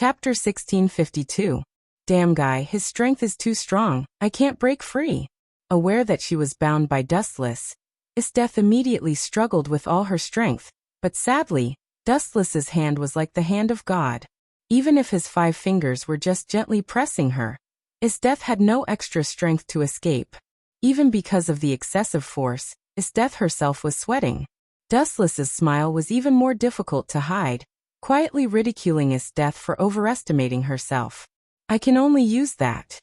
Chapter 1652. Damn guy, his strength is too strong, I can't break free. Aware that she was bound by Dustless, Isdeth immediately struggled with all her strength, but sadly, Dustless's hand was like the hand of God. Even if his 5 fingers were just gently pressing her, Isdeth had no extra strength to escape. Even because of the excessive force, Isdeth herself was sweating. Dustless's smile was even more difficult to hide, quietly ridiculing Isdeth for overestimating herself. I can only use that.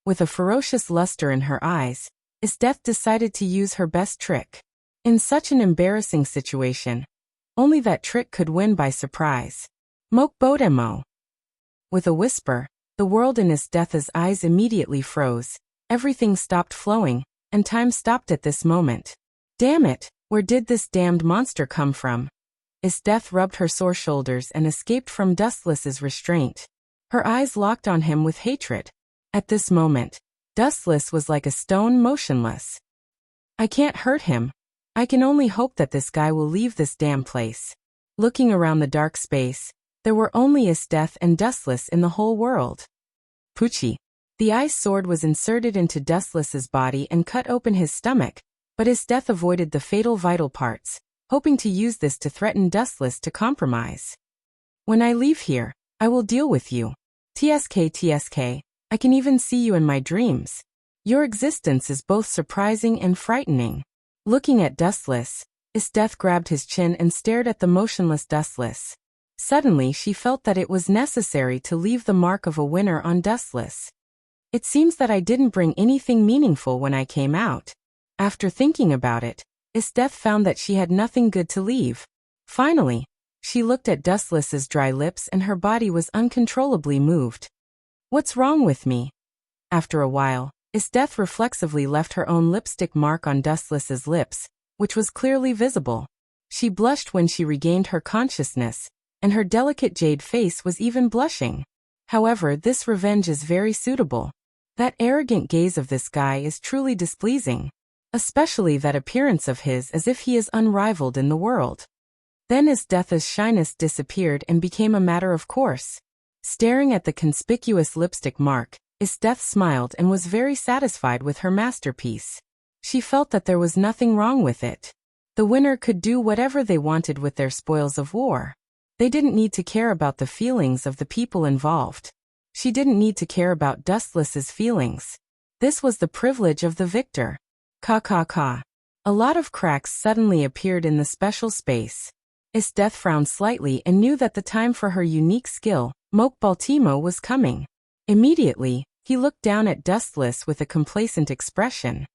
With a ferocious luster in her eyes, Isdeth decided to use her best trick. In such an embarrassing situation, only that trick could win by surprise. Mokbodemo. With a whisper, the world in Isdeth's eyes immediately froze, everything stopped flowing, and time stopped at this moment. Damn it, where did this damned monster come from? Isdeth rubbed her sore shoulders and escaped from Dustless's restraint. Her eyes locked on him with hatred. At this moment, Dustless was like a stone, motionless. I can't hurt him. I can only hope that this guy will leave this damn place. Looking around the dark space, there were only Isdeth and Dustless in the whole world. Poochie. The ice sword was inserted into Dustless's body and cut open his stomach, but Isdeth avoided the fatal vital parts, hoping to use this to threaten Dustless to compromise. When I leave here, I will deal with you. TSK, I can even see you in my dreams. Your existence is both surprising and frightening. Looking at Dustless, Isdeth grabbed his chin and stared at the motionless Dustless. Suddenly she felt that it was necessary to leave the mark of a winner on Dustless. It seems that I didn't bring anything meaningful when I came out. After thinking about it, Isdeth found that she had nothing good to leave. Finally, she looked at Dustless's dry lips and her body was uncontrollably moved. What's wrong with me? After a while, Isdeth reflexively left her own lipstick mark on Dustless's lips, which was clearly visible. She blushed when she regained her consciousness, and her delicate jade face was even blushing. However, this revenge is very suitable. That arrogant gaze of this guy is truly displeasing. Especially that appearance of his as if he is unrivaled in the world. Then Isdeth's shyness disappeared and became a matter of course. Staring at the conspicuous lipstick mark, Isdeth smiled and was very satisfied with her masterpiece. She felt that there was nothing wrong with it. The winner could do whatever they wanted with their spoils of war. They didn't need to care about the feelings of the people involved. She didn't need to care about Dustless's feelings. This was the privilege of the victor. Ka. A lot of cracks suddenly appeared in the special space. Isdeth frowned slightly and knew that the time for her unique skill, Mokbaltimo, was coming. Immediately, he looked down at Dustless with a complacent expression.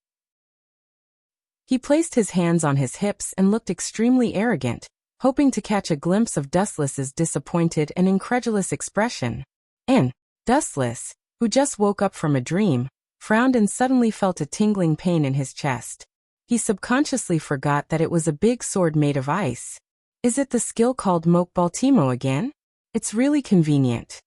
He placed his hands on his hips and looked extremely arrogant, hoping to catch a glimpse of Dustless's disappointed and incredulous expression. And Dustless, who just woke up from a dream, frowned and suddenly felt a tingling pain in his chest. He subconsciously forgot that it was a big sword made of ice. Is it the skill called Mokbaltimo again? It's really convenient.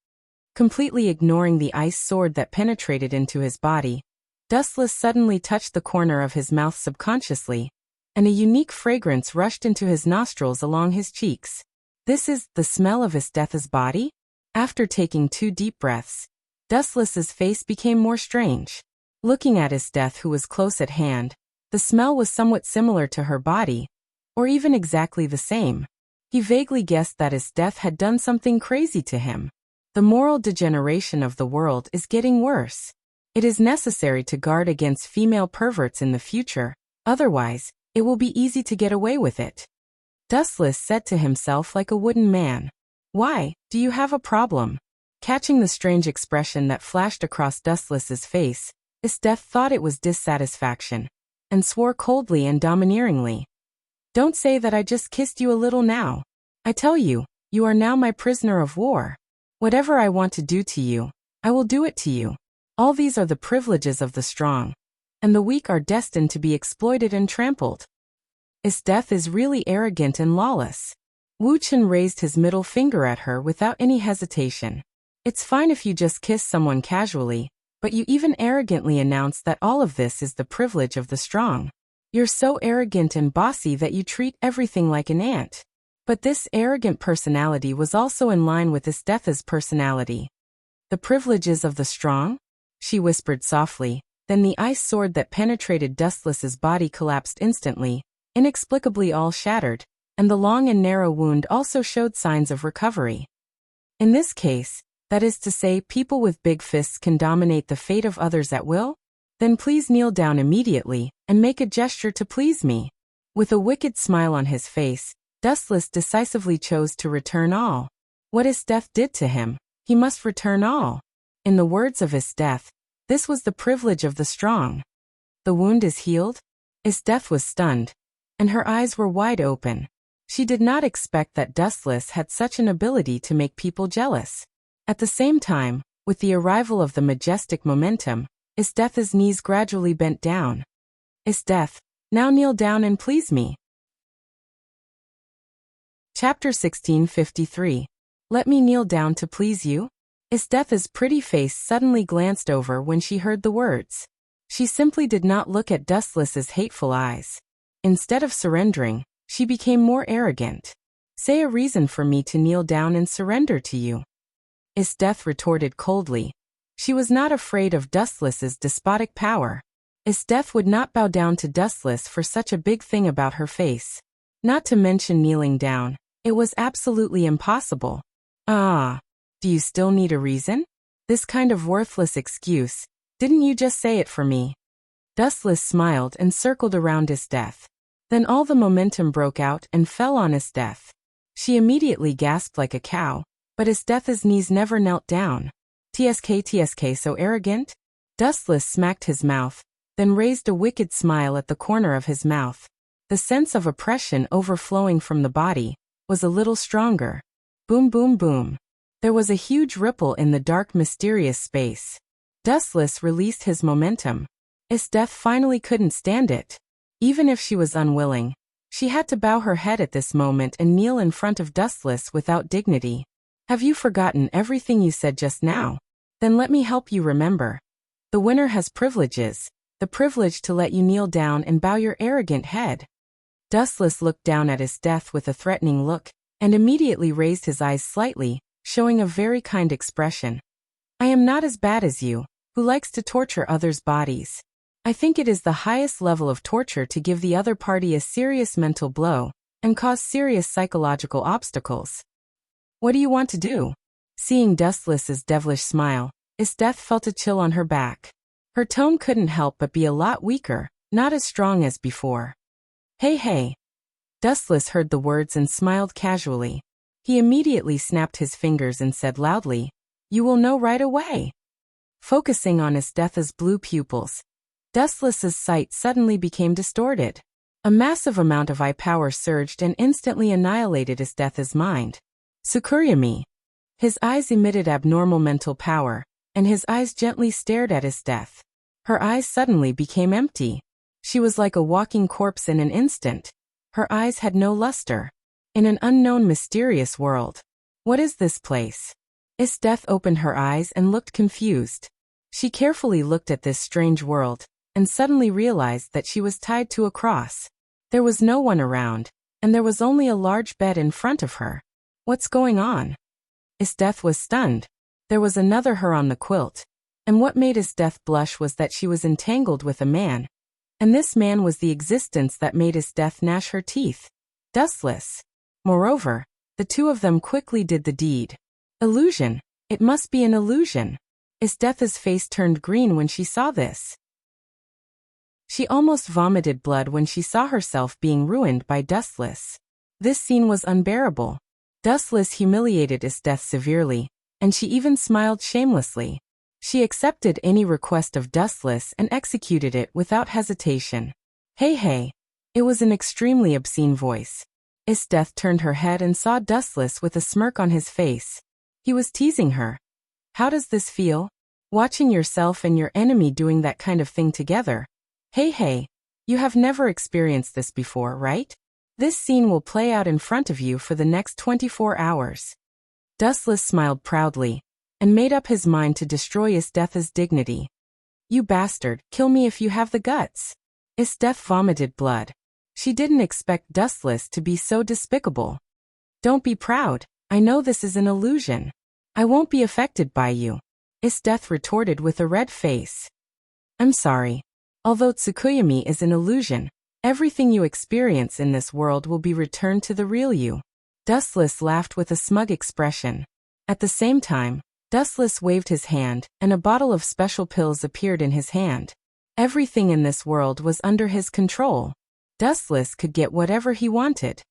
Completely ignoring the ice sword that penetrated into his body, Dustless suddenly touched the corner of his mouth subconsciously, and a unique fragrance rushed into his nostrils along his cheeks. This is the smell of Isdeth's body? After taking 2 deep breaths, Dustless's face became more strange. Looking at Isdeth, who was close at hand, the smell was somewhat similar to her body, or even exactly the same. He vaguely guessed that Isdeth had done something crazy to him. The moral degeneration of the world is getting worse. It is necessary to guard against female perverts in the future, otherwise, it will be easy to get away with it. Dustless said to himself like a wooden man. Why, do you have a problem? Catching the strange expression that flashed across Dustless's face, Isdeth thought it was dissatisfaction, and swore coldly and domineeringly. Don't say that I just kissed you a little now. I tell you, you are now my prisoner of war. Whatever I want to do to you, I will do it to you. All these are the privileges of the strong, and the weak are destined to be exploited and trampled. Isdeth is really arrogant and lawless. Wu Chen raised his middle finger at her without any hesitation. It's fine if you just kiss someone casually, but you even arrogantly announce that all of this is the privilege of the strong. You're so arrogant and bossy that you treat everything like an ant. But this arrogant personality was also in line with Istef's personality. The privileges of the strong? She whispered softly. Then the ice sword that penetrated Dustless's body collapsed instantly, inexplicably all shattered, and the long and narrow wound also showed signs of recovery. In this case, that is to say, people with big fists can dominate the fate of others at will? Then please kneel down immediately, and make a gesture to please me. With a wicked smile on his face, Dustless decisively chose to return all. What Istef did to him, he must return all. In the words of Istef, this was the privilege of the strong. The wound is healed? Istef was stunned, and her eyes were wide open. She did not expect that Dustless had such an ability to make people jealous. At the same time, with the arrival of the majestic momentum, Istef's knees gradually bent down. Istef, now kneel down and please me. Chapter 1653. Let me kneel down to please you? Istef's pretty face suddenly glanced over when she heard the words. She simply did not look at Dustless's hateful eyes. Instead of surrendering, she became more arrogant. Say a reason for me to kneel down and surrender to you. Istef retorted coldly. She was not afraid of Dustless's despotic power. Istef would not bow down to Dustless for such a big thing about her face. Not to mention kneeling down. It was absolutely impossible. Ah. Do you still need a reason? This kind of worthless excuse. Didn't you just say it for me? Dustless smiled and circled around Istef. Then all the momentum broke out and fell on Istef. She immediately gasped like a cow, but Istef's knees never knelt down. TSK so arrogant? Dustless smacked his mouth, then raised a wicked smile at the corner of his mouth. The sense of oppression overflowing from the body was a little stronger. Boom boom boom. There was a huge ripple in the dark mysterious space. Dustless released his momentum. Istef finally couldn't stand it. Even if she was unwilling, she had to bow her head at this moment and kneel in front of Dustless without dignity. Have you forgotten everything you said just now? Then let me help you remember. The winner has privileges, the privilege to let you kneel down and bow your arrogant head. Dustless looked down at Istef with a threatening look, and immediately raised his eyes slightly, showing a very kind expression. I am not as bad as you, who likes to torture others' bodies. I think it is the highest level of torture to give the other party a serious mental blow, and cause serious psychological obstacles. What do you want to do? Seeing Dustless's devilish smile, Istef felt a chill on her back. Her tone couldn't help but be a lot weaker, not as strong as before. Hey. Dustless heard the words and smiled casually. He immediately snapped his fingers and said loudly, You will know right away. Focusing on Istef's blue pupils, Dustless's sight suddenly became distorted. A massive amount of eye power surged and instantly annihilated Istef's mind. Sukuryami. His eyes emitted abnormal mental power, and his eyes gently stared at Istef. Her eyes suddenly became empty. She was like a walking corpse in an instant. Her eyes had no luster. In an unknown mysterious world. What is this place? Istef opened her eyes and looked confused. She carefully looked at this strange world, and suddenly realized that she was tied to a cross. There was no one around, and there was only a large bed in front of her. What's going on? Istef was stunned. There was another her on the quilt, and what made Istef blush was that she was entangled with a man, and this man was the existence that made Istef gnash her teeth. Dustless. Moreover, the two of them quickly did the deed. Illusion. It must be an illusion. Istef's face turned green when she saw this. She almost vomited blood when she saw herself being ruined by Dustless. This scene was unbearable. Dustless humiliated Istef severely, and she even smiled shamelessly. She accepted any request of Dustless and executed it without hesitation. Hey. It was an extremely obscene voice. Istef turned her head and saw Dustless with a smirk on his face. He was teasing her. How does this feel? Watching yourself and your enemy doing that kind of thing together. Hey, you have never experienced this before, right? This scene will play out in front of you for the next 24 hours. Dustless smiled proudly, and made up his mind to destroy Istef's dignity. You bastard, kill me if you have the guts. Istef vomited blood. She didn't expect Dustless to be so despicable. Don't be proud. I know this is an illusion. I won't be affected by you. Isdeth retorted with a red face. I'm sorry. Although Tsukuyomi is an illusion, everything you experience in this world will be returned to the real you. Dustless laughed with a smug expression. At the same time, Dustless waved his hand, and a bottle of special pills appeared in his hand. Everything in this world was under his control. Dustless could get whatever he wanted.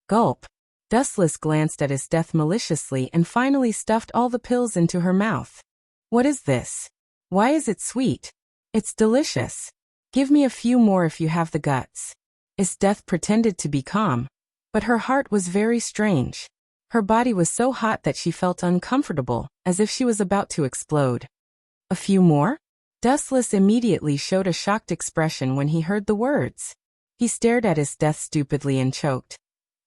Gulp. Dustless glanced at Isdeth maliciously and finally stuffed all the pills into her mouth. What is this? Why is it sweet? It's delicious. Give me a few more if you have the guts. Isdeth pretended to be calm, but her heart was very strange. Her body was so hot that she felt uncomfortable, as if she was about to explode. A few more? Dustless immediately showed a shocked expression when he heard the words. He stared at Isdeth stupidly and choked.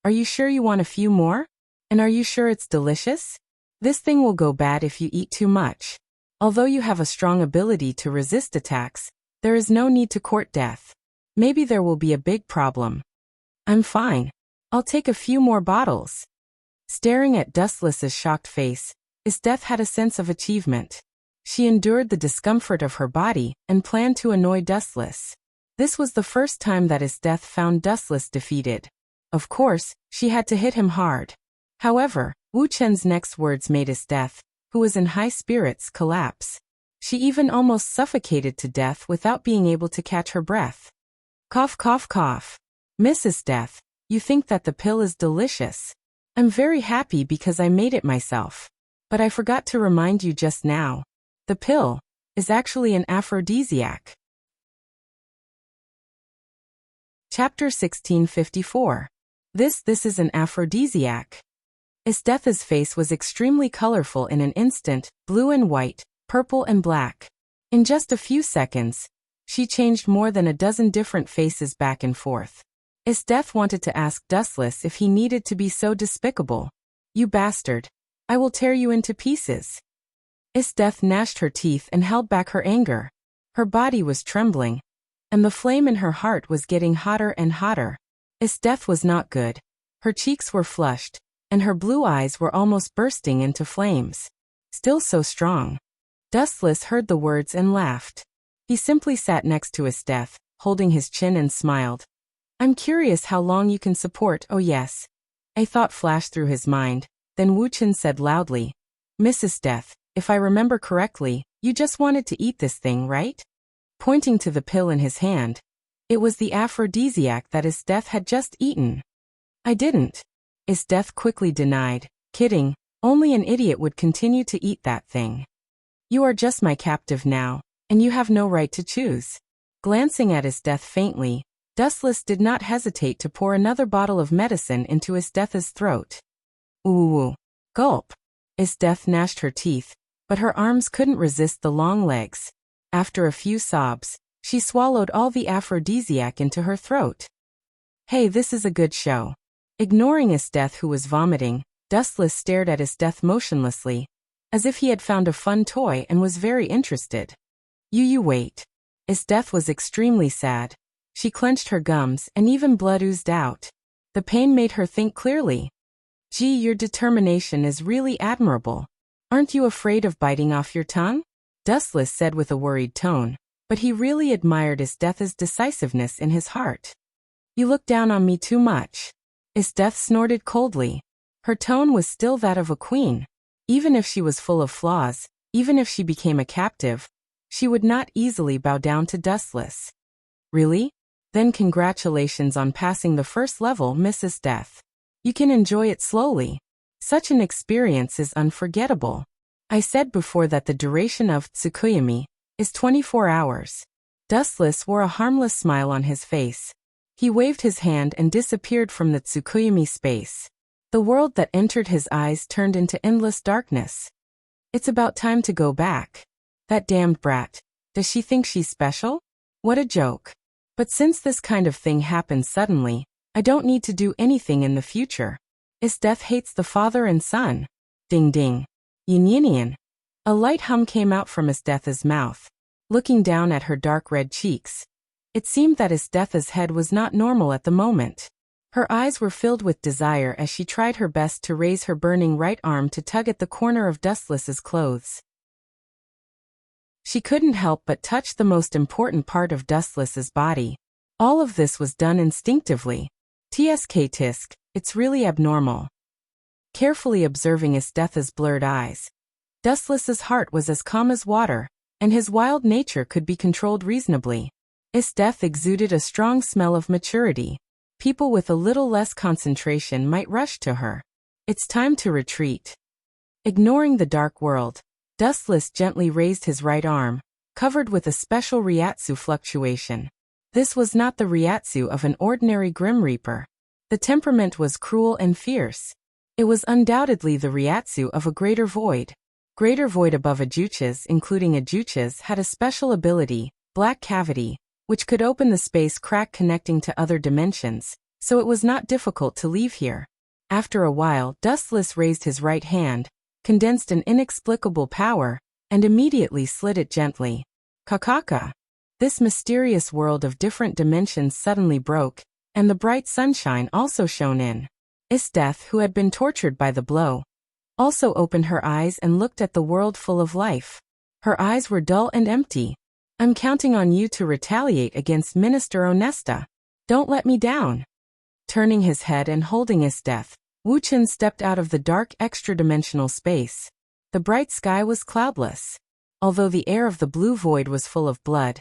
Are you sure you want a few more? And are you sure it's delicious? This thing will go bad if you eat too much. Although you have a strong ability to resist attacks, there is no need to court death. Maybe there will be a big problem. I'm fine. I'll take a few more bottles. Staring at Dustless's shocked face, Isdeth had a sense of achievement. She endured the discomfort of her body and planned to annoy Dustless. This was the first time that Isdeth found Dustless defeated. Of course, she had to hit him hard. However, Wu Chen's next words made Isdeth, who was in high spirits, collapse. She even almost suffocated to death without being able to catch her breath. Cough, cough, cough. Miss Isdeth, you think that the pill is delicious. I'm very happy because I made it myself. But I forgot to remind you just now. The pill is actually an aphrodisiac. Chapter 1654. This is an aphrodisiac. Isdeth's face was extremely colorful in an instant, blue and white, purple and black. In just a few seconds, she changed more than a dozen different faces back and forth. Isdeth wanted to ask Dustless if he needed to be so despicable. You bastard. I will tear you into pieces. Isdeth gnashed her teeth and held back her anger. Her body was trembling, and the flame in her heart was getting hotter and hotter. Isdeth was not good. Her cheeks were flushed, and her blue eyes were almost bursting into flames. Still so strong. Dustless heard the words and laughed. He simply sat next to Isdeth, holding his chin and smiled. I'm curious how long you can support. Oh yes. A thought flashed through his mind. Then Wu Chen said loudly, Mrs. Death, if I remember correctly, you just wanted to eat this thing, right? Pointing to the pill in his hand. It was the aphrodisiac that Isdeth had just eaten. I didn't. Isdeth quickly denied. Kidding, only an idiot would continue to eat that thing. You are just my captive now, and you have no right to choose. Glancing at Isdeth faintly, Dustless did not hesitate to pour another bottle of medicine into Isdeth's throat. Ooh. Gulp. Isdeth gnashed her teeth, but her arms couldn't resist the long legs. After a few sobs, she swallowed all the aphrodisiac into her throat. Hey, this is a good show. Ignoring Isdeth, who was vomiting, Dustless stared at Isdeth motionlessly, as if he had found a fun toy and was very interested. You wait. Isdeth was extremely sad. She clenched her gums and even blood oozed out. The pain made her think clearly. Gee, your determination is really admirable. Aren't you afraid of biting off your tongue? Dustless said with a worried tone, but he really admired Isdeth's decisiveness in his heart. You look down on me too much. Isdeth snorted coldly. Her tone was still that of a queen. Even if she was full of flaws, even if she became a captive, she would not easily bow down to Dustless. Really? Then congratulations on passing the first level, Mrs. Death. You can enjoy it slowly. Such an experience is unforgettable. I said before that the duration of Tsukuyomi is 24 hours. Dustless wore a harmless smile on his face. He waved his hand and disappeared from the Tsukuyomi space. The world that entered his eyes turned into endless darkness. It's about time to go back. That damned brat. Does she think she's special? What a joke. But since this kind of thing happens suddenly, I don't need to do anything in the future. Isdeth hates the father and son. Ding ding. Yin. A light hum came out from Isdeth's mouth. Looking down at her dark red cheeks, it seemed that Isdeth's head was not normal at the moment. Her eyes were filled with desire as she tried her best to raise her burning right arm to tug at the corner of Dustless's clothes. She couldn't help but touch the most important part of Dustless's body. All of this was done instinctively. Tisk, it's really abnormal. Carefully observing Isthetha's blurred eyes, Dustless's heart was as calm as water, and his wild nature could be controlled reasonably. Isteth exuded a strong smell of maturity. People with a little less concentration might rush to her. It's time to retreat. Ignoring the dark world, Dustless gently raised his right arm, covered with a special Ryatsu fluctuation. This was not the Ryatsu of an ordinary Grim Reaper. The temperament was cruel and fierce. It was undoubtedly the Ryatsu of a greater void. Greater void above Ajuchas, including Ajuchas, had a special ability, Black Cavity, which could open the space crack connecting to other dimensions, so it was not difficult to leave here. After a while, Dustless raised his right hand, condensed an inexplicable power, and immediately slid it gently. Kakaka! This mysterious world of different dimensions suddenly broke, and the bright sunshine also shone in. Isteth, who had been tortured by the blow, also opened her eyes and looked at the world full of life. Her eyes were dull and empty. I'm counting on you to retaliate against Minister Onesta. Don't let me down. Turning his head and holding Isteth, Wuchen stepped out of the dark extra-dimensional space. The bright sky was cloudless. Although the air of the blue void was full of blood,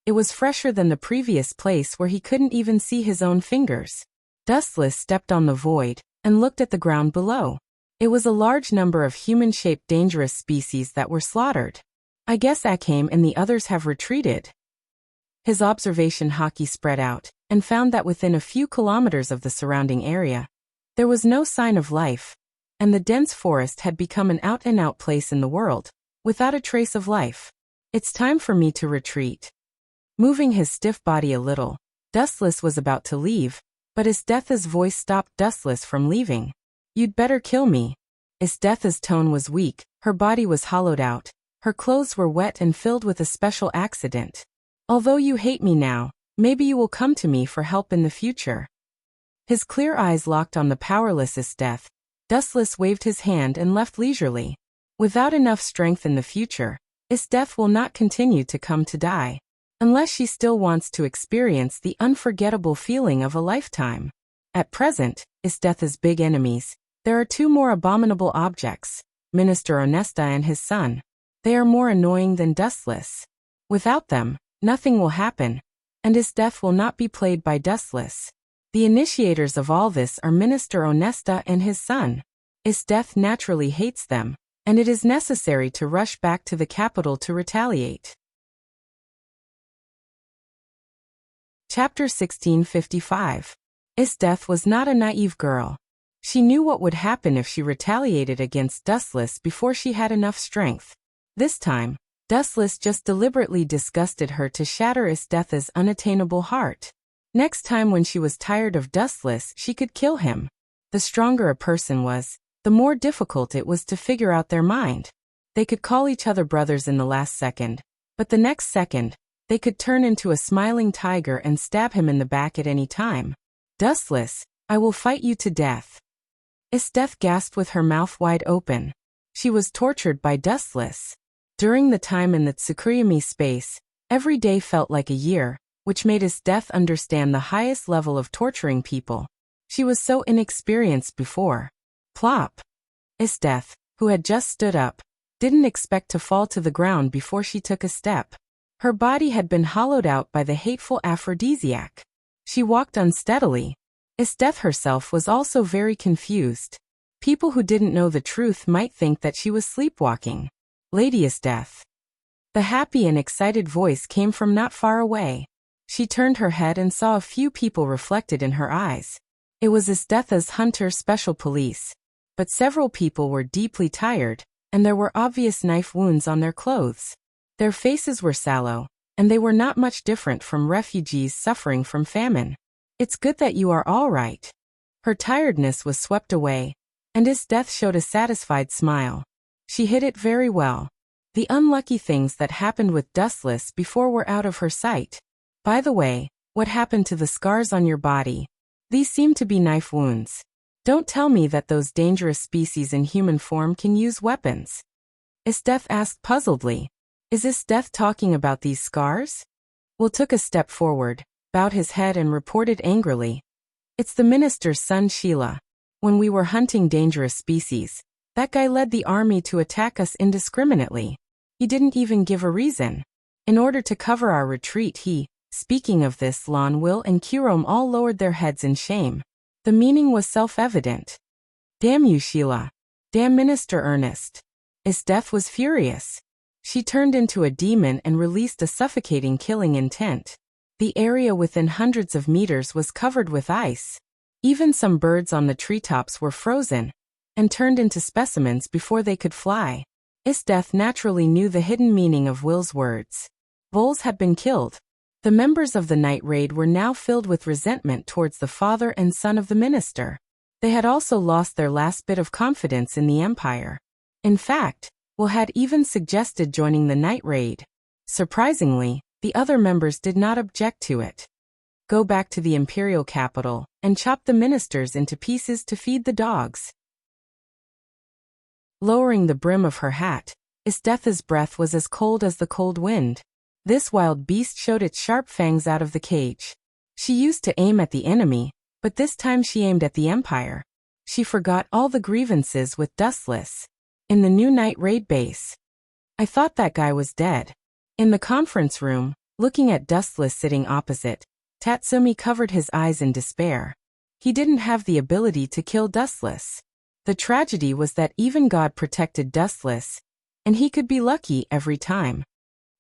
it was fresher than the previous place where he couldn't even see his own fingers. Dustless stepped on the void and looked at the ground below. It was a large number of human-shaped dangerous species that were slaughtered. I guess Akame and the others have retreated. His observation haki spread out and found that within a few kilometers of the surrounding area, there was no sign of life, and the dense forest had become an out-and-out place in the world, without a trace of life. It's time for me to retreat. Moving his stiff body a little, Dustless was about to leave, but Isthetha's voice stopped Dustless from leaving. You'd better kill me. Isthetha's tone was weak, her body was hollowed out, her clothes were wet and filled with a special accident. Although you hate me now, maybe you will come to me for help in the future. His clear eyes locked on the powerless Isteth. Dustless waved his hand and left leisurely. Without enough strength in the future, Isteth will not continue to come to die, unless she still wants to experience the unforgettable feeling of a lifetime. At present, Isthetha's big enemies, there are two more abominable objects, Minister Onesta and his son. They are more annoying than Dustless. Without them, nothing will happen, and Isteth will not be played by Dustless. The initiators of all this are Minister Onesta and his son. Isteth naturally hates them, and it is necessary to rush back to the capital to retaliate. Chapter 1655. Isteth was not a naive girl. She knew what would happen if she retaliated against Dustless before she had enough strength. This time, Dustless just deliberately disgusted her to shatter Isthetha's unattainable heart. Next time when she was tired of Dustless, she could kill him. The stronger a person was, the more difficult it was to figure out their mind. They could call each other brothers in the last second, but the next second, they could turn into a smiling tiger and stab him in the back at any time. Dustless, I will fight you to death. Isteth gasped with her mouth wide open. She was tortured by Dustless. During the time in the Tsukurayami space, every day felt like a year, which made Isteth understand the highest level of torturing people. She was so inexperienced before. Plop! Isteth, who had just stood up, didn't expect to fall to the ground before she took a step. Her body had been hollowed out by the hateful aphrodisiac. She walked unsteadily. Isteth herself was also very confused. People who didn't know the truth might think that she was sleepwalking. Lady Isteth. The happy and excited voice came from not far away. She turned her head and saw a few people reflected in her eyes. It was Isthetha's hunter special police. But several people were deeply tired, and there were obvious knife wounds on their clothes. Their faces were sallow, and they were not much different from refugees suffering from famine. It's good that you are all right. Her tiredness was swept away, and Isteth showed a satisfied smile. She hid it very well. The unlucky things that happened with Dustless before were out of her sight. By the way, what happened to the scars on your body? These seem to be knife wounds. Don't tell me that those dangerous species in human form can use weapons. Esteth asked puzzledly. Is Esteth talking about these scars? Will took a step forward, bowed his head and reported angrily. It's the minister's son Sheila. When we were hunting dangerous species, that guy led the army to attack us indiscriminately. He didn't even give a reason. In order to cover our retreat speaking of this, Lon, Will and Kirom all lowered their heads in shame. The meaning was self-evident. Damn you, Sheila. Damn Minister Ernest. Esteth was furious. She turned into a demon and released a suffocating killing intent. The area within hundreds of meters was covered with ice. Even some birds on the treetops were frozen and turned into specimens before they could fly. Esteth naturally knew the hidden meaning of Will's words. Voles had been killed. The members of the night raid were now filled with resentment towards the father and son of the minister. They had also lost their last bit of confidence in the Empire. In fact, Will had even suggested joining the night raid. Surprisingly, the other members did not object to it. Go back to the imperial capital and chop the ministers into pieces to feed the dogs. Lowering the brim of her hat, Esteth's breath was as cold as the cold wind. This wild beast showed its sharp fangs out of the cage. She used to aim at the enemy, but this time she aimed at the Empire. She forgot all the grievances with Dustless. In the new night raid base. I thought that guy was dead. In the conference room, looking at Dustless sitting opposite, Tatsumi covered his eyes in despair. He didn't have the ability to kill Dustless. The tragedy was that even God protected Dustless, and he could be lucky every time.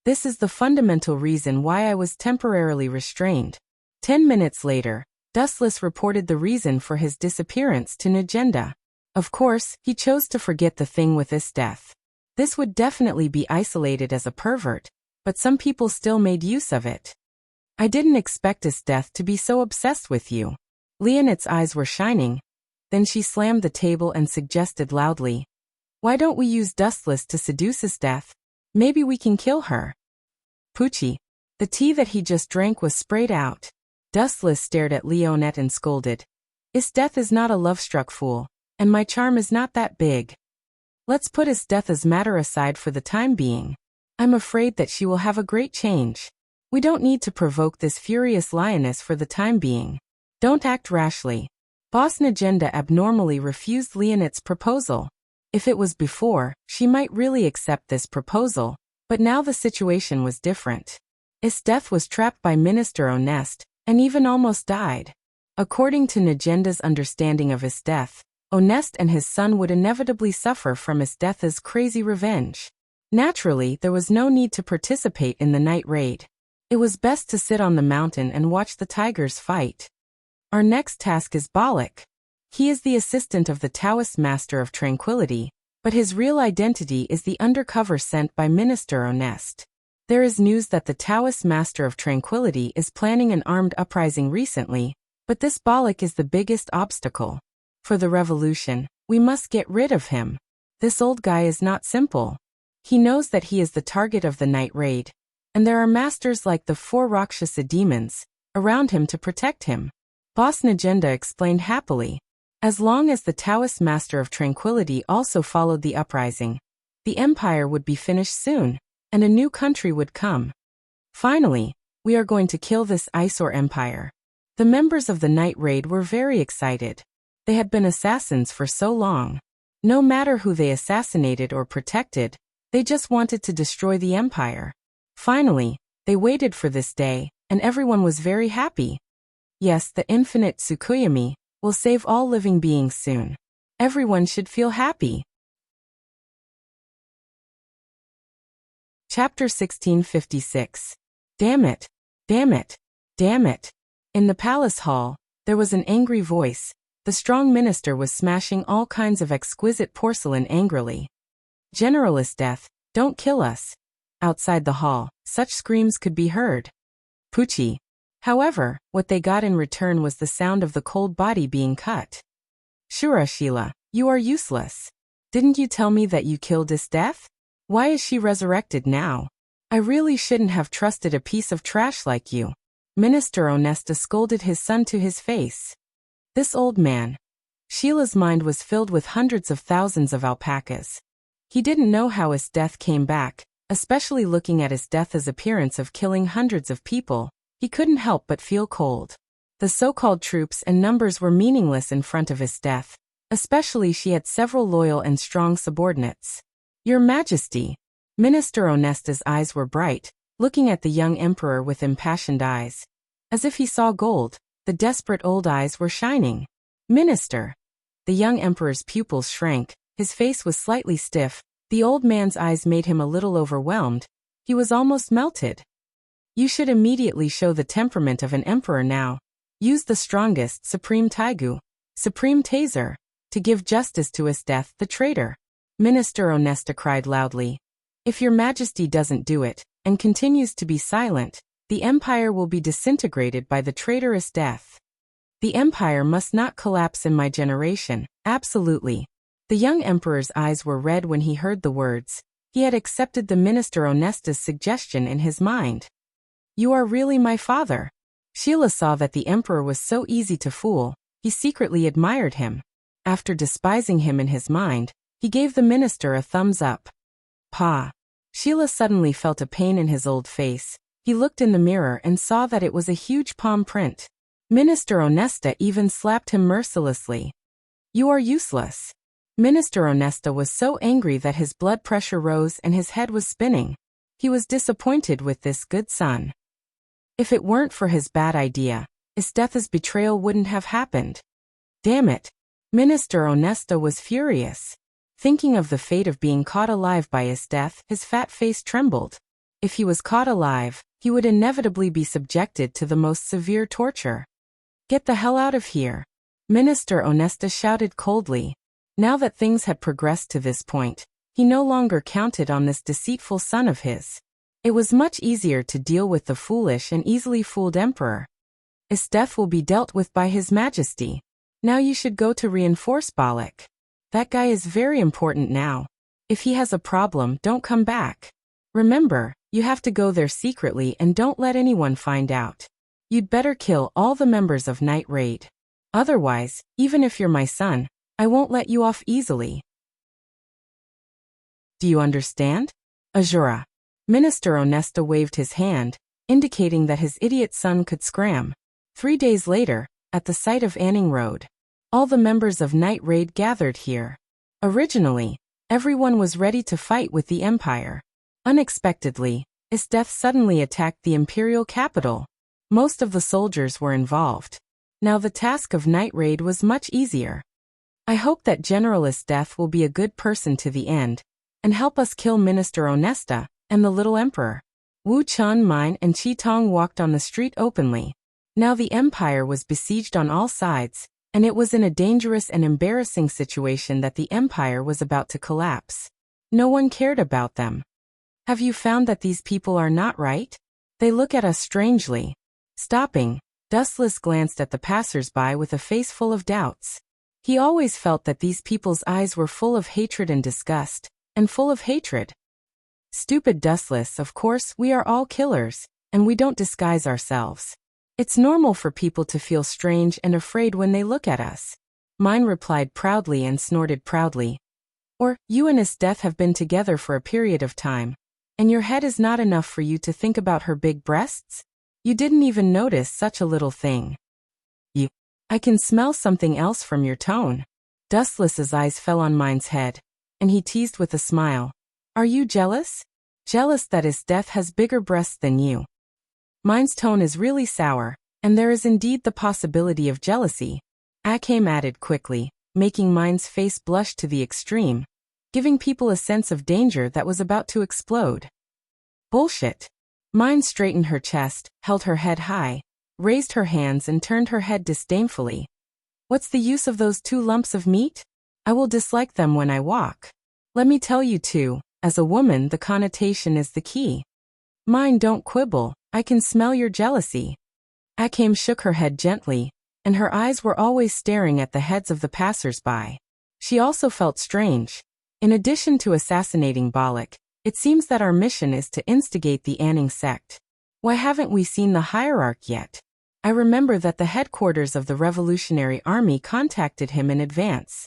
This is the fundamental reason why I was temporarily restrained. 10 minutes later, Dustless reported the reason for his disappearance to Najenda. Of course, he chose to forget the thing with Esteth. This would definitely be isolated as a pervert, but some people still made use of it. I didn't expect Esteth to be so obsessed with you. Leonet's eyes were shining. Then she slammed the table and suggested loudly, why don't we use Dustless to seduce Esteth? Maybe we can kill her. Poochie. The tea that he just drank was sprayed out. Dustless stared at Leonet and scolded. Esteth is not a love-struck fool, and my charm is not that big. Let's put Esteth's matter aside for the time being. I'm afraid that she will have a great change. We don't need to provoke this furious lioness for the time being. Don't act rashly. Boss Najenda abnormally refused Leonet's proposal. If it was before, she might really accept this proposal, but now the situation was different. Esteth was trapped by Minister Onest, and even almost died. According to Najenda's understanding of Esteth, Onest and his son would inevitably suffer from Esteth's crazy revenge. Naturally, there was no need to participate in the night raid. It was best to sit on the mountain and watch the tigers fight. Our next task is Balak. He is the assistant of the Taoist Master of Tranquility, but his real identity is the undercover sent by Minister Onest. There is news that the Taoist Master of Tranquility is planning an armed uprising recently, but this Balak is the biggest obstacle. For the revolution, we must get rid of him. This old guy is not simple. He knows that he is the target of the night raid, and there are masters like the 4 Rakshasa demons around him to protect him. Boss Najenda explained happily. As long as the Taoist Master of Tranquility also followed the uprising, the empire would be finished soon, and a new country would come. Finally, we are going to kill this eyesore empire. The members of the night raid were very excited. They had been assassins for so long. No matter who they assassinated or protected, they just wanted to destroy the empire. Finally, they waited for this day, and everyone was very happy. Yes, the infinite Tsukuyomi will save all living beings soon. Everyone should feel happy. Chapter 1656. Damn it! Damn it! Damn it! In the palace hall, there was an angry voice. The strong minister was smashing all kinds of exquisite porcelain angrily. General Esteth, don't kill us. Outside the hall, such screams could be heard. Poochie. However, what they got in return was the sound of the cold body being cut. Shura Sheila, you are useless. Didn't you tell me that you killed Esteth? Why is she resurrected now? I really shouldn't have trusted a piece of trash like you. Minister Onesta scolded his son to his face. This old man. Sheila's mind was filled with hundreds of thousands of alpacas. He didn't know how his death came back, especially looking at his death's appearance of killing hundreds of people. He couldn't help but feel cold. The so-called troops and numbers were meaningless in front of his death. Especially she had several loyal and strong subordinates. Your Majesty. Minister Onesta's eyes were bright, looking at the young emperor with impassioned eyes. As if he saw gold, the desperate old eyes were shining. Minister. The young emperor's pupils shrank, his face was slightly stiff, the old man's eyes made him a little overwhelmed. He was almost melted. You should immediately show the temperament of an emperor now. Use the strongest Supreme Taigu, Supreme Taser, to give justice to his death, the traitor. Minister Onesta cried loudly. If your Majesty doesn't do it, and continues to be silent, the empire will be disintegrated by the traitorous death. The empire must not collapse in my generation, absolutely. The young emperor's eyes were red when he heard the words. He had accepted the Minister Onesta's suggestion in his mind. You are really my father. Sheila saw that the emperor was so easy to fool. He secretly admired him. After despising him in his mind, he gave the minister a thumbs up. Pa. Sheila suddenly felt a pain in his old face. He looked in the mirror and saw that it was a huge palm print. Minister Onesta even slapped him mercilessly. You are useless. Minister Onesta was so angry that his blood pressure rose and his head was spinning. He was disappointed with this good son. If it weren't for his bad idea, Estetha's betrayal wouldn't have happened. Damn it. Minister Onesta was furious. Thinking of the fate of being caught alive by Estetha, his fat face trembled. If he was caught alive, he would inevitably be subjected to the most severe torture. Get the hell out of here. Minister Onesta shouted coldly. Now that things had progressed to this point, he no longer counted on this deceitful son of his. It was much easier to deal with the foolish and easily fooled emperor. Estetha will be dealt with by His Majesty. Now you should go to reinforce Balak. That guy is very important now. If he has a problem, don't come back. Remember, you have to go there secretly and don't let anyone find out. You'd better kill all the members of Night Raid. Otherwise, even if you're my son, I won't let you off easily. Do you understand? Ajura. Minister Onesta waved his hand, indicating that his idiot son could scram. 3 days later, at the site of Anning Road, all the members of Night Raid gathered here. Originally, everyone was ready to fight with the Empire. Unexpectedly, Estetha suddenly attacked the imperial capital. Most of the soldiers were involved. Now the task of Night Raid was much easier. I hope that General Estetha will be a good person to the end, and help us kill Minister Onesta and the little emperor. Wu Chunmin and Chi Tong walked on the street openly. Now the empire was besieged on all sides, and it was in a dangerous and embarrassing situation that the empire was about to collapse. No one cared about them. Have you found that these people are not right? They look at us strangely. Stopping, Dustless glanced at the passers-by with a face full of doubts. He always felt that these people's eyes were full of hatred and disgust, and full of hatred. Stupid Dustless, of course, we are all killers, and we don't disguise ourselves. It's normal for people to feel strange and afraid when they look at us. Mine replied proudly and snorted proudly. Or, you and Estetha have been together for a period of time, and your head is not enough for you to think about her big breasts? You didn't even notice such a little thing. I can smell something else from your tone. Dustless's eyes fell on Mine's head, and he teased with a smile. Are you jealous? Jealous that Estetha has bigger breasts than you. Mine's tone is really sour, and there is indeed the possibility of jealousy. Akame added quickly, making Mine's face blush to the extreme, giving people a sense of danger that was about to explode. Bullshit. Mine straightened her chest, held her head high, raised her hands and turned her head disdainfully. What's the use of those 2 lumps of meat? I will dislike them when I walk. Let me tell you too, as a woman the connotation is the key. Mine, don't quibble, I can smell your jealousy. Akame shook her head gently, and her eyes were always staring at the heads of the passers-by. She also felt strange. In addition to assassinating Balak, it seems that our mission is to instigate the Anning sect. Why haven't we seen the hierarch yet? I remember that the headquarters of the Revolutionary Army contacted him in advance.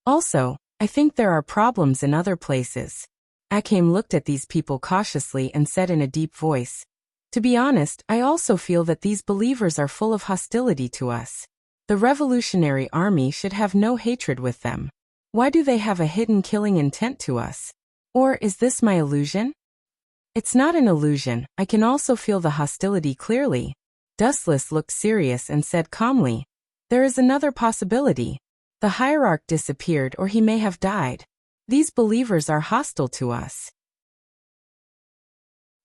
Also, I think there are problems in other places. Akim looked at these people cautiously and said in a deep voice, "To be honest, I also feel that these believers are full of hostility to us. The Revolutionary Army should have no hatred with them. Why do they have a hidden killing intent to us? Or is this my illusion?" "It's not an illusion, I can also feel the hostility clearly." Dustless looked serious and said calmly, "There is another possibility. The hierarch disappeared or he may have died. These believers are hostile to us.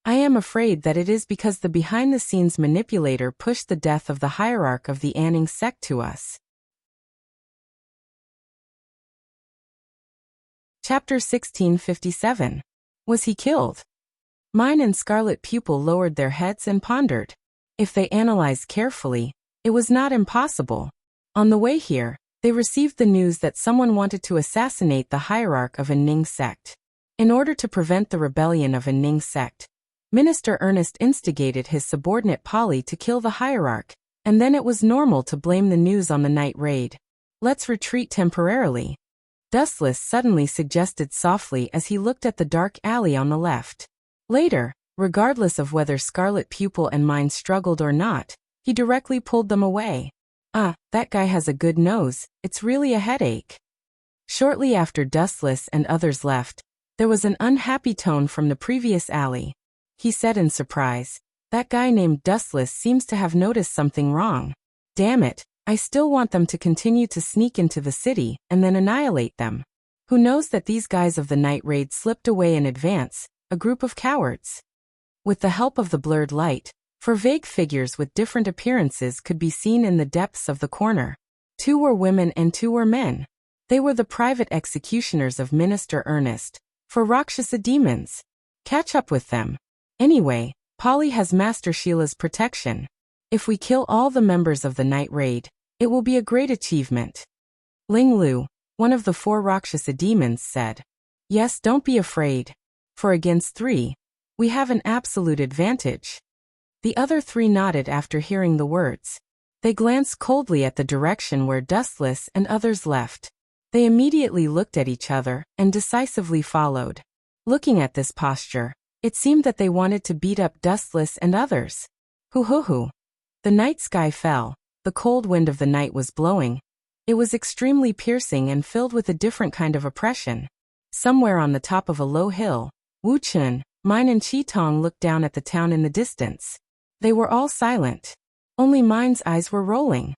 I am afraid that it is because the behind-the-scenes manipulator pushed the death of the hierarch of the Anning sect to us." Chapter 1657. Was he killed? Mine and Scarlet Pupil lowered their heads and pondered. If they analyzed carefully, it was not impossible. On the way here, they received the news that someone wanted to assassinate the hierarch of a Ning sect. In order to prevent the rebellion of a Ning sect, Minister Ernest instigated his subordinate Polly to kill the hierarch, and then it was normal to blame the news on the night raid. "Let's retreat temporarily," Dustless suddenly suggested softly as he looked at the dark alley on the left. Later, regardless of whether Scarlet Pupil and Mine struggled or not, he directly pulled them away. "Ah, that guy has a good nose, it's really a headache." Shortly after Dustless and others left, there was an unhappy tone from the previous alley. He said in surprise, "That guy named Dustless seems to have noticed something wrong. Damn it, I still want them to continue to sneak into the city and then annihilate them. Who knows that these guys of the night raid slipped away in advance, a group of cowards." With the help of the blurred light, four vague figures with different appearances could be seen in the depths of the corner. 2 were women and 2 were men. They were the private executioners of Minister Ernest, for Rakshasa demons. Catch up with them. Anyway, Polly has Master Sheila's protection. If we kill all the members of the night raid, it will be a great achievement. Ling Lu, one of the 4 Rakshasa demons, said, "Yes, don't be afraid. For against 3, we have an absolute advantage." The other 3 nodded after hearing the words. They glanced coldly at the direction where Dustless and others left. They immediately looked at each other and decisively followed. Looking at this posture, it seemed that they wanted to beat up Dustless and others. Hoo. The night sky fell, the cold wind of the night was blowing. It was extremely piercing and filled with a different kind of oppression. Somewhere on the top of a low hill, Wu Chun, Mine and Chi Tong looked down at the town in the distance. They were all silent. Only Mine's eyes were rolling.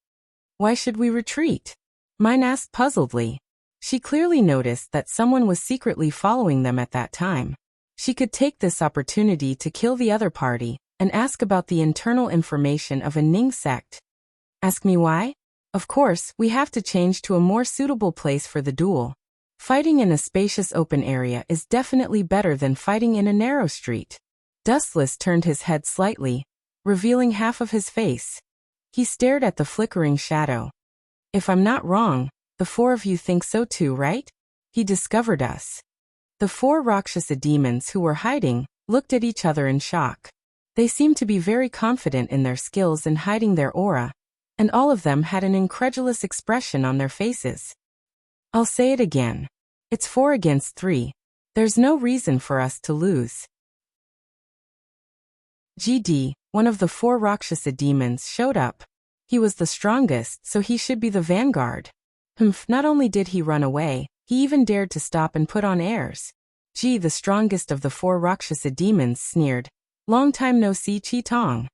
"Why should we retreat?" Mine asked puzzledly. She clearly noticed that someone was secretly following them at that time. She could take this opportunity to kill the other party and ask about the internal information of a Ning sect. "Ask me why? Of course, we have to change to a more suitable place for the duel. Fighting in a spacious open area is definitely better than fighting in a narrow street." Dustless turned his head slightly, revealing half of his face. He stared at the flickering shadow. "If I'm not wrong, the 4 of you think so too, right? He discovered us." The 4 Rakshasa demons who were hiding looked at each other in shock. They seemed to be very confident in their skills in hiding their aura, and all of them had an incredulous expression on their faces. "I'll say it again. It's 4 against 3. There's no reason for us to lose." GD, one of the 4 Rakshasa demons, showed up. He was the strongest, so he should be the vanguard. Not only did he run away, he even dared to stop and put on airs. G, the strongest of the 4 Rakshasa demons, sneered, "Long time no see, Chi Tong."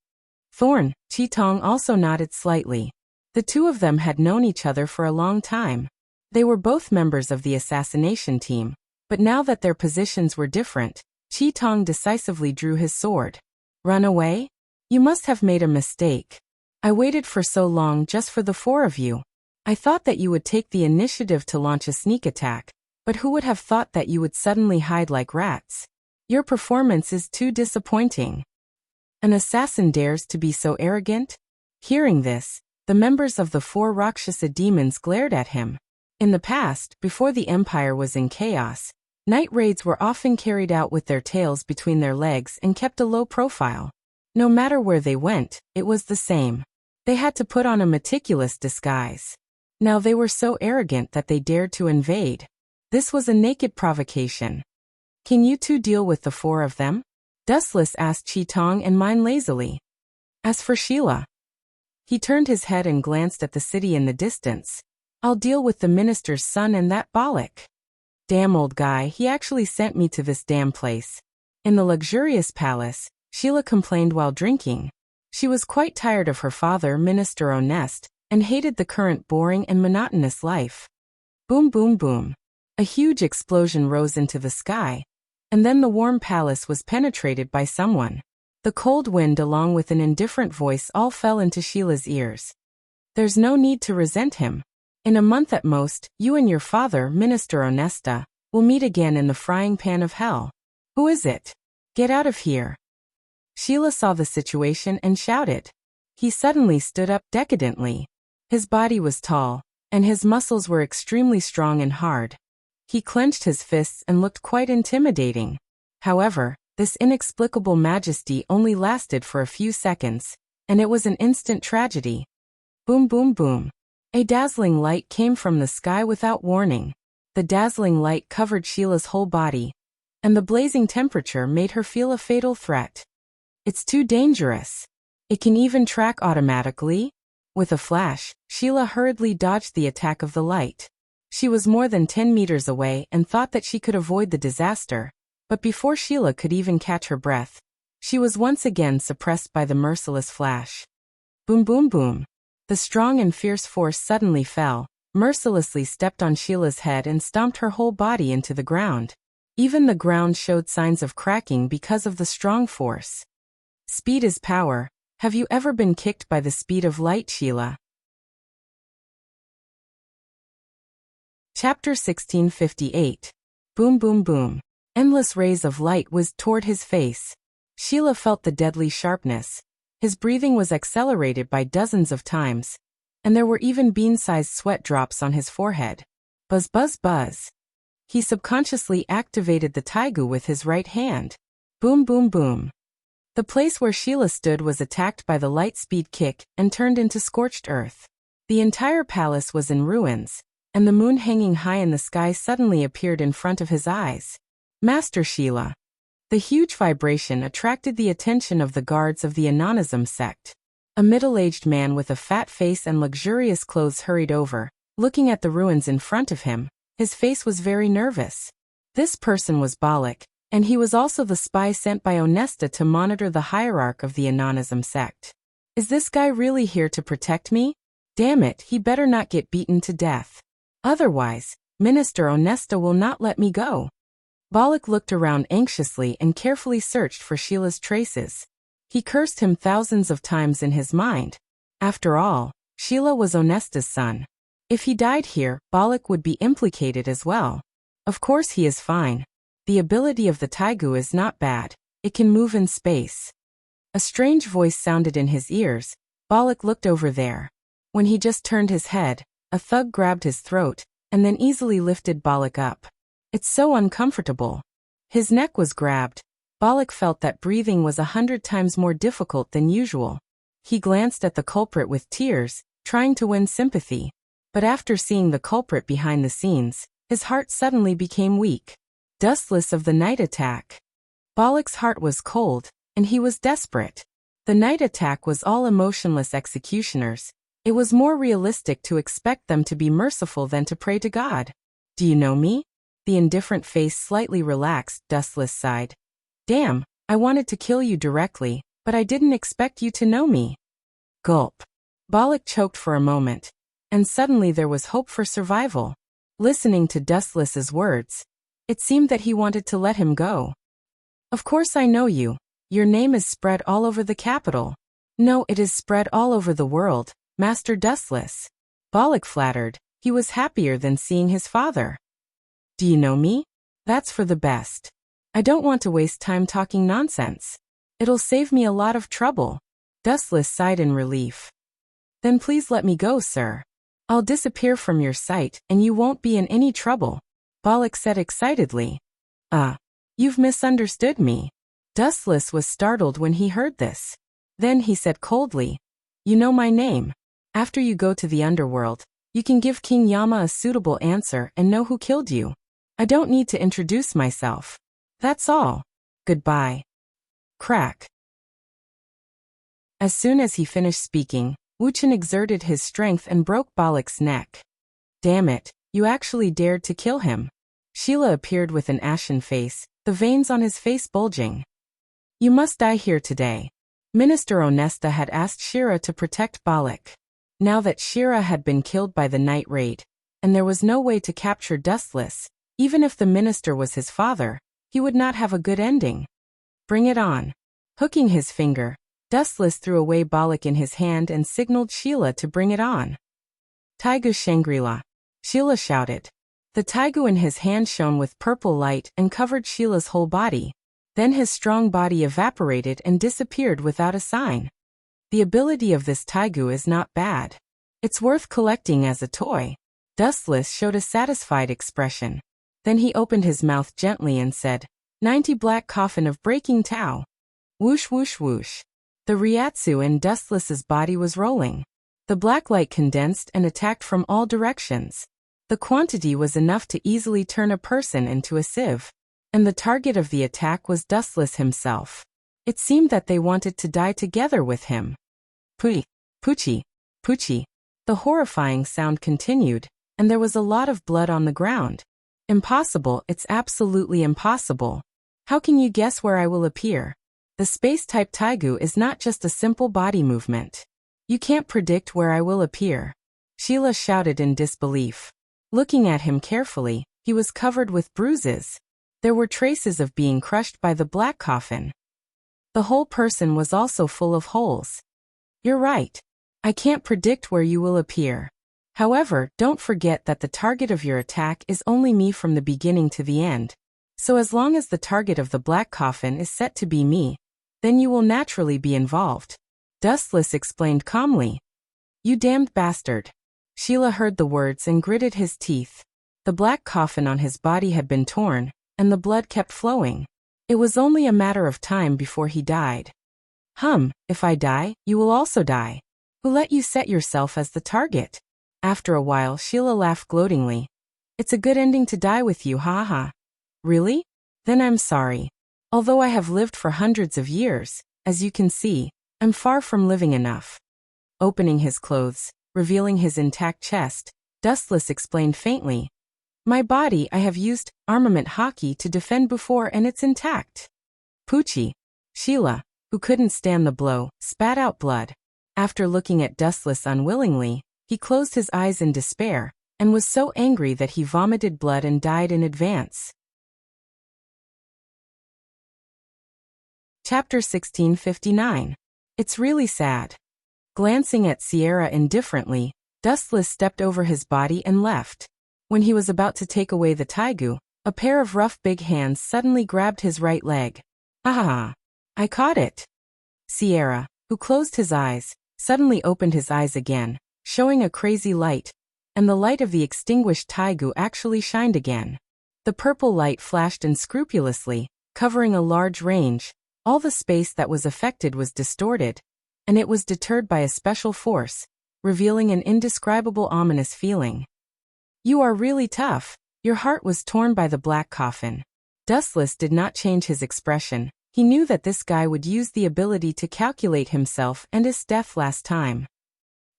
Thorn, Chi Tong also nodded slightly. The 2 of them had known each other for a long time. They were both members of the assassination team, but now that their positions were different, Chi Tong decisively drew his sword. "Run away? You must have made a mistake. I waited for so long just for the 4 of you. I thought that you would take the initiative to launch a sneak attack, but who would have thought that you would suddenly hide like rats? Your performance is too disappointing. An assassin dares to be so arrogant?" Hearing this, the members of the 4 Rakshasa demons glared at him. In the past, before the Empire was in chaos, night raids were often carried out with their tails between their legs and kept a low profile. No matter where they went, it was the same. They had to put on a meticulous disguise. Now they were so arrogant that they dared to invade. This was a naked provocation. Can you two deal with the four of them? Dustless asked Chi-Tong and Mine lazily. As for Sheila, he turned his head and glanced at the city in the distance. I'll deal with the minister's son and that bollock. Damn old guy, he actually sent me to this damn place. In the luxurious palace, Sheila complained while drinking. She was quite tired of her father, Minister Honest, and hated the current boring and monotonous life. Boom boom boom. A huge explosion rose into the sky, and then the warm palace was penetrated by someone. The cold wind along with an indifferent voice all fell into Sheila's ears. There's no need to resent him. In a month at most, you and your father, Minister Honesta, will meet again in the frying pan of hell. Who is it? Get out of here. Sheila saw the situation and shouted. He suddenly stood up decadently. His body was tall, and his muscles were extremely strong and hard. He clenched his fists and looked quite intimidating. However, this inexplicable majesty only lasted for a few seconds, and it was an instant tragedy. Boom boom boom. A dazzling light came from the sky without warning. The dazzling light covered Sheila's whole body, and the blazing temperature made her feel a fatal threat. It's too dangerous. It can even track automatically. With a flash, Sheila hurriedly dodged the attack of the light. She was more than 10 meters away and thought that she could avoid the disaster, but before Sheila could even catch her breath, she was once again suppressed by the merciless flash. Boom boom boom. The strong and fierce force suddenly fell, mercilessly stepped on Sheila's head and stomped her whole body into the ground. Even the ground showed signs of cracking because of the strong force. Speed is power. Have you ever been kicked by the speed of light, Sheila? Chapter 1658. Boom boom boom. Endless rays of light whizzed toward his face. Sheila felt the deadly sharpness. His breathing was accelerated by dozens of times, and there were even bean-sized sweat drops on his forehead. Buzz buzz buzz. He subconsciously activated the taigu with his right hand. Boom boom boom. The place where Sheila stood was attacked by the light-speed kick and turned into scorched earth. The entire palace was in ruins, and the moon hanging high in the sky suddenly appeared in front of his eyes. Master Sheila. The huge vibration attracted the attention of the guards of the Anonism sect. A middle-aged man with a fat face and luxurious clothes hurried over, looking at the ruins in front of him. His face was very nervous. This person was Balak, and he was also the spy sent by Onesta to monitor the hierarch of the Anonism sect. Is this guy really here to protect me? Damn it, he better not get beaten to death. Otherwise, Minister Onesta will not let me go. Balak looked around anxiously and carefully searched for Sheila's traces. He cursed him thousands of times in his mind. After all, Sheila was Onesta's son. If he died here, Balak would be implicated as well. Of course he is fine. The ability of the taigu is not bad. It can move in space. A strange voice sounded in his ears. Balak looked over there. When he just turned his head, a thug grabbed his throat, and then easily lifted Balak up. It's so uncomfortable. His neck was grabbed. Balak felt that breathing was 100 times more difficult than usual. He glanced at the culprit with tears, trying to win sympathy. But after seeing the culprit behind the scenes, his heart suddenly became weak. Dustless of the night attack. Balak's heart was cold, and he was desperate. The night attack was all emotionless executioners. It was more realistic to expect them to be merciful than to pray to God. Do you know me? The indifferent face slightly relaxed. Dustless sighed. Damn, I wanted to kill you directly, but I didn't expect you to know me. Gulp. Balak choked for a moment, and suddenly there was hope for survival. Listening to Dustless's words, it seemed that he wanted to let him go. Of course I know you. Your name is spread all over the capital. No, it is spread all over the world, Master Dustless. Balak flattered. He was happier than seeing his father. Do you know me? That's for the best. I don't want to waste time talking nonsense. It'll save me a lot of trouble. Dustless sighed in relief. Then please let me go, sir. I'll disappear from your sight, and you won't be in any trouble. Balak said excitedly. You've misunderstood me. Dustless was startled when he heard this. Then he said coldly, You know my name. After you go to the underworld, you can give King Yama a suitable answer and know who killed you. I don't need to introduce myself. That's all. Goodbye. Crack. As soon as he finished speaking, Wuchen exerted his strength and broke Balak's neck. Damn it, you actually dared to kill him. Sheila appeared with an ashen face, the veins on his face bulging. You must die here today. Minister Onesta had asked Shira to protect Balak. Now that Shira had been killed by the night raid, and there was no way to capture Dustless, even if the minister was his father, he would not have a good ending. Bring it on. Hooking his finger, Dustless threw away Balak in his hand and signaled Sheila to bring it on. Taigu Shangri-La. Sheila shouted. The Taigu in his hand shone with purple light and covered Sheila's whole body. Then his strong body evaporated and disappeared without a sign. The ability of this Taigu is not bad. It's worth collecting as a toy. Dustless showed a satisfied expression. Then he opened his mouth gently and said, 90 black coffin of breaking Tao. Whoosh whoosh whoosh. The Ryatsu in Dustless's body was rolling. The black light condensed and attacked from all directions. The quantity was enough to easily turn a person into a sieve. And the target of the attack was Dustless himself. It seemed that they wanted to die together with him. Pui, Puchi, Puchi. The horrifying sound continued, and there was a lot of blood on the ground. Impossible, it's absolutely impossible. How can you guess where I will appear? The space-type Taigu is not just a simple body movement. You can't predict where I will appear. Sheila shouted in disbelief. Looking at him carefully, he was covered with bruises. There were traces of being crushed by the black coffin. The whole person was also full of holes. You're right. I can't predict where you will appear. However, don't forget that the target of your attack is only me from the beginning to the end. So as long as the target of the black coffin is set to be me, then you will naturally be involved. Dustless explained calmly. You damned bastard. Sheila heard the words and gritted his teeth. The black coffin on his body had been torn, and the blood kept flowing. It was only a matter of time before he died. If I die, you will also die. Who let you set yourself as the target? After a while, Sheila laughed gloatingly. It's a good ending to die with you, ha ha. Really? Then I'm sorry. Although I have lived for hundreds of years, as you can see, I'm far from living enough. Opening his clothes, revealing his intact chest, Dustless explained faintly. My body I have used armament hockey to defend before and it's intact. Poochie. Sheila, who couldn't stand the blow, spat out blood. After looking at Dustless unwillingly, he closed his eyes in despair, and was so angry that he vomited blood and died in advance. Chapter 1659. It's really sad. Glancing at Sierra indifferently, Dustless stepped over his body and left. When he was about to take away the Taigu, a pair of rough big hands suddenly grabbed his right leg. Ah! I caught it! Sierra, who closed his eyes, suddenly opened his eyes again, showing a crazy light, and the light of the extinguished Taigu actually shined again. The purple light flashed unscrupulously, covering a large range. All the space that was affected was distorted, and it was deterred by a special force, revealing an indescribable ominous feeling. You are really tough. Your heart was torn by the black coffin. Dustless did not change his expression. He knew that this guy would use the ability to calculate himself and his death last time.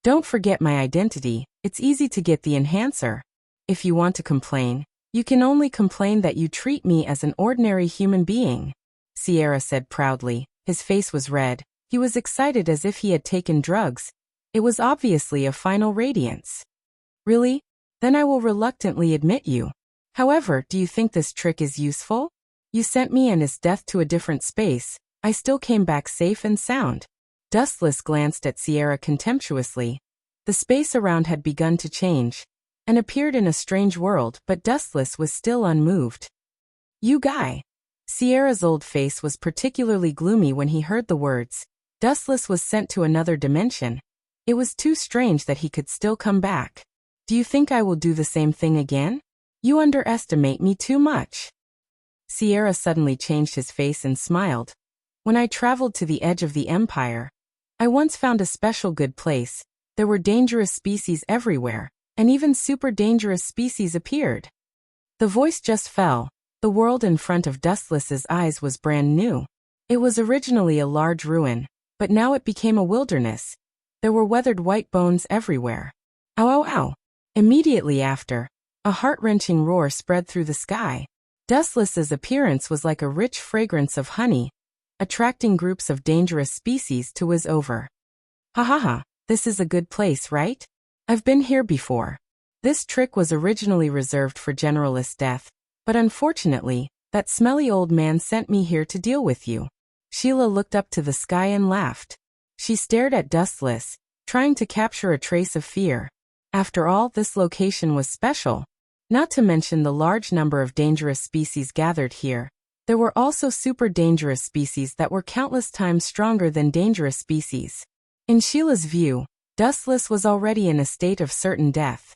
Don't forget my identity. It's easy to get the enhancer. If you want to complain, you can only complain that you treat me as an ordinary human being. Sierra said proudly. His face was red. He was excited as if he had taken drugs. It was obviously a final radiance. Really? Then I will reluctantly admit you. However, do you think this trick is useful? You sent me and his death to a different space. I still came back safe and sound. Dustless glanced at Sierra contemptuously. The space around had begun to change, and appeared in a strange world, but Dustless was still unmoved. You guy. Sierra's old face was particularly gloomy when he heard the words. Dustless was sent to another dimension. It was too strange that he could still come back. Do you think I will do the same thing again? You underestimate me too much. Sierra suddenly changed his face and smiled. When I traveled to the edge of the empire, I once found a special good place. There were dangerous species everywhere, and even super dangerous species appeared. The voice just fell. The world in front of Dustless's eyes was brand new. It was originally a large ruin, but now it became a wilderness. There were weathered white bones everywhere. Ow, ow, ow. Immediately after, a heart-wrenching roar spread through the sky. Dustless's appearance was like a rich fragrance of honey, attracting groups of dangerous species to whiz over. Ha ha ha, this is a good place, right? I've been here before. This trick was originally reserved for General Death, but unfortunately, that smelly old man sent me here to deal with you. Sheila looked up to the sky and laughed. She stared at Dustless, trying to capture a trace of fear. After all, this location was special. Not to mention the large number of dangerous species gathered here. There were also super dangerous species that were countless times stronger than dangerous species. In Sheila's view, Dustless was already in a state of certain death.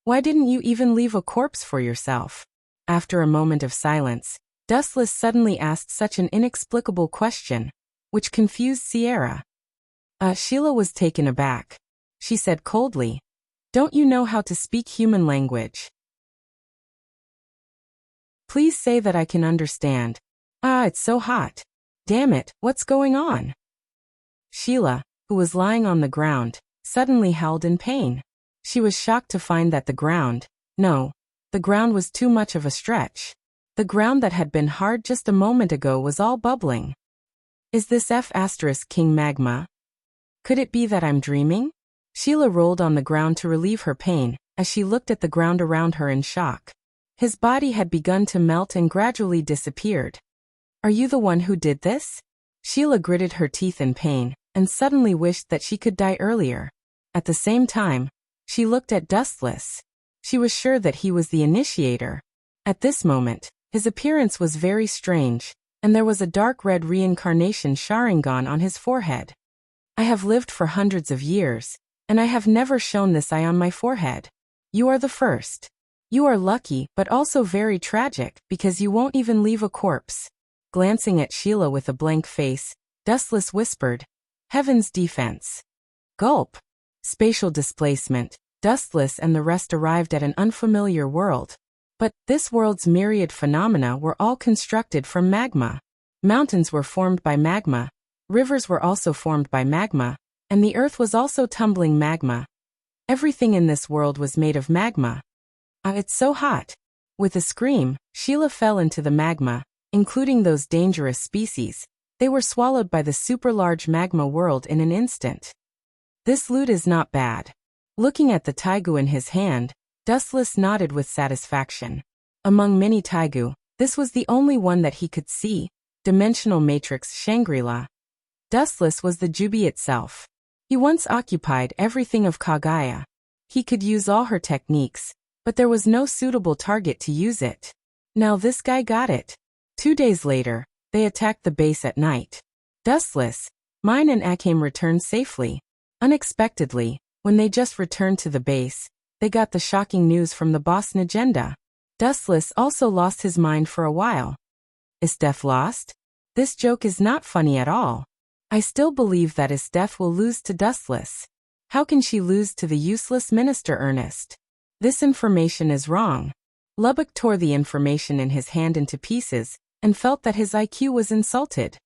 Why didn't you even leave a corpse for yourself? After a moment of silence, Dustless suddenly asked such an inexplicable question, which confused Sierra. Sheila was taken aback. She said coldly, "Don't you know how to speak human language? Please say that I can understand." It's so hot. Damn it, what's going on?" Sheila, who was lying on the ground, suddenly howled in pain. She was shocked to find that the ground was too much of a stretch. The ground that had been hard just a moment ago was all bubbling. Is this King magma? Could it be that I'm dreaming? Sheila rolled on the ground to relieve her pain, as she looked at the ground around her in shock. His body had begun to melt and gradually disappeared. Are you the one who did this? Sheila gritted her teeth in pain, and suddenly wished that she could die earlier. At the same time, she looked at Dustless. She was sure that he was the initiator. At this moment, his appearance was very strange, and there was a dark red reincarnation Sharingan on his forehead. I have lived for hundreds of years, and I have never shown this eye on my forehead. You are the first. You are lucky, but also very tragic, because you won't even leave a corpse. Glancing at Sheila with a blank face, Dustless whispered, "Heaven's defense." Gulp. Spatial displacement. Dustless and the rest arrived at an unfamiliar world. But this world's myriad phenomena were all constructed from magma. Mountains were formed by magma, rivers were also formed by magma, and the earth was also tumbling magma. Everything in this world was made of magma. It's so hot. With a scream, Sheila fell into the magma, including those dangerous species. They were swallowed by the super-large magma world in an instant. This loot is not bad. Looking at the taigu in his hand, Dustless nodded with satisfaction. Among many taigu, this was the only one that he could see. Dimensional matrix Shangri-La. Dustless was the Jubi itself. He once occupied everything of Kagaya. He could use all her techniques, but there was no suitable target to use it. Now this guy got it. 2 days later, they attacked the base at night. Dustless, Mine and Akame returned safely. Unexpectedly, when they just returned to the base, they got the shocking news from the boss Najenda. Dustless also lost his mind for a while. Is Death lost? This joke is not funny at all. I still believe that Death will lose to Dustless. How can she lose to the useless Minister Ernest? This information is wrong. Lubbock tore the information in his hand into pieces, and felt that his IQ was insulted.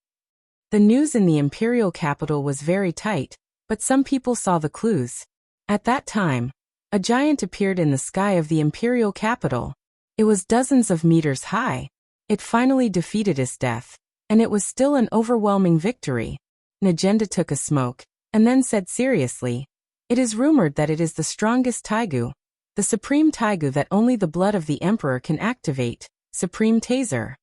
The news in the imperial capital was very tight, but some people saw the clues. At that time, a giant appeared in the sky of the imperial capital. It was dozens of meters high. It finally defeated Death, and it was still an overwhelming victory. Najenda took a smoke, and then said seriously, "It is rumored that it is the strongest taigu, the supreme taigu that only the blood of the emperor can activate, supreme taser.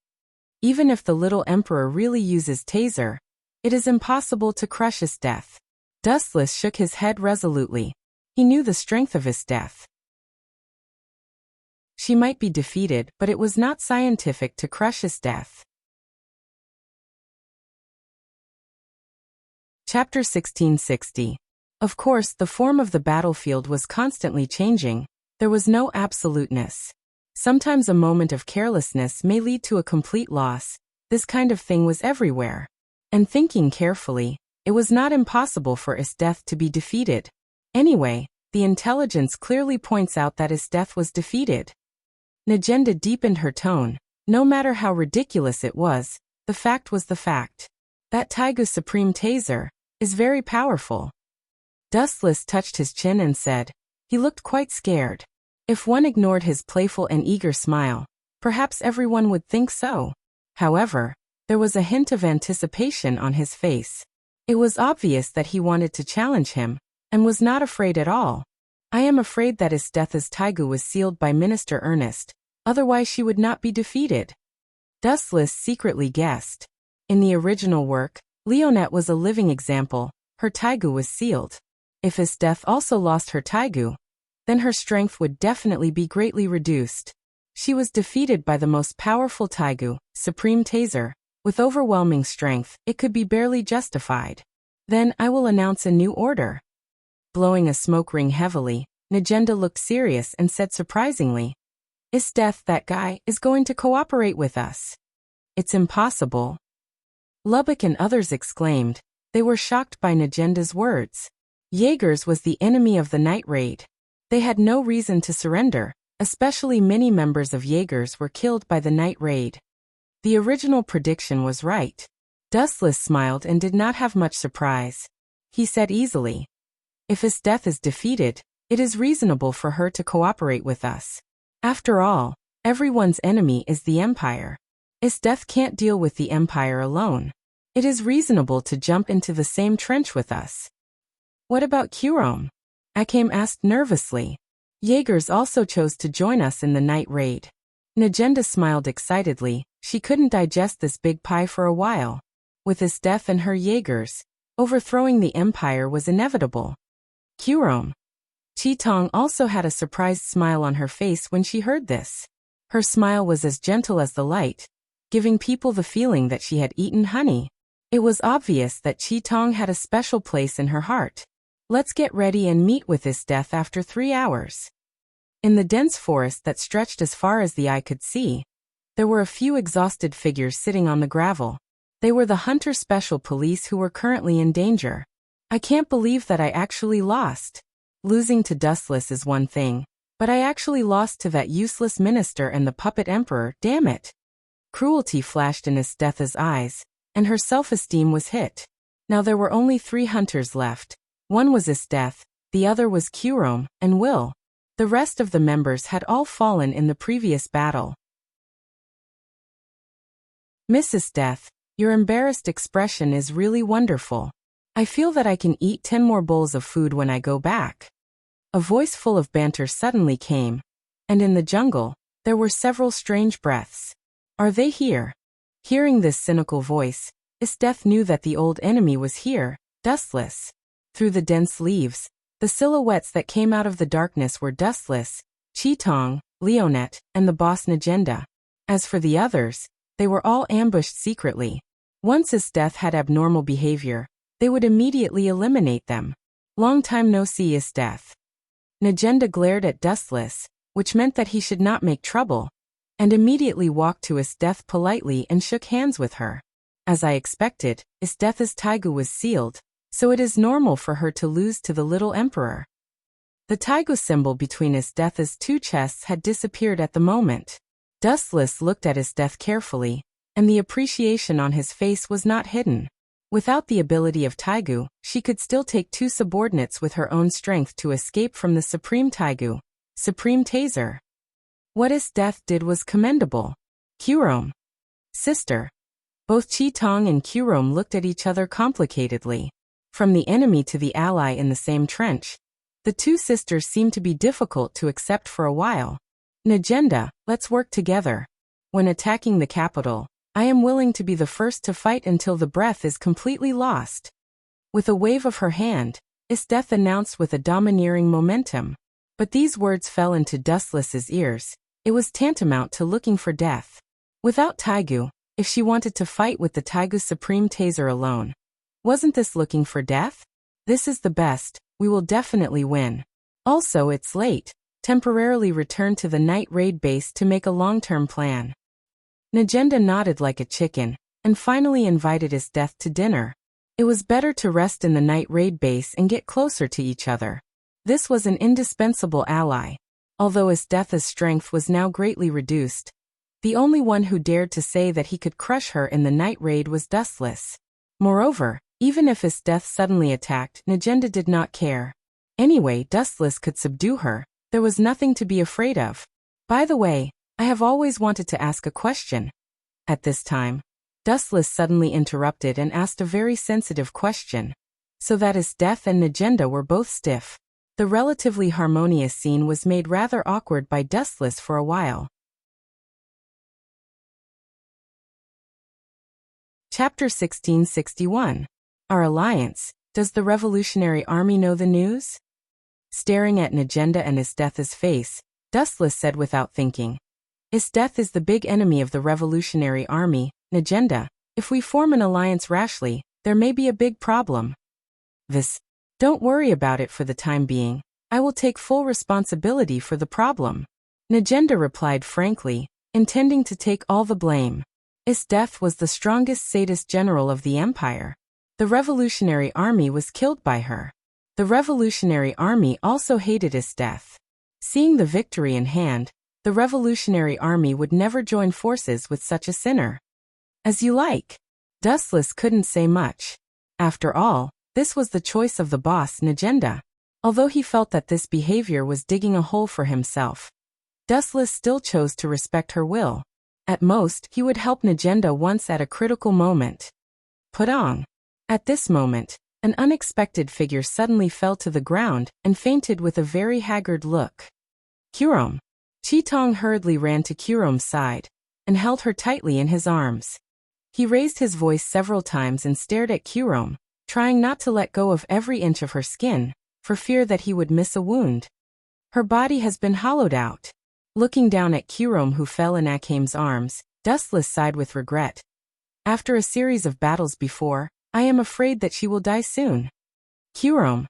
Even if the little emperor really uses taser, it is impossible to crush Death." Dustless shook his head resolutely. He knew the strength of Death. She might be defeated, but it was not scientific to crush Death. Chapter 1660. Of course, the form of the battlefield was constantly changing. There was no absoluteness. Sometimes a moment of carelessness may lead to a complete loss. This kind of thing was everywhere. And thinking carefully, It was not impossible for Isdeth to be defeated. Anyway, the intelligence clearly points out that Isdeth was defeated. Najenda deepened her tone. No matter how ridiculous it was, the fact was the fact. That Taigu Supreme Taser is very powerful. Dustless touched his chin and said. He looked quite scared. If one ignored his playful and eager smile, perhaps everyone would think so. However, there was a hint of anticipation on his face. It was obvious that he wanted to challenge him, and was not afraid at all. I am afraid that Isdeth's Taigu was sealed by Minister Ernest, otherwise she would not be defeated. Dustless secretly guessed. In the original work, Leonette was a living example. Her Taigu was sealed. If Isdeth also lost her Taigu, then her strength would definitely be greatly reduced. She was defeated by the most powerful Taigu, Supreme Taser. With overwhelming strength, it could be barely justified. Then I will announce a new order. Blowing a smoke ring heavily, Najenda looked serious and said surprisingly, Isdeth, that guy, is going to cooperate with us. It's impossible. Lubbock and others exclaimed. They were shocked by Najenda's words. Jaegers was the enemy of the night raid. They had no reason to surrender, especially many members of Jaegers were killed by the night raid. The original prediction was right. Dustless smiled and did not have much surprise. He said easily, if Isdeth is defeated, it is reasonable for her to cooperate with us. After all, everyone's enemy is the Empire. Isdeth can't deal with the Empire alone. It is reasonable to jump into the same trench with us. What about Kurom? Akim asked nervously. Jaegers also chose to join us in the night raid. Najenda smiled excitedly. She couldn't digest this big pie for a while. With Isdeth and her Jaegers, overthrowing the Empire was inevitable. Kurom. Chi-Tong also had a surprised smile on her face when she heard this. Her smile was as gentle as the light, giving people the feeling that she had eaten honey. It was obvious that Chi-Tong had a special place in her heart. Let's get ready and meet with Isdeth after 3 hours. In the dense forest that stretched as far as the eye could see, there were a few exhausted figures sitting on the gravel. They were the Hunter Special Police who were currently in danger. I can't believe that I actually lost. Losing to Dustless is one thing, but I actually lost to that useless minister and the puppet emperor, damn it. Cruelty flashed in Isdeth's eyes, and her self-esteem was hit. Now there were only 3 hunters left. One was Isdeth, the other was Kurom, and Will. The rest of the members had all fallen in the previous battle. Miss Isdeth, your embarrassed expression is really wonderful. I feel that I can eat 10 more bowls of food when I go back. A voice full of banter suddenly came, and in the jungle, there were several strange breaths. Are they here? Hearing this cynical voice, Isdeth knew that the old enemy was here, Dustless. Through the dense leaves, the silhouettes that came out of the darkness were Dustless, Chi-Tong, Leonette, and the boss Najenda. As for the others, they were all ambushed secretly. Once Isdeth had abnormal behavior, they would immediately eliminate them. Long time no see, Isdeth. Najenda glared at Dustless, which meant that he should not make trouble, and immediately walked to Isdeth politely and shook hands with her. As I expected, Isdeth's Taigu was sealed, so it is normal for her to lose to the little emperor. The Taigu symbol between Isdeth's 2 chests had disappeared at the moment. Dustless looked at Isdeth carefully, and the appreciation on his face was not hidden. Without the ability of Taigu, she could still take 2 subordinates with her own strength to escape from the Supreme Taigu, Supreme Taser. What Isdeth did was commendable. Kurom. Sister. Both Chi-Tong and Kurom looked at each other complicatedly. From the enemy to the ally in the same trench, the 2 sisters seemed to be difficult to accept for a while. Najenda, let's work together. When attacking the capital, I am willing to be the first to fight until the breath is completely lost. With a wave of her hand, Isdeth announced with a domineering momentum. But these words fell into Dustless's ears. It was tantamount to looking for death. Without Taigu, if she wanted to fight with the Taigu Supreme Taser alone, wasn't this looking for death? This is the best, we will definitely win. Also, it's late. Temporarily return to the night raid base to make a long-term plan. Najenda nodded like a chicken, and finally invited Isdeth to dinner. It was better to rest in the night raid base and get closer to each other. This was an indispensable ally. Although Isteth's strength was now greatly reduced, the only one who dared to say that he could crush her in the night raid was Dustless. Moreover, even if Isteth suddenly attacked, Najenda did not care. Anyway, Dustless could subdue her. There was nothing to be afraid of. By the way, I have always wanted to ask a question. At this time, Dustless suddenly interrupted and asked a very sensitive question. So that Isteth and Najenda were both stiff. The relatively harmonious scene was made rather awkward by Dustless for a while. Chapter 1661. Our Alliance. Does the Revolutionary Army know the news? Staring at Najenda and Isteth's face, Dustless said without thinking. Isteth is the big enemy of the Revolutionary Army, Najenda. If we form an alliance rashly, there may be a big problem. Don't worry about it for the time being. I will take full responsibility for the problem. Najenda replied frankly, intending to take all the blame. Isteth was the strongest sadist general of the empire. The Revolutionary Army was killed by her. The Revolutionary Army also hated Isteth. Seeing the victory in hand, the Revolutionary Army would never join forces with such a sinner. As you like. Dustless couldn't say much. After all, this was the choice of the boss, Najenda. Although he felt that this behavior was digging a hole for himself, Dustless still chose to respect her will. At most, he would help Najenda once at a critical moment. Putong. At this moment, an unexpected figure suddenly fell to the ground and fainted with a very haggard look. Kurom. Chitong hurriedly ran to Kurom's side and held her tightly in his arms. He raised his voice several times and stared at Kurom, trying not to let go of every inch of her skin, for fear that he would miss a wound. Her body has been hollowed out. Looking down at Kurom, who fell in Akhame's arms, Dustless sighed with regret. After a series of battles before, I am afraid that she will die soon. Kurom.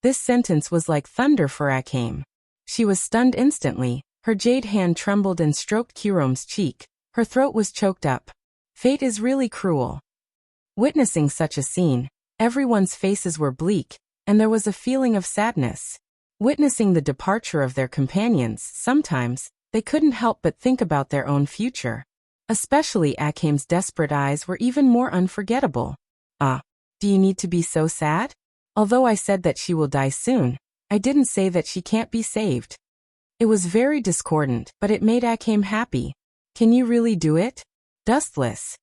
This sentence was like thunder for Akhame. She was stunned instantly. Her jade hand trembled and stroked Kurom's cheek. Her throat was choked up. Fate is really cruel. Witnessing such a scene, everyone's faces were bleak, and there was a feeling of sadness. Witnessing the departure of their companions, sometimes, they couldn't help but think about their own future. Especially Akhame's desperate eyes were even more unforgettable. Do you need to be so sad? Although I said that she will die soon, I didn't say that she can't be saved. It was very discordant, but it made Akhame happy. Can you really do it? Dustless.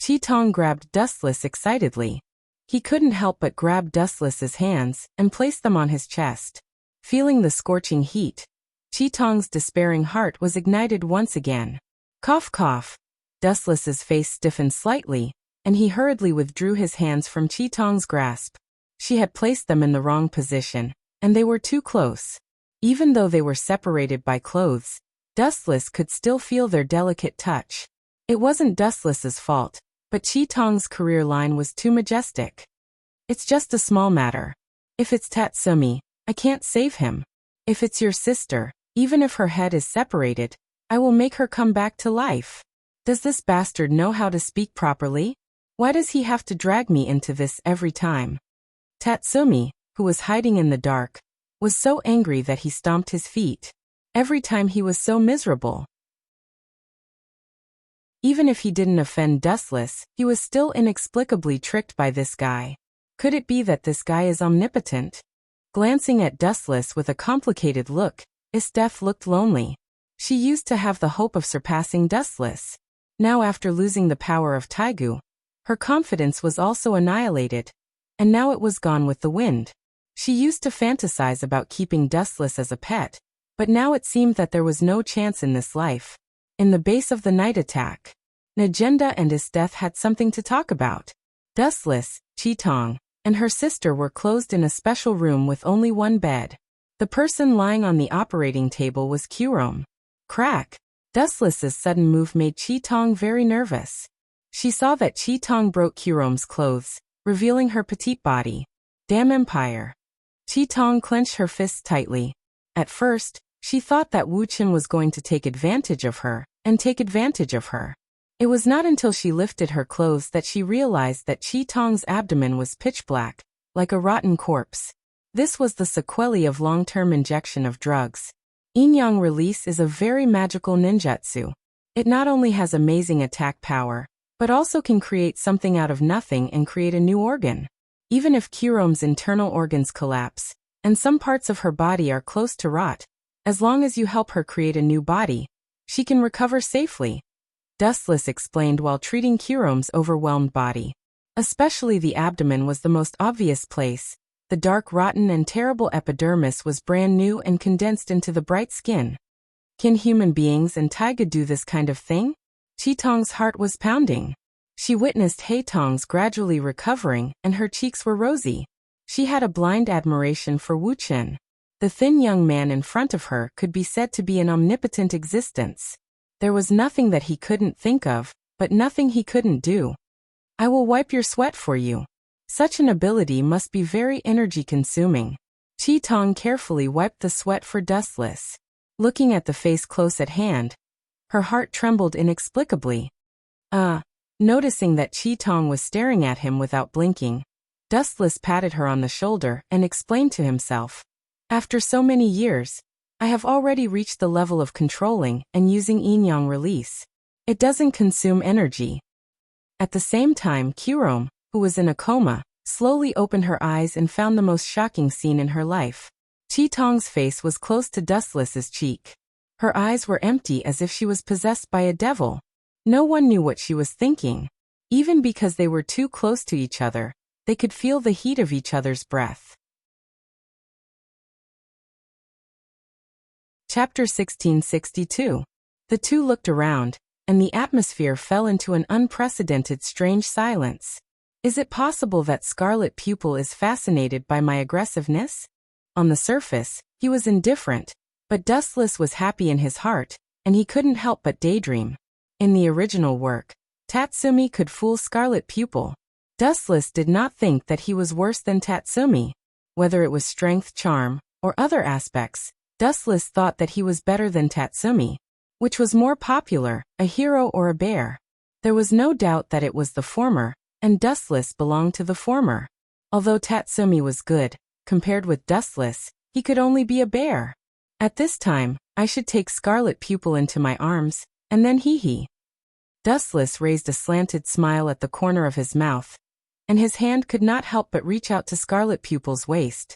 Chitong grabbed Dustless excitedly. He couldn't help but grab Dustless's hands and place them on his chest. Feeling the scorching heat, Chitong's despairing heart was ignited once again. Cough cough. Dustless's face stiffened slightly, and he hurriedly withdrew his hands from Chitong's grasp. She had placed them in the wrong position, and they were too close. Even though they were separated by clothes, Dustless could still feel their delicate touch. It wasn't Dustless's fault, but Chitong's career line was too majestic. It's just a small matter. If it's Tatsumi, I can't save him. If it's your sister, even if her head is separated, I will make her come back to life. Does this bastard know how to speak properly? Why does he have to drag me into this every time? Tatsumi, who was hiding in the dark, was so angry that he stomped his feet. Every time he was so miserable. Even if he didn't offend Dustless, he was still inexplicably tricked by this guy. Could it be that this guy is omnipotent? Glancing at Dustless with a complicated look, Isteth looked lonely. She used to have the hope of surpassing Dustless. Now, after losing the power of Taigu, her confidence was also annihilated. And now it was gone with the wind. She used to fantasize about keeping Dustless as a pet, but now it seemed that there was no chance in this life. In the base of the night attack, Najenda and Isteth had something to talk about. Dustless, Chitong, and her sister were closed in a special room with only one bed. The person lying on the operating table was Kurom. Crack! Dustless's sudden move made Chitong very nervous. She saw that Chitong broke Kurom's clothes, revealing her petite body. Damn Empire! Chitong clenched her fists tightly. At first, she thought that Wuchen was going to take advantage of her, It was not until she lifted her clothes that she realized that Chi Tong's abdomen was pitch black, like a rotten corpse. This was the sequelae of long-term injection of drugs. Yin-yang release is a very magical ninjutsu. It not only has amazing attack power, but also can create something out of nothing and create a new organ. Even if Kurome's internal organs collapse, and some parts of her body are close to rot, as long as you help her create a new body, she can recover safely. Dustless explained while treating Kurome's overwhelmed body. Especially the abdomen was the most obvious place. The dark, rotten and terrible epidermis was brand new and condensed into the bright skin. Can human beings and taiga do this kind of thing? Chi Tong's heart was pounding. She witnessed Hei Tong's gradually recovering and her cheeks were rosy. She had a blind admiration for Wu Chen. The thin young man in front of her could be said to be an omnipotent existence. There was nothing that he couldn't think of, but nothing he couldn't do. I will wipe your sweat for you. Such an ability must be very energy-consuming. Chi Tong carefully wiped the sweat for Dustless. Looking at the face close at hand, her heart trembled inexplicably. Noticing that Chi Tong was staring at him without blinking, Dustless patted her on the shoulder and explained to himself, "After so many years, I have already reached the level of controlling and using yin-yang release. It doesn't consume energy." At the same time, Kurome, who was in a coma, slowly opened her eyes and found the most shocking scene in her life. Chi Tong's face was close to Dustless's cheek. Her eyes were empty as if she was possessed by a devil. No one knew what she was thinking. Even because they were too close to each other, they could feel the heat of each other's breath. Chapter 1662. The two looked around, and the atmosphere fell into an unprecedented strange silence. Is it possible that Scarlet Pupil is fascinated by my aggressiveness? On the surface, he was indifferent, but Dustless was happy in his heart, and he couldn't help but daydream. In the original work, Tatsumi could fool Scarlet Pupil. Dustless did not think that he was worse than Tatsumi. Whether it was strength, charm, or other aspects, Dustless thought that he was better than Tatsumi. Which was more popular, a hero or a bear? There was no doubt that it was the former, and Dustless belonged to the former. Although Tatsumi was good, compared with Dustless, he could only be a bear. At this time, I should take Scarlet Pupil into my arms, and then hee-hee. Dustless raised a slanted smile at the corner of his mouth, and his hand could not help but reach out to Scarlet Pupil's waist.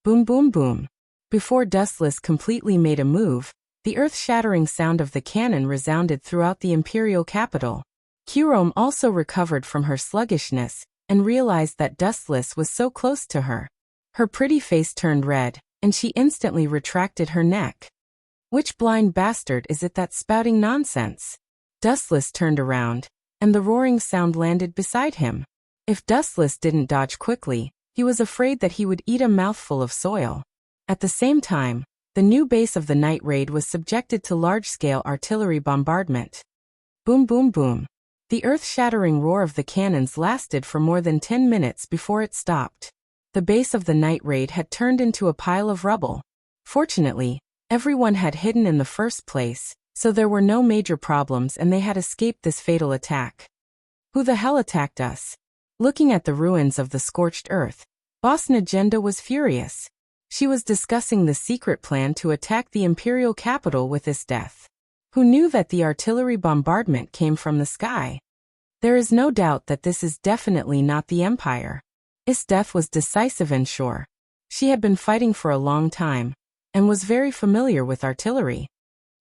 Boom boom boom. Before Dustless completely made a move, the earth-shattering sound of the cannon resounded throughout the imperial capital. Kurome also recovered from her sluggishness, and realized that Dustless was so close to her. Her pretty face turned red, and she instantly retracted her neck. Which blind bastard is it that's spouting nonsense? Dustless turned around, and the roaring sound landed beside him. If Dustless didn't dodge quickly, he was afraid that he would eat a mouthful of soil. At the same time, the new base of the night raid was subjected to large-scale artillery bombardment. Boom boom boom. The earth-shattering roar of the cannons lasted for more than 10 minutes before it stopped. The base of the night raid had turned into a pile of rubble. Fortunately, everyone had hidden in the first place, so there were no major problems and they had escaped this fatal attack. Who the hell attacked us? Looking at the ruins of the scorched earth, Boss Najenda was furious. She was discussing the secret plan to attack the imperial capital with this death. Who knew that the artillery bombardment came from the sky? There is no doubt that this is definitely not the Empire. This death was decisive and sure. She had been fighting for a long time, and was very familiar with artillery.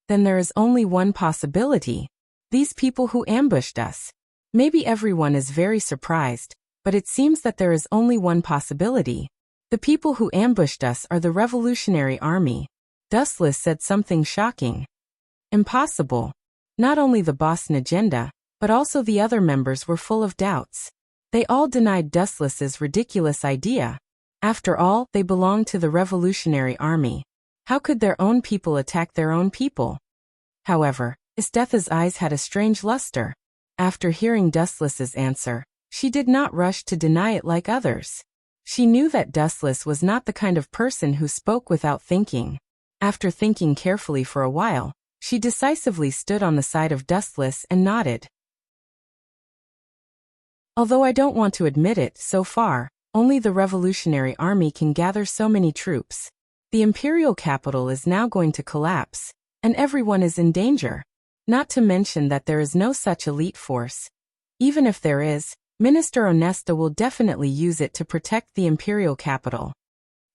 Then there is only one possibility. These people who ambushed us. Maybe everyone is very surprised, but it seems that there is only one possibility. The people who ambushed us are the Revolutionary Army. Dustless said something shocking. Impossible. Not only the boss Najenda, but also the other members were full of doubts. They all denied Dustless's ridiculous idea. After all, they belonged to the Revolutionary Army. How could their own people attack their own people? However, Isthetha's eyes had a strange luster. After hearing Dustless's answer, she did not rush to deny it like others. She knew that Dustless was not the kind of person who spoke without thinking. After thinking carefully for a while, she decisively stood on the side of Dustless and nodded. Although I don't want to admit it, so far, only the Revolutionary Army can gather so many troops. The imperial capital is now going to collapse, and everyone is in danger. Not to mention that there is no such elite force. Even if there is, Minister Onesta will definitely use it to protect the imperial capital.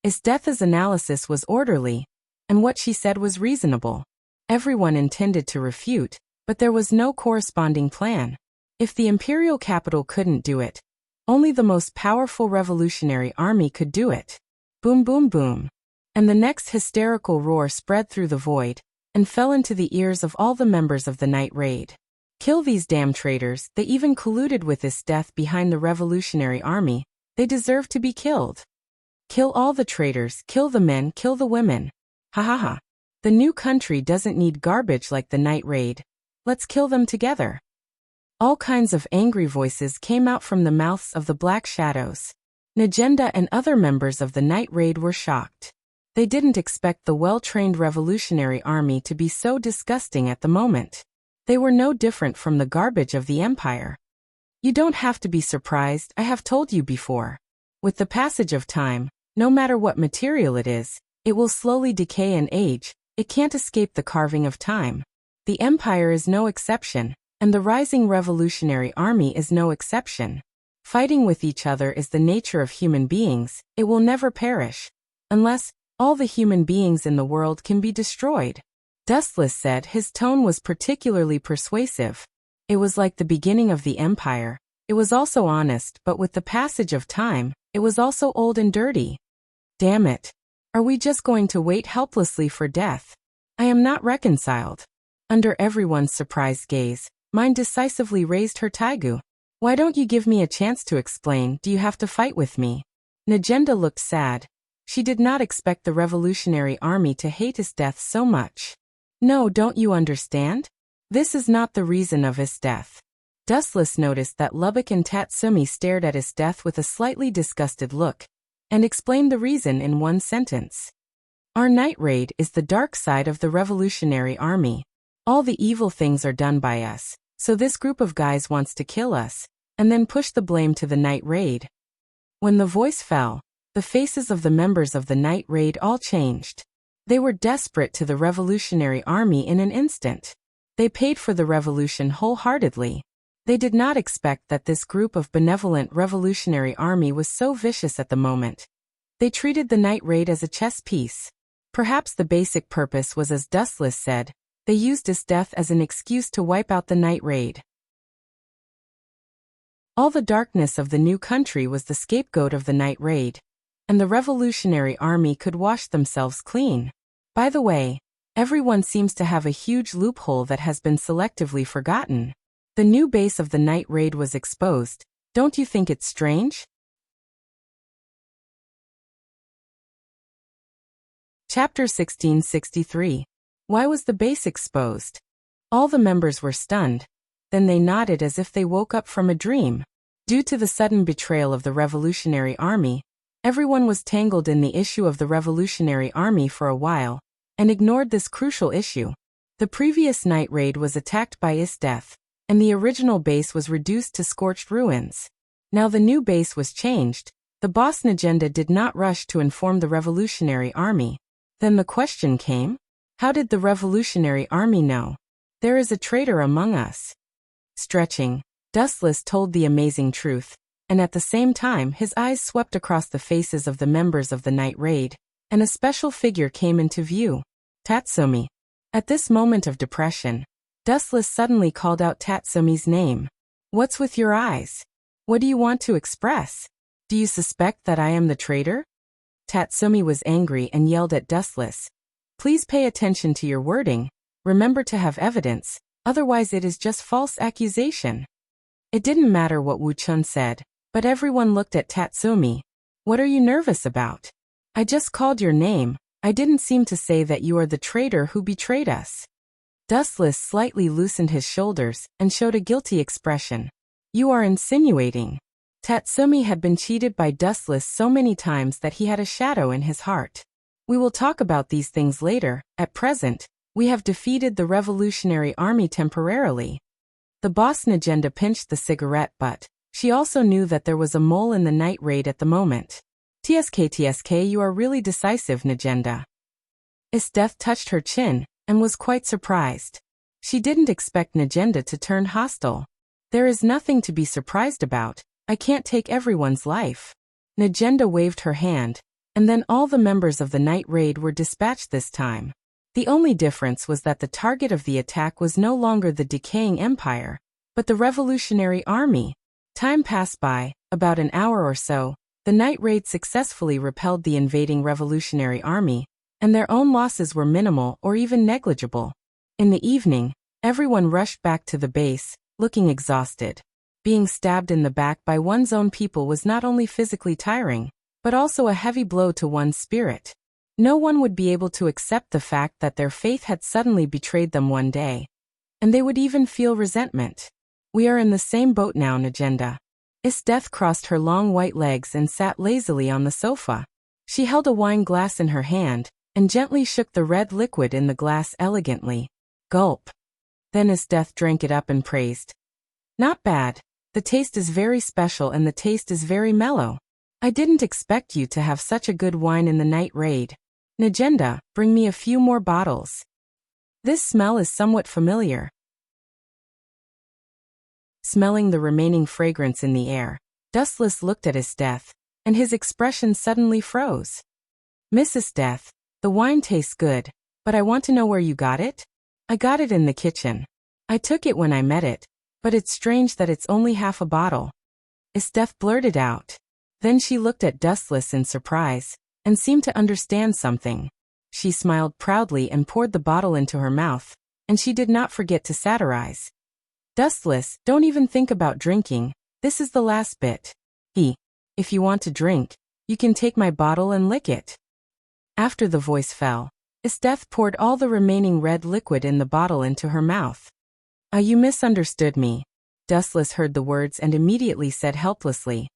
Isdetha's analysis was orderly, and what she said was reasonable. Everyone intended to refute, but there was no corresponding plan. If the imperial capital couldn't do it, only the most powerful revolutionary army could do it. Boom boom boom. And the next hysterical roar spread through the void, and fell into the ears of all the members of the night raid. Kill these damn traitors, they even colluded with this death behind the revolutionary army, they deserve to be killed. Kill all the traitors, kill the men, kill the women. Ha ha ha. The new country doesn't need garbage like the night raid. Let's kill them together. All kinds of angry voices came out from the mouths of the Black Shadows. Najenda and other members of the night raid were shocked. They didn't expect the well-trained revolutionary army to be so disgusting at the moment. They were no different from the garbage of the empire. You don't have to be surprised, I have told you before. With the passage of time, no matter what material it is, it will slowly decay and age, it can't escape the carving of time. The empire is no exception, and the rising revolutionary army is no exception. Fighting with each other is the nature of human beings, it will never perish. Unless all the human beings in the world can be destroyed. Dustless said. His tone was particularly persuasive. It was like the beginning of the empire. It was also honest, but with the passage of time, it was also old and dirty. Damn it. Are we just going to wait helplessly for death? I am not reconciled. Under everyone's surprised gaze, mine decisively raised her taigu. Why don't you give me a chance to explain? Do you have to fight with me? Najenda looked sad. She did not expect the revolutionary army to hate his death so much. No, don't you understand? This is not the reason of his death. Dustless noticed that Lubbock and Tatsumi stared at his death with a slightly disgusted look, and explained the reason in one sentence. Our night raid is the dark side of the revolutionary army. All the evil things are done by us, so this group of guys wants to kill us, and then push the blame to the night raid. When the voice fell, the faces of the members of the night raid all changed. They were desperate to the revolutionary army in an instant. They paid for the revolution wholeheartedly. They did not expect that this group of benevolent revolutionary army was so vicious at the moment. They treated the night raid as a chess piece. Perhaps the basic purpose was, as Dustless said, they used his death as an excuse to wipe out the night raid. All the darkness of the new country was the scapegoat of the night raid, and the revolutionary army could wash themselves clean. By the way, everyone seems to have a huge loophole that has been selectively forgotten. The new base of the night raid was exposed. Don't you think it's strange? Chapter 1663. Why was the base exposed? All the members were stunned. Then they nodded as if they woke up from a dream. Due to the sudden betrayal of the revolutionary army, everyone was tangled in the issue of the revolutionary army for a while, and ignored this crucial issue. The previous night raid was attacked by Isdeath, and the original base was reduced to scorched ruins. Now the new base was changed. The boss Najenda did not rush to inform the revolutionary army. Then the question came, how did the revolutionary army know? There is a traitor among us. Stretching, Dustless told the amazing truth, and at the same time his eyes swept across the faces of the members of the night raid, and a special figure came into view. Tatsumi. At this moment of depression, Dustless suddenly called out Tatsumi's name. What's with your eyes? What do you want to express? Do you suspect that I am the traitor? Tatsumi was angry and yelled at Dustless. Please pay attention to your wording. Remember to have evidence, otherwise it is just false accusation. It didn't matter what Wu Chun said, but everyone looked at Tatsumi. What are you nervous about? I just called your name. I didn't seem to say that you are the traitor who betrayed us. Dustless slightly loosened his shoulders and showed a guilty expression. You are insinuating. Tatsumi had been cheated by Dustless so many times that he had a shadow in his heart. We will talk about these things later. At present, we have defeated the revolutionary army temporarily. The boss Najenda pinched the cigarette butt, She also knew that there was a mole in the night raid at the moment. TSK, you are really decisive, Najenda. Esteth touched her chin and was quite surprised. She didn't expect Najenda to turn hostile. There is nothing to be surprised about. I can't take everyone's life. Najenda waved her hand, and then all the members of the night raid were dispatched this time. The only difference was that the target of the attack was no longer the decaying empire, but the Revolutionary Army. Time passed by, about an hour or so. The night raid successfully repelled the invading Revolutionary Army, and their own losses were minimal or even negligible. In the evening, everyone rushed back to the base, looking exhausted. Being stabbed in the back by one's own people was not only physically tiring, but also a heavy blow to one's spirit. No one would be able to accept the fact that their faith had suddenly betrayed them one day. And they would even feel resentment. We are in the same boat now, Najenda. Esteth crossed her long white legs and sat lazily on the sofa. She held a wine glass in her hand, and gently shook the red liquid in the glass elegantly. Gulp. Then Esteth drank it up and praised. Not bad. The taste is very special and the taste is very mellow. I didn't expect you to have such a good wine in the night raid. Najenda, bring me a few more bottles. This smell is somewhat familiar. Smelling the remaining fragrance in the air, Dustless looked at Esteth, and his expression suddenly froze. Miss Esteth, the wine tastes good, but I want to know where you got it? I got it in the kitchen. I took it when I met it, but it's strange that it's only half a bottle. Esteth blurted out. Then she looked at Dustless in surprise, and seemed to understand something. She smiled proudly and poured the bottle into her mouth, and she did not forget to satirize. Dustless, don't even think about drinking, this is the last bit. If you want to drink, you can take my bottle and lick it. After the voice fell, Esteth poured all the remaining red liquid in the bottle into her mouth. You misunderstood me. Dustless heard the words and immediately said helplessly.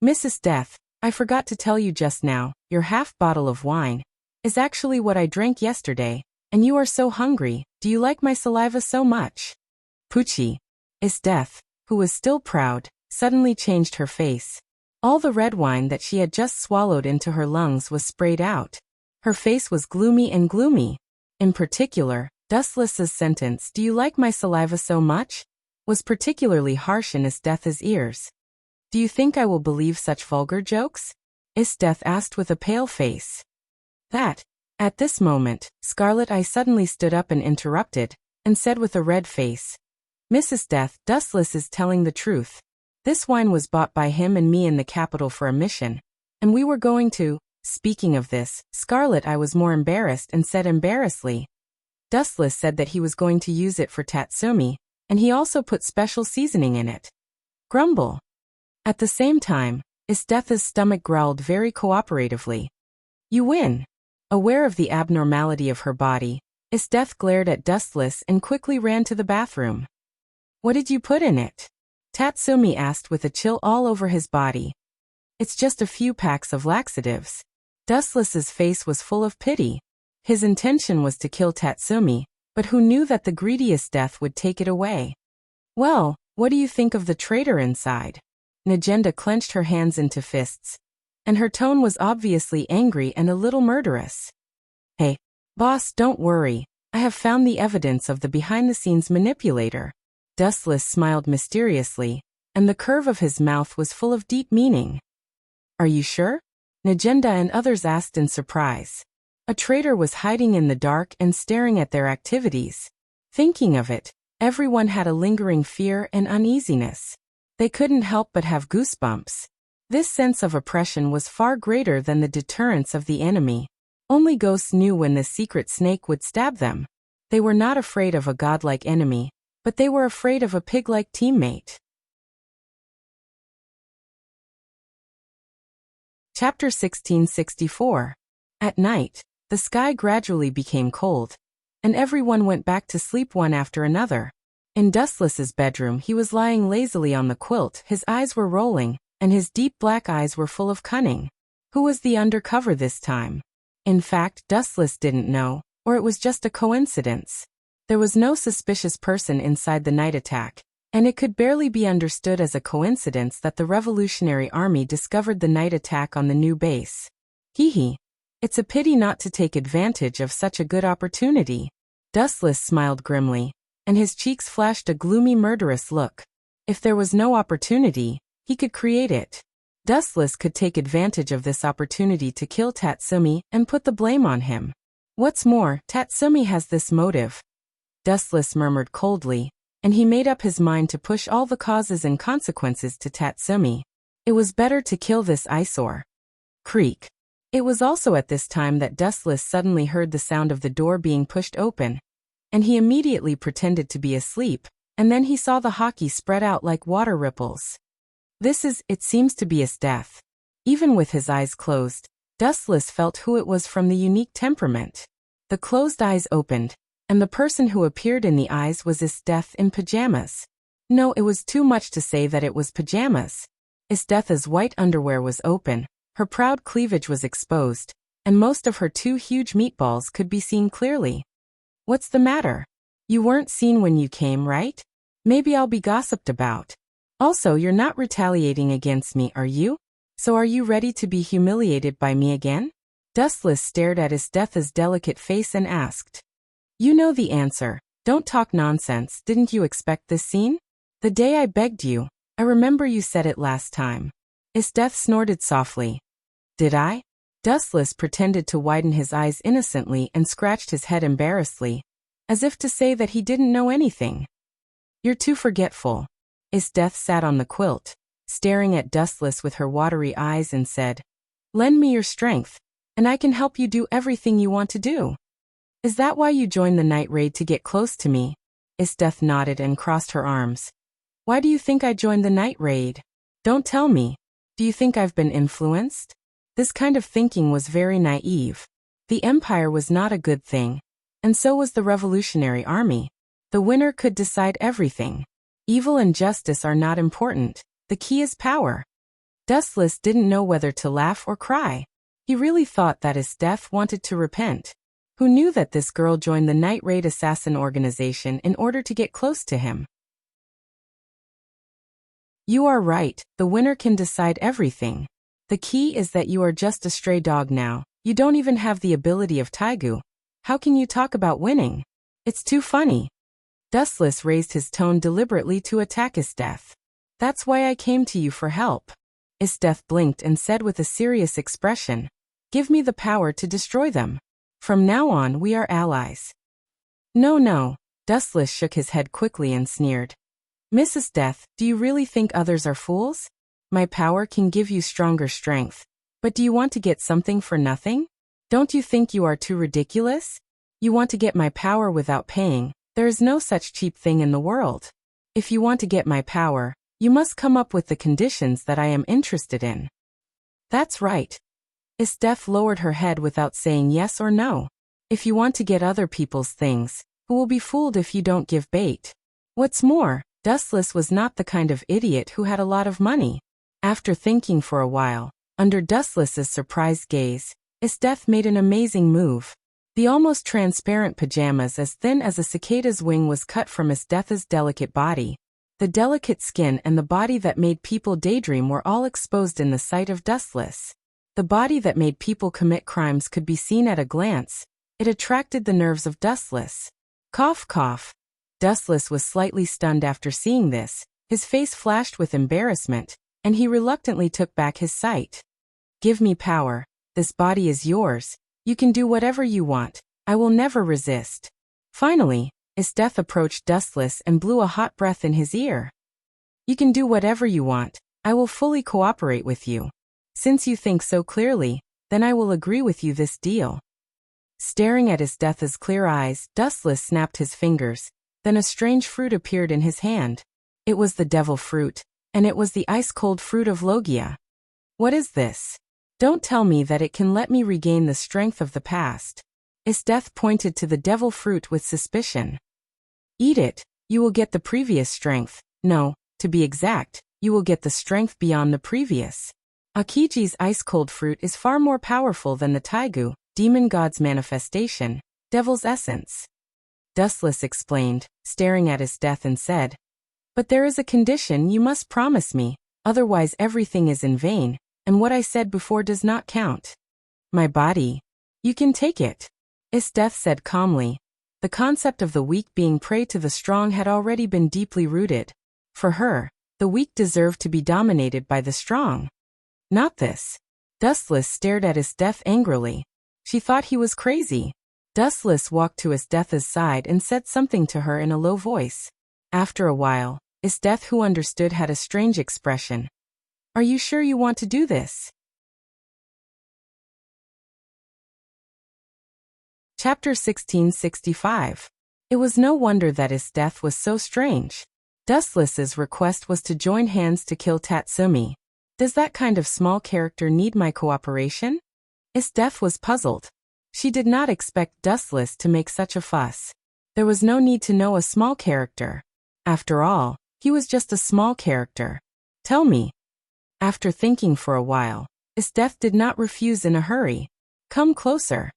Miss Esteth, I forgot to tell you just now, your half bottle of wine is actually what I drank yesterday, and you are so hungry, do you like my saliva so much? Poochie. Esteth, who was still proud, suddenly changed her face. All the red wine that she had just swallowed into her lungs was sprayed out. Her face was gloomy and gloomy. In particular, Dustless's sentence, do you like my saliva so much? Was particularly harsh in Esteth's ears. Do you think I will believe such vulgar jokes? Esteth asked with a pale face. At this moment, Scarlet Eye suddenly stood up and interrupted, and said with a red face. Miss Esteth, Dustless is telling the truth. This wine was bought by him and me in the capital for a mission, and we were going to. Speaking of this, Scarlet Eye was more embarrassed and said embarrassedly. Dustless said that he was going to use it for Tatsumi, and he also put special seasoning in it. Grumble. At the same time, Esteth's stomach growled very cooperatively. You win. Aware of the abnormality of her body, Esteth glared at Dustless and quickly ran to the bathroom. What did you put in it? Tatsumi asked with a chill all over his body. It's just a few packs of laxatives. Dustless's face was full of pity. His intention was to kill Tatsumi, but who knew that the greediest death would take it away? Well, what do you think of the traitor inside? Najenda clenched her hands into fists, and her tone was obviously angry and a little murderous. Hey, boss, don't worry. I have found the evidence of the behind-the-scenes manipulator. Dustless smiled mysteriously, and the curve of his mouth was full of deep meaning. Are you sure? Najenda and others asked in surprise. A traitor was hiding in the dark and staring at their activities. Thinking of it, everyone had a lingering fear and uneasiness. They couldn't help but have goosebumps. This sense of oppression was far greater than the deterrence of the enemy. Only ghosts knew when the secret snake would stab them. They were not afraid of a godlike enemy, but they were afraid of a pig-like teammate. Chapter 1664. At night, the sky gradually became cold, and everyone went back to sleep one after another. In Dustless's bedroom he was lying lazily on the quilt, his eyes were rolling, and his deep black eyes were full of cunning. Who was the undercover this time? In fact, Dustless didn't know, or it was just a coincidence. There was no suspicious person inside the night attack, And it could barely be understood as a coincidence that the Revolutionary Army discovered the night attack on the new base. Hee hee. It's a pity not to take advantage of such a good opportunity. Dustless smiled grimly, and his cheeks flashed a gloomy murderous look. If there was no opportunity, he could create it. Dustless could take advantage of this opportunity to kill Tatsumi and put the blame on him. What's more, Tatsumi has this motive. Dustless murmured coldly, and he made up his mind to push all the causes and consequences to Tatsumi. It was better to kill this eyesore. Creak. It was also at this time that Dustless suddenly heard the sound of the door being pushed open, and he immediately pretended to be asleep, and then he saw the hockey spread out like water ripples. It seems to be his death. Even with his eyes closed, Dustless felt who it was from the unique temperament. The closed eyes opened, and the person who appeared in the eyes was Isdeth in pajamas. No, it was too much to say that it was pajamas. Isdeth's white underwear was open, her proud cleavage was exposed, and most of her 2 huge meatballs could be seen clearly. What's the matter? You weren't seen when you came, right? Maybe I'll be gossiped about. Also, you're not retaliating against me, are you? So are you ready to be humiliated by me again? Dustless stared at Isdeth's delicate face and asked. You know the answer. Don't talk nonsense. Didn't you expect this scene? The day I begged you. I remember you said it last time. Isdeth snorted softly. Did I? Dustless pretended to widen his eyes innocently and scratched his head embarrassedly, as if to say that he didn't know anything. You're too forgetful. Isdeth sat on the quilt, staring at Dustless with her watery eyes and said, Lend me your strength, and I can help you do everything you want to do. Is that why you joined the night raid, to get close to me? Isdeth nodded and crossed her arms. Why do you think I joined the night raid? Don't tell me. Do you think I've been influenced? This kind of thinking was very naive. The Empire was not a good thing, and so was the Revolutionary Army. The winner could decide everything. Evil and justice are not important. The key is power. Dustless didn't know whether to laugh or cry. He really thought that Isdeth wanted to repent. Who knew that this girl joined the Night Raid assassin organization in order to get close to him? You are right, the winner can decide everything. The key is that you are just a stray dog now. You don't even have the ability of Taigu. How can you talk about winning? It's too funny. Dustless raised his tone deliberately to attack Isdeth. That's why I came to you for help. Isdeth blinked and said with a serious expression, Give me the power to destroy them. From now on we are allies. No. Dustless shook his head quickly and sneered. Miss Isdeth, do you really think others are fools? My power can give you stronger strength. But do you want to get something for nothing? Don't you think you are too ridiculous? You want to get my power without paying. There is no such cheap thing in the world. If you want to get my power, you must come up with the conditions that I am interested in. That's right. Isdeth lowered her head without saying yes or no. If you want to get other people's things, who will be fooled if you don't give bait? What's more, Dustless was not the kind of idiot who had a lot of money. After thinking for a while, under Dustless's surprised gaze, Isdeth made an amazing move. The almost transparent pajamas as thin as a cicada's wing was cut from Isdeth's delicate body. The delicate skin and the body that made people daydream were all exposed in the sight of Dustless. The body that made people commit crimes could be seen at a glance. It attracted the nerves of Dustless. Cough, cough. Dustless was slightly stunned after seeing this. His face flashed with embarrassment, and he reluctantly took back his sight. Give me power. This body is yours. You can do whatever you want. I will never resist. Finally, Isdeth approached Dustless and blew a hot breath in his ear. You can do whatever you want. I will fully cooperate with you. Since you think so clearly, then I will agree with you this deal. Staring at Isdeth's clear eyes, Dustless snapped his fingers. Then a strange fruit appeared in his hand. It was the devil fruit, and it was the ice-cold fruit of Logia. What is this? Don't tell me that it can let me regain the strength of the past. Isdeth pointed to the devil fruit with suspicion. Eat it, you will get the previous strength. No, to be exact, you will get the strength beyond the previous. Akiji's ice-cold fruit is far more powerful than the Taigu, demon god's manifestation, devil's essence. Dustless explained, staring at Isdeth and said, But there is a condition you must promise me, otherwise everything is in vain, and what I said before does not count. My body. You can take it. Esteth said calmly. The concept of the weak being prey to the strong had already been deeply rooted. For her, the weak deserved to be dominated by the strong. Not this. Dustless stared at Esteth angrily. She thought he was crazy. Dustless walked to Esteth's side and said something to her in a low voice. After a while, Esteth, who understood, had a strange expression. Are you sure you want to do this? Chapter 1665. It was no wonder that Esteth was so strange. Dustless's request was to join hands to kill Tatsumi. Does that kind of small character need my cooperation? Esteth was puzzled. She did not expect Dustless to make such a fuss. There was no need to know a small character. After all, he was just a small character. Tell me. After thinking for a while, Esteth did not refuse in a hurry. Come closer.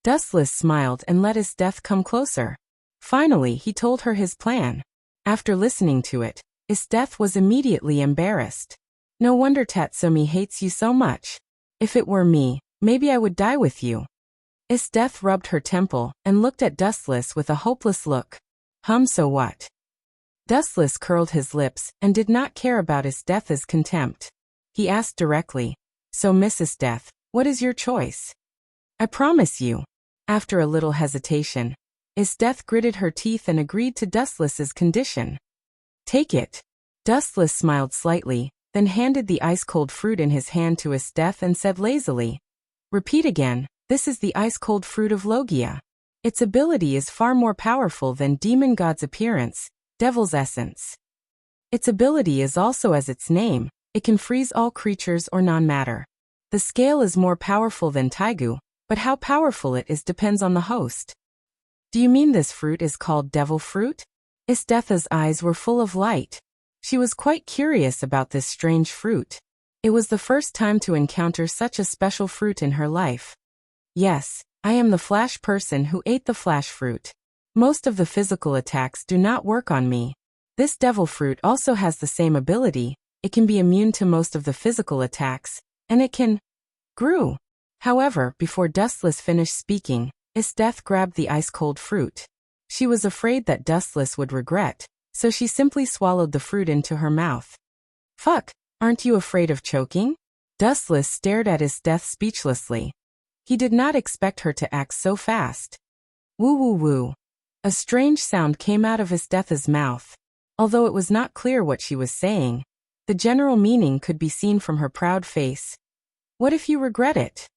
Dustless smiled and let Esteth come closer. Finally, he told her his plan. After listening to it, Esteth was immediately embarrassed. No wonder Tatsumi hates you so much. If it were me, maybe I would die with you. Esteth rubbed her temple and looked at Dustless with a hopeless look. So what? Dustless curled his lips and did not care about Esteth's contempt. He asked directly, So Miss Esteth, what is your choice? I promise you. After a little hesitation, Esteth gritted her teeth and agreed to Dustless's condition. Take it. Dustless smiled slightly, then handed the ice-cold fruit in his hand to Esteth and said lazily, Repeat again, this is the ice-cold fruit of Logia. Its ability is far more powerful than Demon God's appearance, Devil's essence. Its ability is also as its name, it can freeze all creatures or non-matter. The scale is more powerful than Taigu, but how powerful it is depends on the host. Do you mean this fruit is called devil fruit? Esteth's eyes were full of light. She was quite curious about this strange fruit. It was the first time to encounter such a special fruit in her life. Yes, I am the flash person who ate the flash fruit. Most of the physical attacks do not work on me. This devil fruit also has the same ability. It can be immune to most of the physical attacks, and it can grew. However, before Dustless finished speaking, Esteth grabbed the ice-cold fruit. She was afraid that Dustless would regret, so she simply swallowed the fruit into her mouth. Fuck, aren't you afraid of choking? Dustless stared at Esteth speechlessly. He did not expect her to act so fast. Woo woo woo. A strange sound came out of Esteth's mouth. Although it was not clear what she was saying, the general meaning could be seen from her proud face. What if you regret it?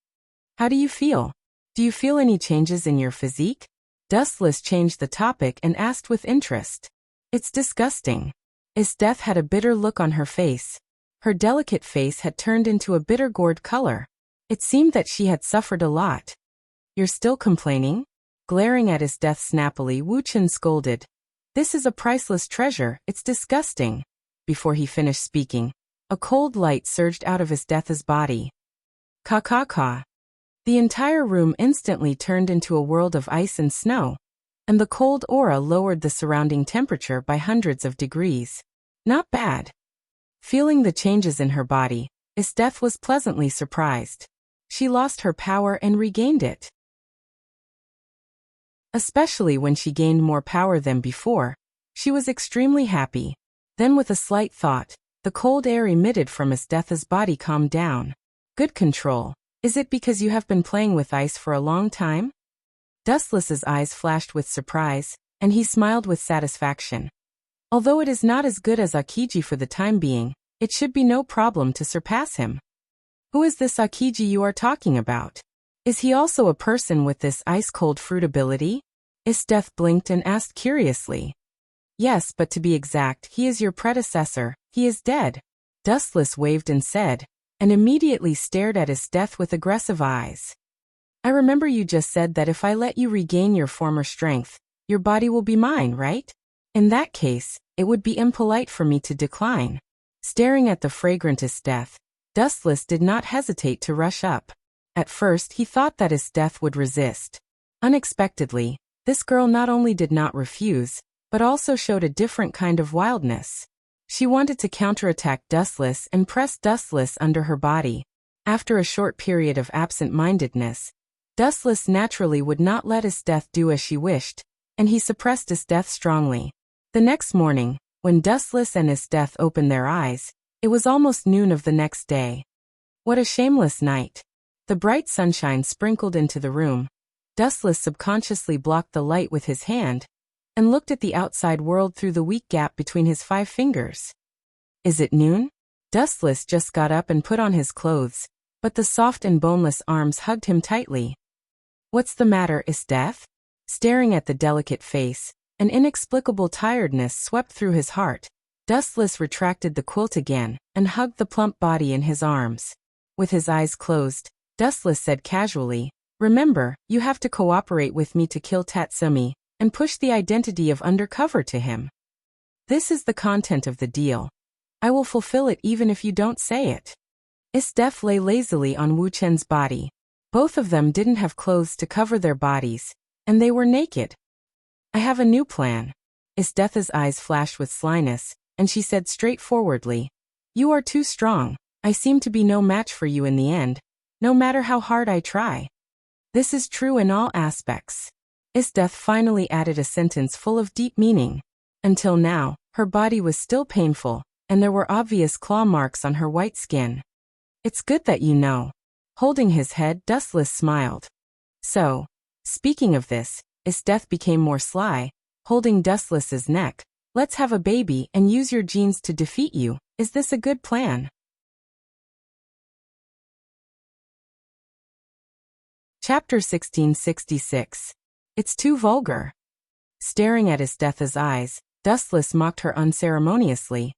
How do you feel? Do you feel any changes in your physique? Dustless changed the topic and asked with interest. It's disgusting. Esteth had a bitter look on her face. Her delicate face had turned into a bitter gourd color. It seemed that she had suffered a lot. You're still complaining? Glaring at Esteth snappily, Wu Chen scolded. This is a priceless treasure, it's disgusting. Before he finished speaking, a cold light surged out of Esteth's body. Ka ka ka. The entire room instantly turned into a world of ice and snow, and the cold aura lowered the surrounding temperature by hundreds of degrees. Not bad. Feeling the changes in her body, Esteth was pleasantly surprised. She lost her power and regained it. Especially when she gained more power than before, she was extremely happy. Then with a slight thought, the cold air emitted from Esteth's body calmed down. Good control. Is it because you have been playing with ice for a long time? Dustless's eyes flashed with surprise, and he smiled with satisfaction. Although it is not as good as Akiji for the time being, it should be no problem to surpass him. Who is this Akiji you are talking about? Is he also a person with this ice-cold fruit ability? Esteth blinked and asked curiously. Yes, but to be exact, he is your predecessor, he is dead. Dustless waved and said, and immediately stared at Esteth with aggressive eyes. I remember you just said that if I let you regain your former strength, your body will be mine, right? In that case, it would be impolite for me to decline. Staring at the fragrant Esteth, Dustless did not hesitate to rush up. At first he thought that Esteth would resist. Unexpectedly, this girl not only did not refuse, but also showed a different kind of wildness. She wanted to counterattack Dustless and press Dustless under her body. After a short period of absent-mindedness, Dustless naturally would not let Esteth do as she wished, and he suppressed Esteth strongly. The next morning, when Dustless and Esteth opened their eyes, it was almost noon of the next day. What a shameless night. The bright sunshine sprinkled into the room. Dustless subconsciously blocked the light with his hand and looked at the outside world through the weak gap between his 5 fingers. Is it noon? Dustless just got up and put on his clothes, but the soft and boneless arms hugged him tightly. What's the matter, Esteth? Staring at the delicate face, an inexplicable tiredness swept through his heart. Dustless retracted the quilt again and hugged the plump body in his arms. With his eyes closed, Dustless said casually, "Remember, you have to cooperate with me to kill Tatsumi, and push the identity of Undercover to him. This is the content of the deal. I will fulfill it even if you don't say it." Esteth lay lazily on Wu Chen's body. Both of them didn't have clothes to cover their bodies, and they were naked. "I have a new plan." Esteth's eyes flashed with slyness, and she said straightforwardly, "You are too strong. I seem to be no match for you in the end, no matter how hard I try." This is true in all aspects. Esteth finally added a sentence full of deep meaning. Until now, her body was still painful, and there were obvious claw marks on her white skin. "It's good that you know." Holding his head, Dustless smiled. "So, speaking of this," Esteth became more sly, holding Dustless's neck, "let's have a baby and use your genes to defeat you. Is this a good plan?" Chapter 1666. It's too vulgar. Staring at Esteth's eyes, Dustless mocked her unceremoniously.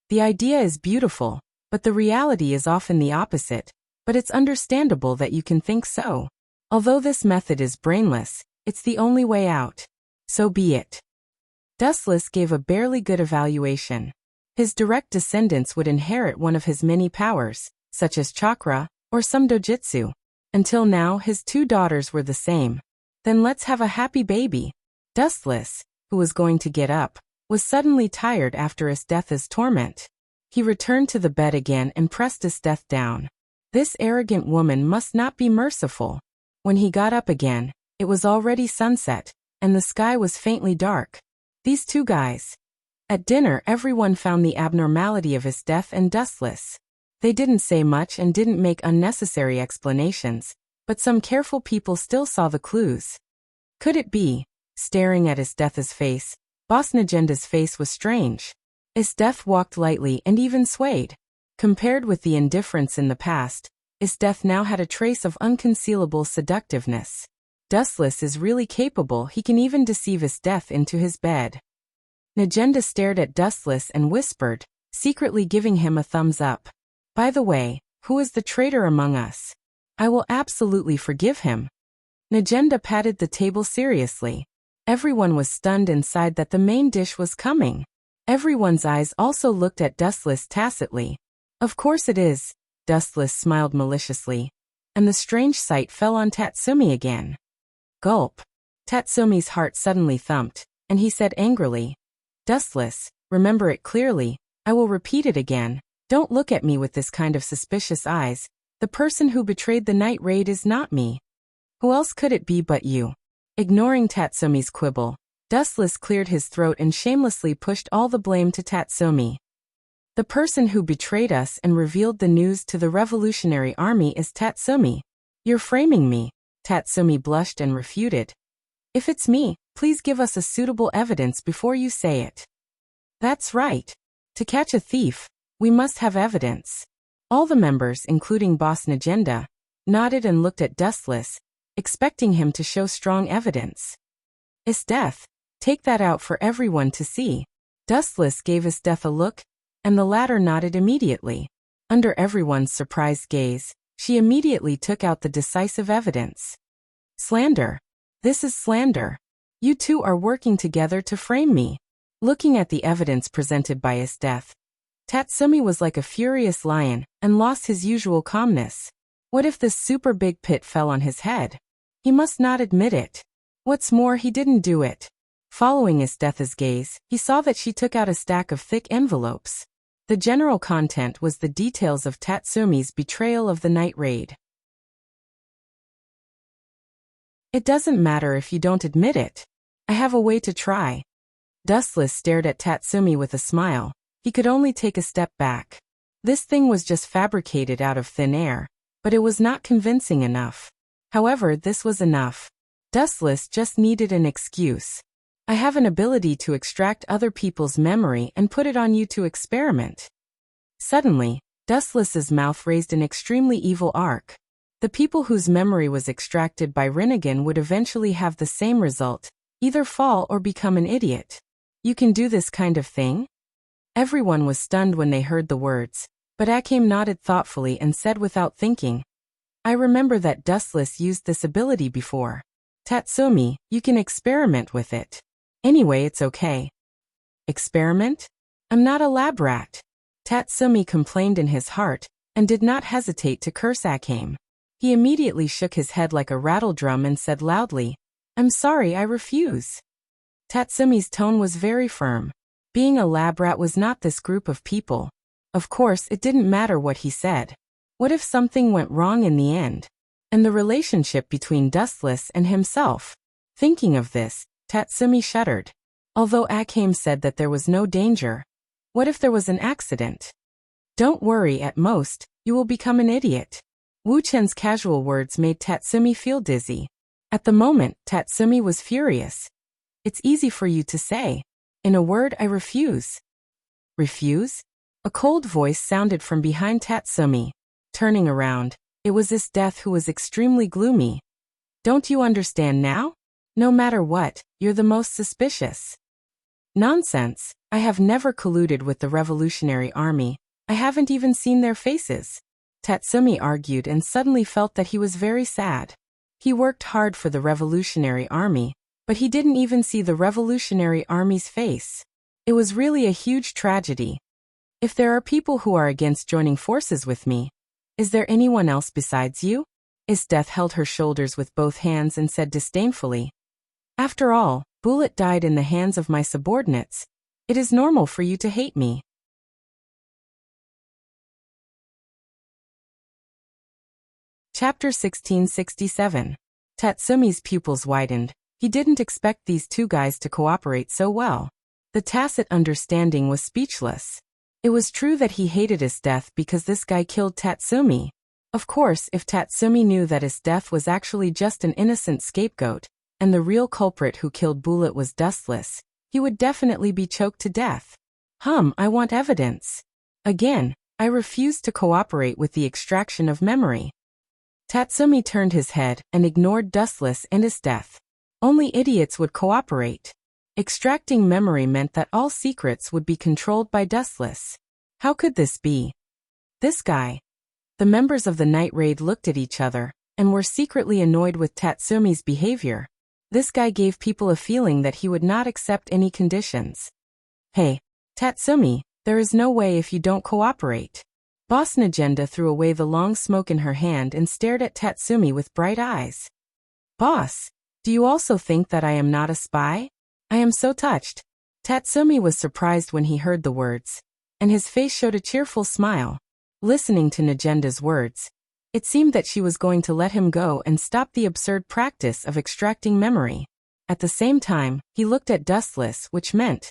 "The idea is beautiful, but the reality is often the opposite, but it's understandable that you can think so. Although this method is brainless, it's the only way out. So be it." Dustless gave a barely good evaluation. His direct descendants would inherit one of his many powers, such as chakra, or some dojutsu. Until now, his 2 daughters were the same. Then let's have a happy baby. Dustless, who was going to get up, was suddenly tired after Esteth's torment. He returned to the bed again and pressed Esteth down. This arrogant woman must not be merciful. When he got up again, it was already sunset, and the sky was faintly dark. These 2 guys. At dinner, everyone found the abnormality of Esteth and Dustless. They didn't say much and didn't make unnecessary explanations, but some careful people still saw the clues. Could it be? Staring at Esteth's face, Boss Nagenda's face was strange. Esteth walked lightly and even swayed. Compared with the indifference in the past, Esteth now had a trace of unconcealable seductiveness. Dustless is really capable, he can even deceive Esteth into his bed. Nagenda stared at Dustless and whispered, secretly giving him a thumbs up. "By the way, who is the traitor among us? I will absolutely forgive him." Nagenda patted the table seriously. Everyone was stunned and sighed that the main dish was coming. Everyone's eyes also looked at Dustless tacitly. "Of course it is." Dustless smiled maliciously. And the strange sight fell on Tatsumi again. Gulp. Tatsumi's heart suddenly thumped, and he said angrily, "Dustless, remember it clearly. I will repeat it again. Don't look at me with this kind of suspicious eyes. The person who betrayed the night raid is not me. Who else could it be but you?" Ignoring Tatsumi's quibble, Dustless cleared his throat and shamelessly pushed all the blame to Tatsumi. "The person who betrayed us and revealed the news to the Revolutionary Army is Tatsumi. You're framing me." Tatsumi blushed and refuted. "If it's me, please give us a suitable evidence before you say it." "That's right. To catch a thief, we must have evidence." All the members, including Boss Nagenda, nodded and looked at Dustless, expecting him to show strong evidence. "Esteth, take that out for everyone to see." Dustless gave Esteth a look, and the latter nodded immediately. Under everyone's surprised gaze, she immediately took out the decisive evidence. "Slander. This is slander. You 2 are working together to frame me." Looking at the evidence presented by Esteth, Tatsumi was like a furious lion and lost his usual calmness. What if this super big pit fell on his head? He must not admit it. What's more, he didn't do it. Following Estetha's gaze, he saw that she took out a stack of thick envelopes. The general content was the details of Tatsumi's betrayal of the night raid. It doesn't matter if you don't admit it. I have a way to try. Dustless stared at Tatsumi with a smile. He could only take a step back. This thing was just fabricated out of thin air, but it was not convincing enough. However, this was enough. Dustless just needed an excuse. I have an ability to extract other people's memory and put it on you to experiment. Suddenly, Dustless's mouth raised an extremely evil arc. The people whose memory was extracted by Rinnegan would eventually have the same result, either fall or become an idiot. You can do this kind of thing? Everyone was stunned when they heard the words, but Akame nodded thoughtfully and said without thinking, I remember that Dustless used this ability before. Tatsumi, you can experiment with it. Anyway, it's okay. Experiment? I'm not a lab rat. Tatsumi complained in his heart, and did not hesitate to curse Akame. He immediately shook his head like a rattledrum and said loudly, I'm sorry, I refuse. Tatsumi's tone was very firm. Being a lab rat was not this group of people. Of course, it didn't matter what he said. What if something went wrong in the end? And the relationship between Dustless and himself? Thinking of this, Tatsumi shuddered. Although Akame said that there was no danger, what if there was an accident? Don't worry, at most, you will become an idiot. Wu Chen's casual words made Tatsumi feel dizzy. At the moment, Tatsumi was furious. It's easy for you to say. In a word, I refuse. Refuse? A cold voice sounded from behind Tatsumi. Turning around, it was Estetha who was extremely gloomy. Don't you understand now? No matter what, you're the most suspicious. Nonsense. I have never colluded with the Revolutionary Army. I haven't even seen their faces. Tatsumi argued and suddenly felt that he was very sad. He worked hard for the Revolutionary Army, but he didn't even see the Revolutionary Army's face. It was really a huge tragedy. If there are people who are against joining forces with me, is there anyone else besides you? Estetha held her shoulders with both hands and said disdainfully, After all, Bullet died in the hands of my subordinates. It is normal for you to hate me. Chapter 1667. Tatsumi's pupils widened. He didn't expect these two guys to cooperate so well. The tacit understanding was speechless. It was true that he hated Estetha because this guy killed Tatsumi. Of course, if Tatsumi knew that Estetha was actually just an innocent scapegoat, and the real culprit who killed Bullet was Dustless, he would definitely be choked to death. I want evidence. Again, I refuse to cooperate with the extraction of memory. Tatsumi turned his head and ignored Dustless and Estetha. Only idiots would cooperate. Extracting memory meant that all secrets would be controlled by Dustless. How could this be? This guy. The members of the night raid looked at each other, and were secretly annoyed with Tatsumi's behavior. This guy gave people a feeling that he would not accept any conditions. Hey, Tatsumi, there is no way if you don't cooperate. Boss Najenda threw away the long smoke in her hand and stared at Tatsumi with bright eyes. Boss, do you also think that I am not a spy? I am so touched. Tatsumi was surprised when he heard the words, and his face showed a cheerful smile. Listening to Najenda's words, it seemed that she was going to let him go and stop the absurd practice of extracting memory. At the same time, he looked at Dustless, which meant,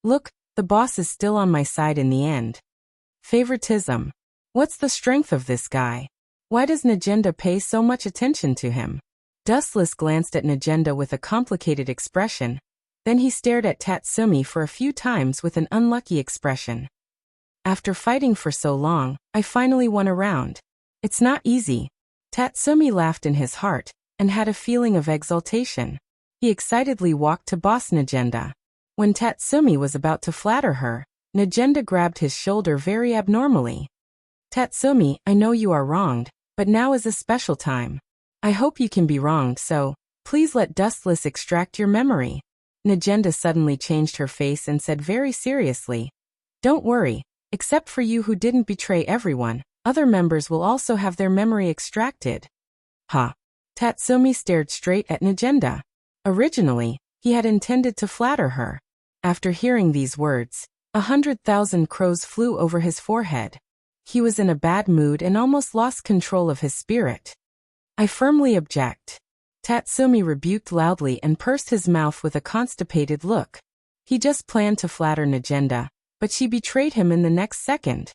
look, the boss is still on my side in the end. Favoritism. What's the strength of this guy? Why does Najenda pay so much attention to him? Dustless glanced at Najenda with a complicated expression. Then he stared at Tatsumi for a few times with an unlucky expression. After fighting for so long, I finally won a round. It's not easy. Tatsumi laughed in his heart, and had a feeling of exultation. He excitedly walked to Boss Najenda. When Tatsumi was about to flatter her, Najenda grabbed his shoulder very abnormally. Tatsumi, I know you are wronged, but now is a special time. I hope you can be wronged, so please let Dustless extract your memory. Najenda suddenly changed her face and said very seriously, Don't worry, except for you who didn't betray everyone, other members will also have their memory extracted. Ha! Tatsumi stared straight at Najenda. Originally, He had intended to flatter her. After hearing these words, 100,000 crows flew over his forehead. He was in a bad mood and almost lost control of his spirit. I firmly object. Tatsumi rebuked loudly and pursed his mouth with a constipated look. He just planned to flatter Najenda, but she betrayed him in the next second.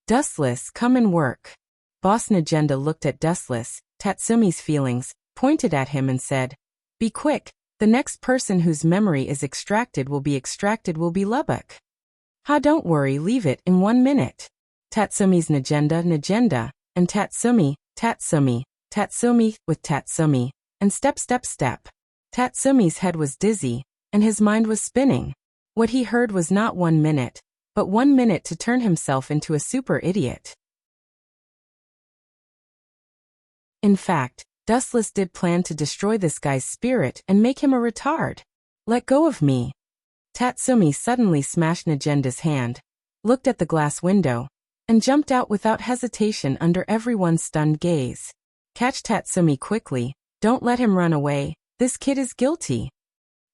Dustless, come and work. Boss Najenda looked at Dustless, Tatsumi's feelings, pointed at him and said, "Be quick, the next person whose memory is extracted will be Lubbock." "Ha, don't worry, leave it in 1 minute." Tatsumi's Najenda, and Tatsumi with Tatsumi, and step. Tatsumi's head was dizzy, and his mind was spinning. What he heard was not 1 minute, but 1 minute to turn himself into a super idiot. In fact, Dustless did plan to destroy this guy's spirit and make him a retard. "Let go of me." Tatsumi suddenly smashed Najenda's hand, looked at the glass window, and jumped out without hesitation under everyone's stunned gaze. "Catch Tatsumi quickly, don't let him run away, this kid is guilty."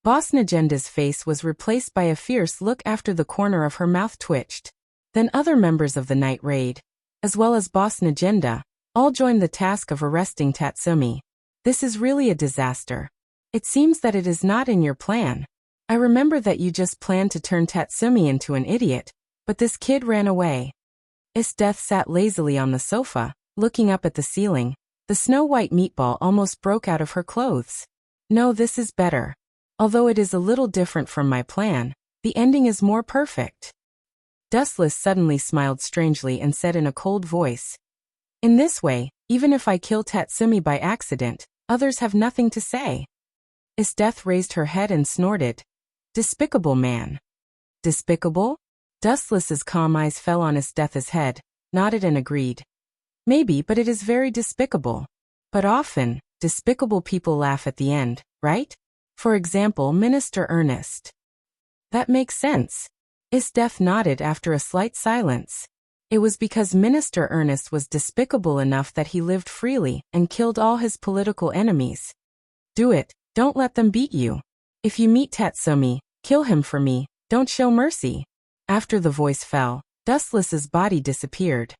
Boss Najenda's face was replaced by a fierce look after the corner of her mouth twitched. Then other members of the night raid, as well as Boss Najenda, all joined the task of arresting Tatsumi. "This is really a disaster. It seems that it is not in your plan. I remember that you just planned to turn Tatsumi into an idiot, but this kid ran away." Death sat lazily on the sofa, looking up at the ceiling. The snow-white meatball almost broke out of her clothes. "No, this is better. Although it is a little different from my plan, the ending is more perfect." Dustless suddenly smiled strangely and said in a cold voice, "In this way, even if I kill Tatsumi by accident, others have nothing to say." Death raised her head and snorted, "Despicable man." "Despicable?" Dustless's calm eyes fell on Death's head, nodded and agreed. "Maybe, but it is very despicable. But often, despicable people laugh at the end, right? For example, Minister Ernest." "That makes sense." Death nodded after a slight silence. "It was because Minister Ernest was despicable enough that he lived freely and killed all his political enemies. Do it, don't let them beat you. If you meet Tatsumi, kill him for me, don't show mercy." After the voice fell, Dustless's body disappeared.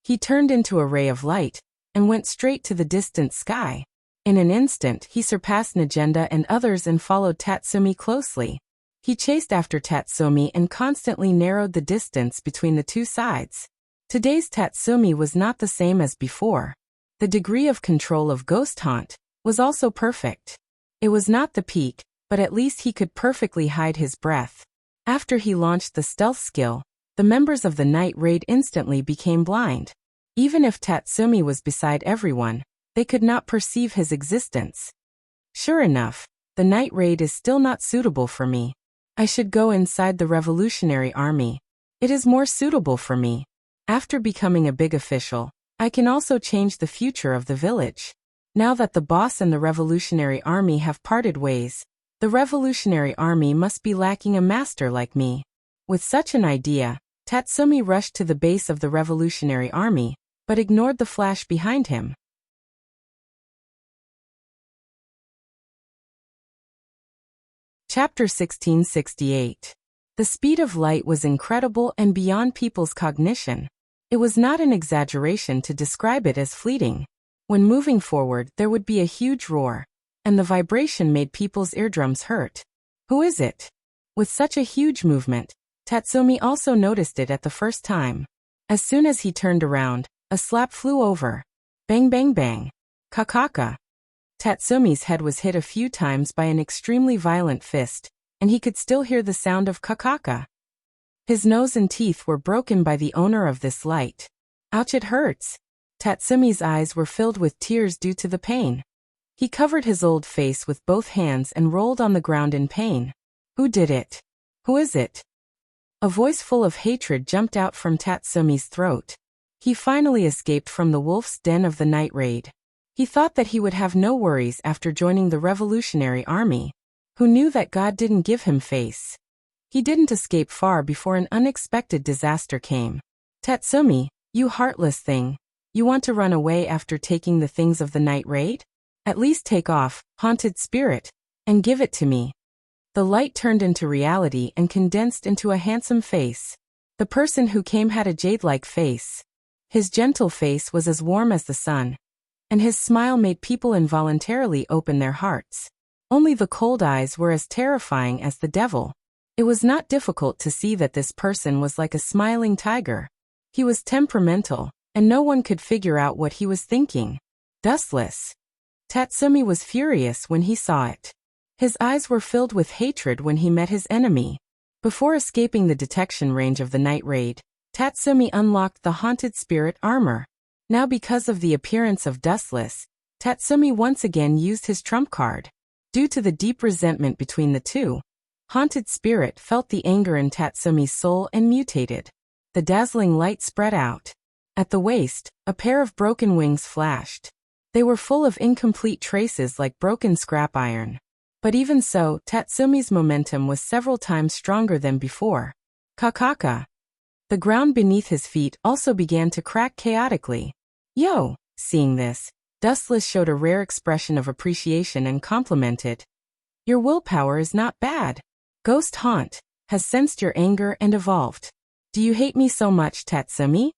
He turned into a ray of light and went straight to the distant sky. In an instant, he surpassed Najenda and others and followed Tatsumi closely. He chased after Tatsumi and constantly narrowed the distance between the two sides. Today's Tatsumi was not the same as before. The degree of control of Ghost Haunt was also perfect. It was not the peak, but at least he could perfectly hide his breath. After he launched the stealth skill, the members of the night raid instantly became blind. Even if Tatsumi was beside everyone, they could not perceive his existence. Sure enough, the night raid is still not suitable for me. I should go inside the Revolutionary Army. It is more suitable for me. After becoming a big official, I can also change the future of the village. Now that the boss and the Revolutionary Army have parted ways, the Revolutionary Army must be lacking a master like me. With such an idea, Tatsumi rushed to the base of the Revolutionary Army, but ignored the flash behind him. Chapter 1668. The speed of light was incredible and beyond people's cognition. It was not an exaggeration to describe it as fleeting. When moving forward, there would be a huge roar, and the vibration made people's eardrums hurt. Who is it? With such a huge movement, Tatsumi also noticed it at the first time. As soon as he turned around, a slap flew over. Bang bang bang. Kakaka. Tatsumi's head was hit a few times by an extremely violent fist, and he could still hear the sound of kakaka. His nose and teeth were broken by the owner of this light. Ouch, it hurts. Tatsumi's eyes were filled with tears due to the pain. He covered his old face with both hands and rolled on the ground in pain. Who did it? Who is it? A voice full of hatred jumped out from Tatsumi's throat. He finally escaped from the wolf's den of the night raid. He thought that he would have no worries after joining the Revolutionary Army. Who knew that God didn't give him face? He didn't escape far before an unexpected disaster came. Tatsumi, you heartless thing. You want to run away after taking the things of the night raid? At least take off, haunted spirit, and give it to me. The light turned into reality and condensed into a handsome face. The person who came had a jade-like face. His gentle face was as warm as the sun, and his smile made people involuntarily open their hearts. Only the cold eyes were as terrifying as the devil. It was not difficult to see that this person was like a smiling tiger. He was temperamental, and no one could figure out what he was thinking. Dustless. Tatsumi was furious when he saw it. His eyes were filled with hatred when he met his enemy. Before escaping the detection range of the night raid, Tatsumi unlocked the Haunted Spirit armor. Now because of the appearance of Dustless, Tatsumi once again used his trump card. Due to the deep resentment between the two, Haunted Spirit felt the anger in Tatsumi's soul and mutated. The dazzling light spread out. At the waist, a pair of broken wings flashed. They were full of incomplete traces like broken scrap iron. But even so, Tatsumi's momentum was several times stronger than before. Kakaka. The ground beneath his feet also began to crack chaotically. Yo! Seeing this, Dustless showed a rare expression of appreciation and complimented. Your willpower is not bad. Ghost Haunt has sensed your anger and evolved. Do you hate me so much, Tatsumi?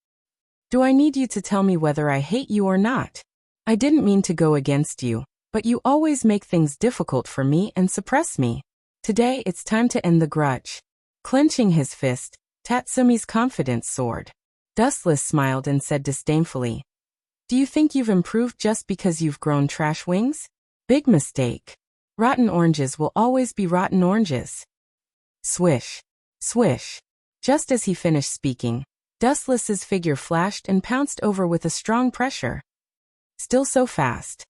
Do I need you to tell me whether I hate you or not? I didn't mean to go against you, but you always make things difficult for me and suppress me. Today it's time to end the grudge. Clenching his fist, Tatsumi's confidence soared. Dustless smiled and said disdainfully, do you think you've improved just because you've grown trash wings? Big mistake. Rotten oranges will always be rotten oranges. Swish. Swish. Just as he finished speaking, Dustless's figure flashed and pounced over with a strong pressure. Still so fast.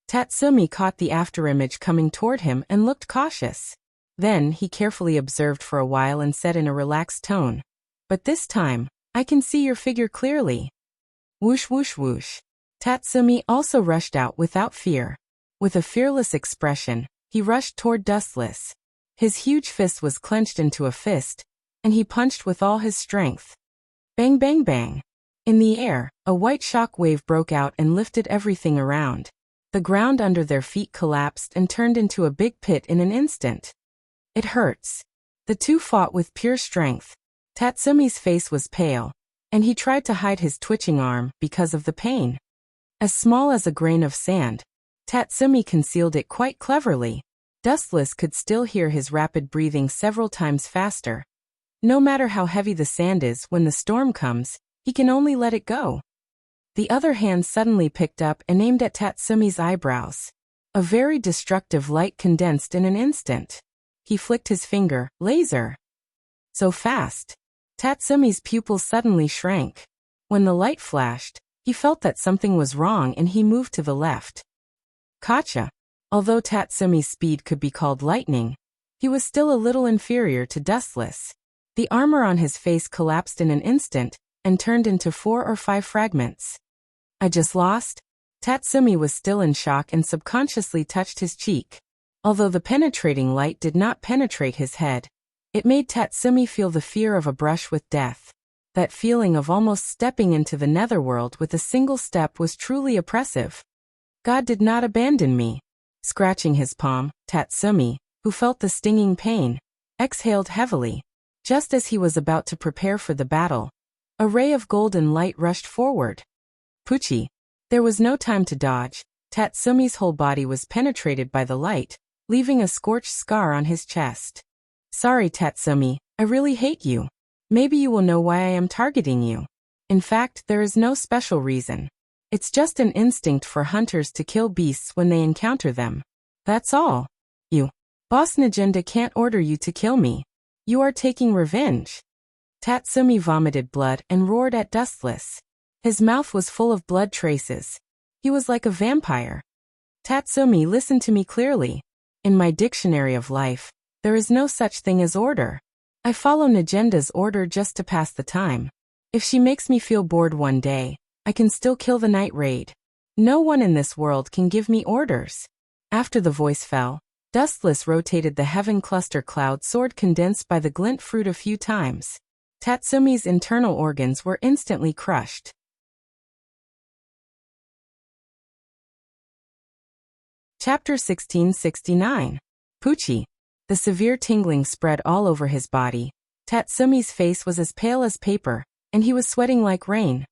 Tatsumi caught the afterimage coming toward him and looked cautious. Then he carefully observed for a while and said in a relaxed tone, but this time, I can see your figure clearly. Whoosh whoosh whoosh. Tatsumi also rushed out without fear. With a fearless expression, he rushed toward Dustless. His huge fist was clenched into a fist, and he punched with all his strength. Bang bang bang. In the air, a white shock wave broke out and lifted everything around. The ground under their feet collapsed and turned into a big pit in an instant. It hurts. The two fought with pure strength. Tatsumi's face was pale, and he tried to hide his twitching arm because of the pain. As small as a grain of sand, Tatsumi concealed it quite cleverly. Dustless could still hear his rapid breathing several times faster. No matter how heavy the sand is when the storm comes, he can only let it go. The other hand suddenly picked up and aimed at Tatsumi's eyebrows. A very destructive light condensed in an instant. He flicked his finger, laser. So fast. Tatsumi's pupils suddenly shrank. When the light flashed, he felt that something was wrong and he moved to the left. Gotcha. Although Tatsumi's speed could be called lightning, he was still a little inferior to Dustless. The armor on his face collapsed in an instant and turned into 4 or 5 fragments. I just lost? Tatsumi was still in shock and subconsciously touched his cheek. Although the penetrating light did not penetrate his head, it made Tatsumi feel the fear of a brush with death. That feeling of almost stepping into the netherworld with a single step was truly oppressive. God did not abandon me. Scratching his palm, Tatsumi, who felt the stinging pain, exhaled heavily. Just as he was about to prepare for the battle, a ray of golden light rushed forward. Pucci. There was no time to dodge. Tatsumi's whole body was penetrated by the light, leaving a scorched scar on his chest. Sorry, Tatsumi, I really hate you. Maybe you will know why I am targeting you. In fact, there is no special reason. It's just an instinct for hunters to kill beasts when they encounter them. That's all. You. Boss Najenda can't order you to kill me. You are taking revenge. Tatsumi vomited blood and roared at Dustless. His mouth was full of blood traces. He was like a vampire. Tatsumi, listen to me clearly. In my dictionary of life, there is no such thing as order. I follow Najenda's order just to pass the time. If she makes me feel bored one day, I can still kill the night raid. No one in this world can give me orders. After the voice fell, Dustless rotated the heaven cluster cloud sword condensed by the glint fruit a few times. Tatsumi's internal organs were instantly crushed. Chapter 1669. Pucci. The severe tingling spread all over his body. Tatsumi's face was as pale as paper, and he was sweating like rain.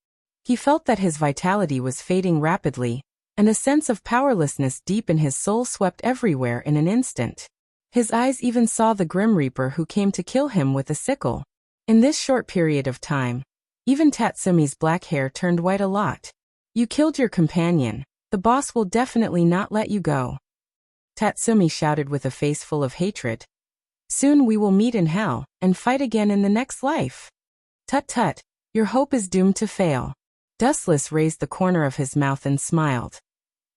He felt that his vitality was fading rapidly, and a sense of powerlessness deep in his soul swept everywhere in an instant. His eyes even saw the Grim Reaper who came to kill him with a sickle. In this short period of time, even Tatsumi's black hair turned white a lot. You killed your companion. The boss will definitely not let you go. Tatsumi shouted with a face full of hatred. Soon we will meet in hell, and fight again in the next life. Tut tut, your hope is doomed to fail. Dustless raised the corner of his mouth and smiled.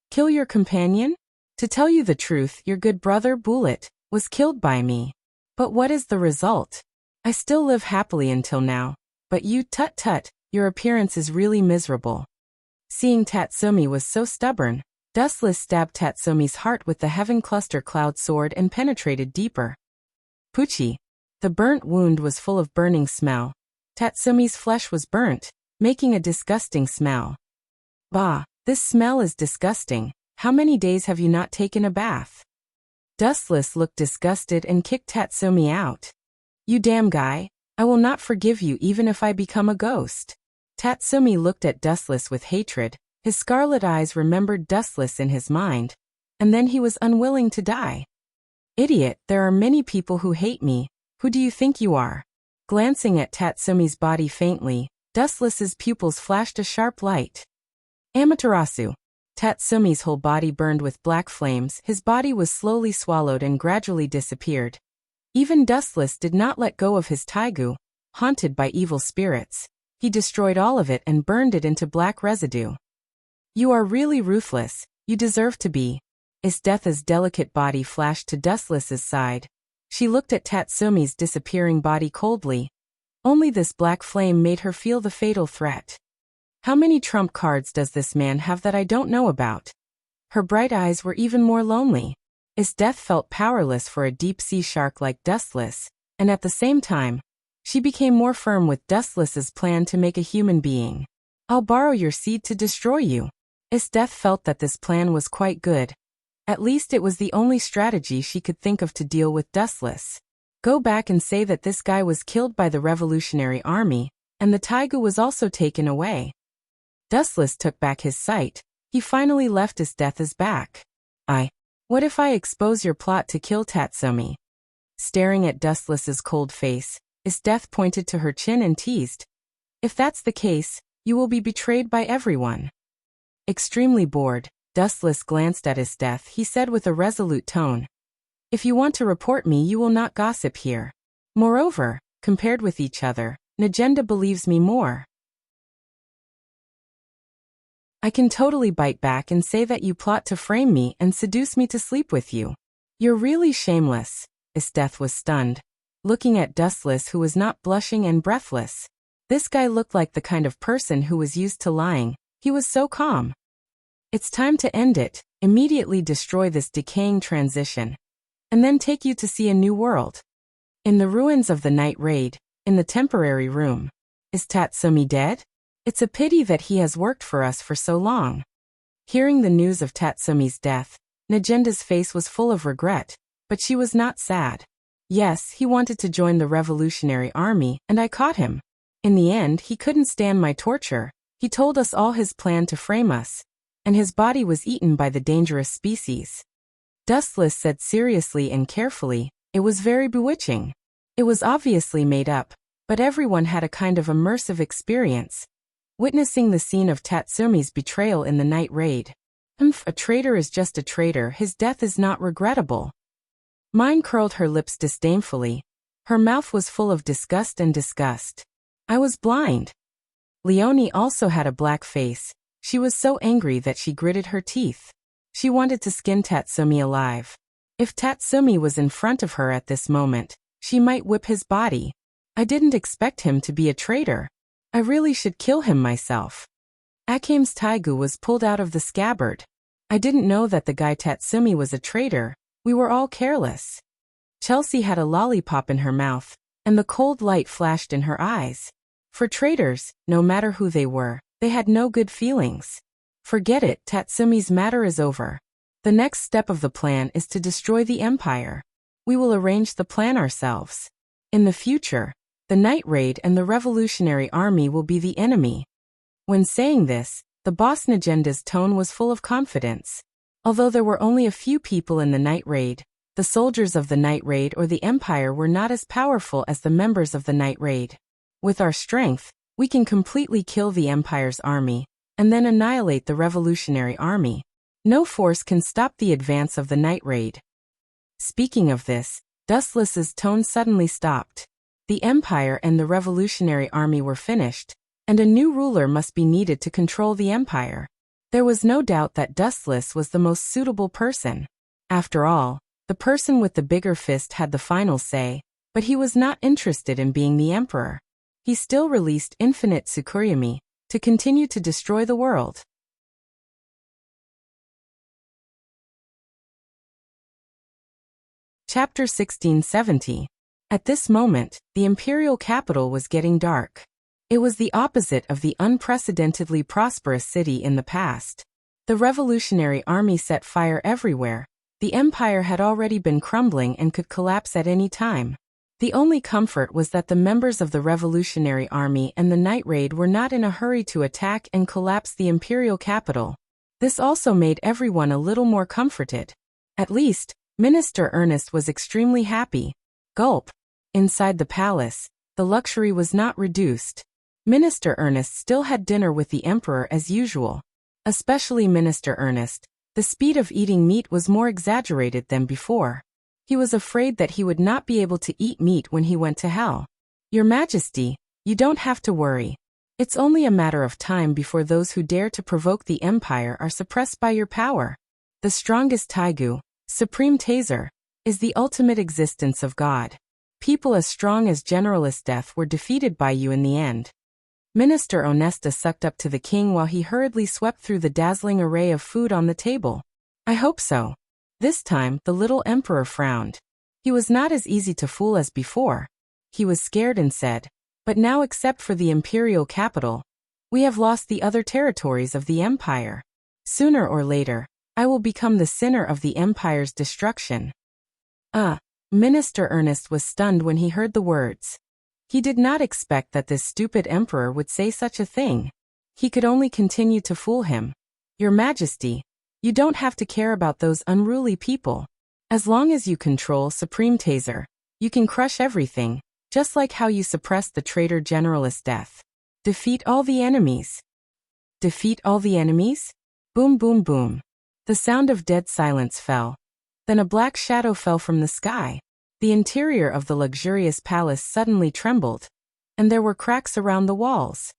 Kill your companion? To tell you the truth, your good brother Bullet was killed by me. But what is the result? I still live happily until now, but you tut tut, your appearance is really miserable. Seeing Tatsumi was so stubborn, Dustless stabbed Tatsumi's heart with the Heaven Cluster Cloud sword and penetrated deeper. Pucci. The burnt wound was full of burning smell. Tatsumi's flesh was burnt, making a disgusting smell. Bah, this smell is disgusting. How many days have you not taken a bath? Dustless looked disgusted and kicked Tatsumi out. You damn guy, I will not forgive you even if I become a ghost. Tatsumi looked at Dustless with hatred. His scarlet eyes remembered Dustless in his mind, and then he was unwilling to die. Idiot, there are many people who hate me. Who do you think you are? Glancing at Tatsumi's body faintly, Dustless's pupils flashed a sharp light. Amaterasu. Tatsumi's whole body burned with black flames. His body was slowly swallowed and gradually disappeared. Even Dustless did not let go of his taigu, haunted by evil spirits. He destroyed all of it and burned it into black residue. You are really ruthless. You deserve to be. Death's delicate body flashed to Dustless's side. She looked at Tatsumi's disappearing body coldly. Only this black flame made her feel the fatal threat. How many trump cards does this man have that I don't know about? Her bright eyes were even more lonely. Death felt powerless for a deep-sea shark like Dustless, and at the same time, she became more firm with Dustless's plan to make a human being. I'll borrow your seed to destroy you. Death felt that this plan was quite good. At least it was the only strategy she could think of to deal with Dustless. Go back and say that this guy was killed by the Revolutionary Army, and the taigu was also taken away. Dustless took back his sight. He finally left Death's back. What if I expose your plot to kill Tatsumi? Staring at Dustless's cold face, Death pointed to her chin and teased. If that's the case, you will be betrayed by everyone. Extremely bored, Dustless glanced at Death. He said with a resolute tone. If you want to report me, you will not gossip here. Moreover, compared with each other, Najenda believes me more. I can totally bite back and say that you plot to frame me and seduce me to sleep with you. You're really shameless. Death was stunned, looking at Dustless who was not blushing and breathless. This guy looked like the kind of person who was used to lying. He was so calm. It's time to end it, immediately destroy this decaying transition, and then take you to see a new world. In the ruins of the night raid, in the temporary room. Is Tatsumi dead? It's a pity that he has worked for us for so long. Hearing the news of Tatsumi's death, Najenda's face was full of regret, but she was not sad. Yes, he wanted to join the Revolutionary Army, and I caught him. In the end, he couldn't stand my torture. He told us all his plan to frame us, and his body was eaten by the dangerous species. Dustless said seriously and carefully, it was very bewitching. It was obviously made up, but everyone had a kind of immersive experience, witnessing the scene of Tatsumi's betrayal in the night raid. A traitor is just a traitor. His death is not regrettable. Mine curled her lips disdainfully. Her mouth was full of disgust and disgust. I was blind. Leonie also had a black face. She was so angry that she gritted her teeth. She wanted to skin Tatsumi alive. If Tatsumi was in front of her at this moment, she might whip his body. I didn't expect him to be a traitor. I really should kill him myself. Akame's taigu was pulled out of the scabbard. I didn't know that the guy Tatsumi was a traitor. We were all careless. Chelsea had a lollipop in her mouth, and the cold light flashed in her eyes. For traitors, no matter who they were, they had no good feelings. Forget it, Tatsumi's matter is over. The next step of the plan is to destroy the empire. We will arrange the plan ourselves. In the future, the night raid and the revolutionary army will be the enemy. When saying this, the boss Nagenda's tone was full of confidence. Although there were only a few people in the night raid, the soldiers of the night raid or the empire were not as powerful as the members of the night raid. With our strength, we can completely kill the empire's army, and then annihilate the revolutionary army. No force can stop the advance of the night raid. Speaking of this, Dustless's tone suddenly stopped. The empire and the revolutionary army were finished, and a new ruler must be needed to control the empire. There was no doubt that Dustless was the most suitable person. After all, the person with the bigger fist had the final say, but he was not interested in being the emperor. He still released infinite Tsukuyomi to continue to destroy the world. Chapter 1670. At this moment, the imperial capital was getting dark. It was the opposite of the unprecedentedly prosperous city in the past. The revolutionary army set fire everywhere. The empire had already been crumbling and could collapse at any time. The only comfort was that the members of the revolutionary army and the night raid were not in a hurry to attack and collapse the imperial capital. This also made everyone a little more comforted. At least, Minister Ernest was extremely happy. Gulp. Inside the palace, the luxury was not reduced. Minister Ernest still had dinner with the emperor as usual. Especially Minister Ernest, the speed of eating meat was more exaggerated than before. He was afraid that he would not be able to eat meat when he went to hell. Your Majesty, you don't have to worry. It's only a matter of time before those who dare to provoke the empire are suppressed by your power. The strongest Taigu, Supreme Taser, is the ultimate existence of God. People as strong as General Death were defeated by you in the end. Minister Onesta sucked up to the king while he hurriedly swept through the dazzling array of food on the table. I hope so. This time, the little emperor frowned. He was not as easy to fool as before. He was scared and said, but now except for the imperial capital, we have lost the other territories of the empire. Sooner or later, I will become the sinner of the empire's destruction. Minister Ernest was stunned when he heard the words. He did not expect that this stupid emperor would say such a thing. He could only continue to fool him. Your Majesty, you don't have to care about those unruly people. As long as you control Supreme Taser, you can crush everything, just like how you suppressed the traitor General Death. Defeat all the enemies. Defeat all the enemies? Boom boom boom. The sound of dead silence fell. Then a black shadow fell from the sky. The interior of the luxurious palace suddenly trembled, and there were cracks around the walls.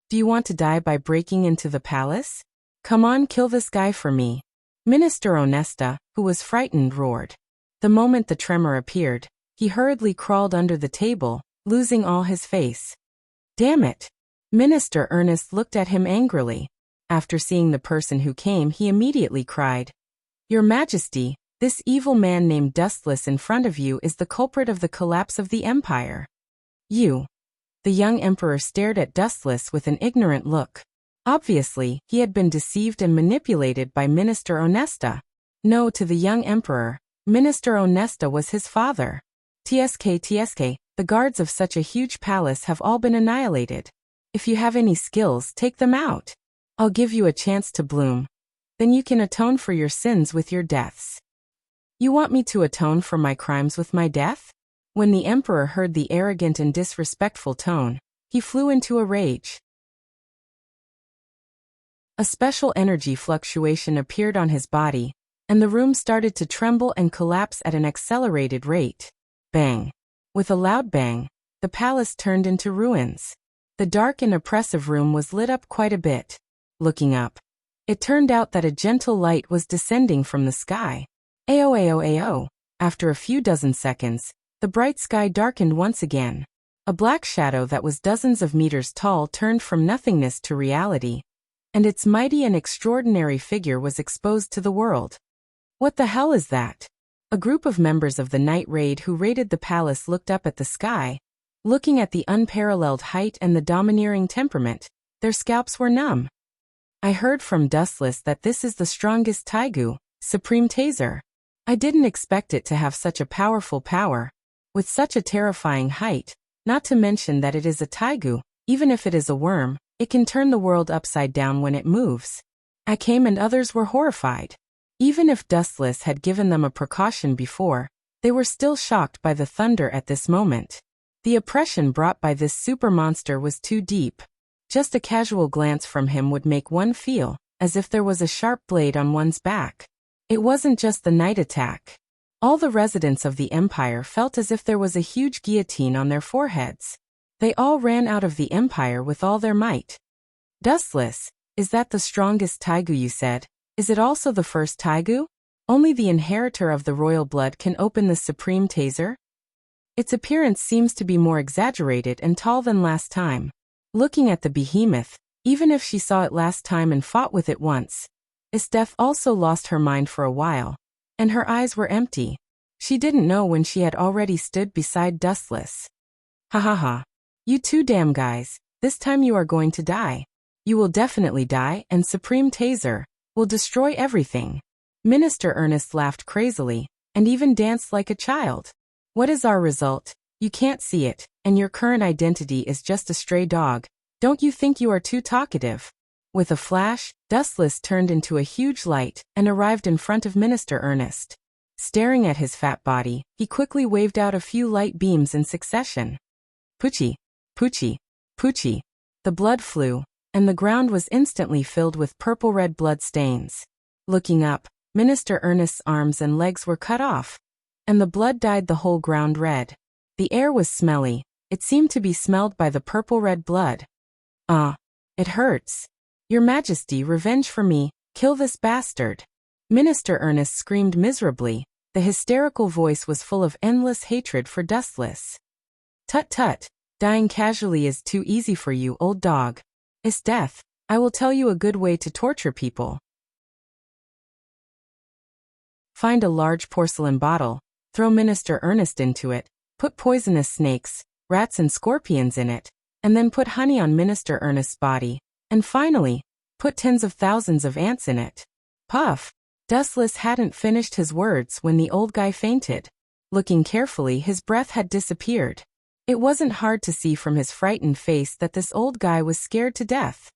Do you want to die by breaking into the palace? Come on, kill this guy for me. Minister Onesta, who was frightened, roared. The moment the tremor appeared, he hurriedly crawled under the table, losing all his face. Damn it! Minister Ernest looked at him angrily. After seeing the person who came, he immediately cried, Your Majesty, this evil man named Dustless in front of you is the culprit of the collapse of the empire. You. The young emperor stared at Dustless with an ignorant look. Obviously, he had been deceived and manipulated by Minister Onesta. No, to the young emperor, Minister Onesta was his father. TSK, the guards of such a huge palace have all been annihilated. If you have any skills, take them out. I'll give you a chance to bloom. Then you can atone for your sins with your deaths. You want me to atone for my crimes with my death? When the emperor heard the arrogant and disrespectful tone, he flew into a rage. A special energy fluctuation appeared on his body, and the room started to tremble and collapse at an accelerated rate. Bang! With a loud bang, the palace turned into ruins. The dark and oppressive room was lit up quite a bit. Looking up, it turned out that a gentle light was descending from the sky. Ayo. After a few dozen seconds, the bright sky darkened once again. A black shadow that was dozens of meters tall turned from nothingness to reality, and its mighty and extraordinary figure was exposed to the world. What the hell is that? A group of members of the night raid who raided the palace looked up at the sky. Looking at the unparalleled height and the domineering temperament, their scalps were numb. I heard from Dustless that this is the strongest Taigu, Supreme Taser. I didn't expect it to have such a powerful power. With such a terrifying height, not to mention that it is a taigu, even if it is a worm, it can turn the world upside down when it moves. I came and others were horrified. Even if Dustless had given them a precaution before, they were still shocked by the thunder at this moment. The oppression brought by this super monster was too deep. Just a casual glance from him would make one feel as if there was a sharp blade on one's back. It wasn't just the night attack. All the residents of the Empire felt as if there was a huge guillotine on their foreheads. They all ran out of the Empire with all their might. Dustless, is that the strongest taigu you said? Is it also the first taigu? Only the inheritor of the royal blood can open the Supreme Taser? Its appearance seems to be more exaggerated and tall than last time. Looking at the behemoth, even if she saw it last time and fought with it once, Esteth also lost her mind for a while, and her eyes were empty. She didn't know when she had already stood beside Dustless. Ha ha ha. You two damn guys, this time you are going to die. You will definitely die, and Supreme Taser will destroy everything. Minister Ernest laughed crazily, and even danced like a child. What is our result? You can't see it, and your current identity is just a stray dog. Don't you think you are too talkative? With a flash, Dustless turned into a huge light and arrived in front of Minister Ernest. Staring at his fat body, he quickly waved out a few light beams in succession. Poochie, Poochie, Poochie. The blood flew, and the ground was instantly filled with purple-red blood stains. Looking up, Minister Ernest's arms and legs were cut off, and the blood dyed the whole ground red. The air was smelly. It seemed to be smelled by the purple-red blood. It hurts. Your Majesty, revenge for me, kill this bastard. Minister Ernest screamed miserably. The hysterical voice was full of endless hatred for Dustless. Tut tut, dying casually is too easy for you, old dog. It's death. I will tell you a good way to torture people. Find a large porcelain bottle, throw Minister Ernest into it, put poisonous snakes, rats and scorpions in it, and then put honey on Minister Ernest's body, and finally, put tens of thousands of ants in it. Puff! Dustless hadn't finished his words when the old guy fainted. Looking carefully, his breath had disappeared. It wasn't hard to see from his frightened face that this old guy was scared to death.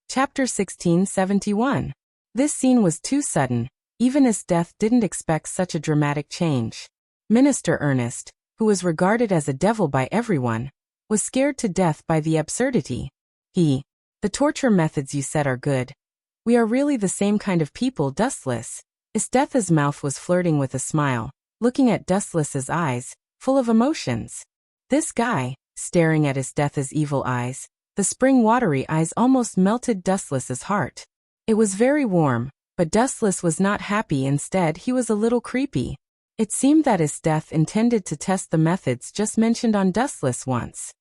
Chapter 1671. This scene was too sudden. Even Esteth didn't expect such a dramatic change. Minister Ernest, who was regarded as a devil by everyone, was scared to death by the absurdity. The torture methods you said are good. We are really the same kind of people, Dustless. Esteth's mouth was flirting with a smile, looking at Dustless's eyes, full of emotions. This guy, staring at Esteth's evil eyes, the spring-watery eyes almost melted Dustless's heart. It was very warm, but Dustless was not happy. Instead, he was a little creepy. It seemed that Esteth intended to test the methods just mentioned on Dustless once.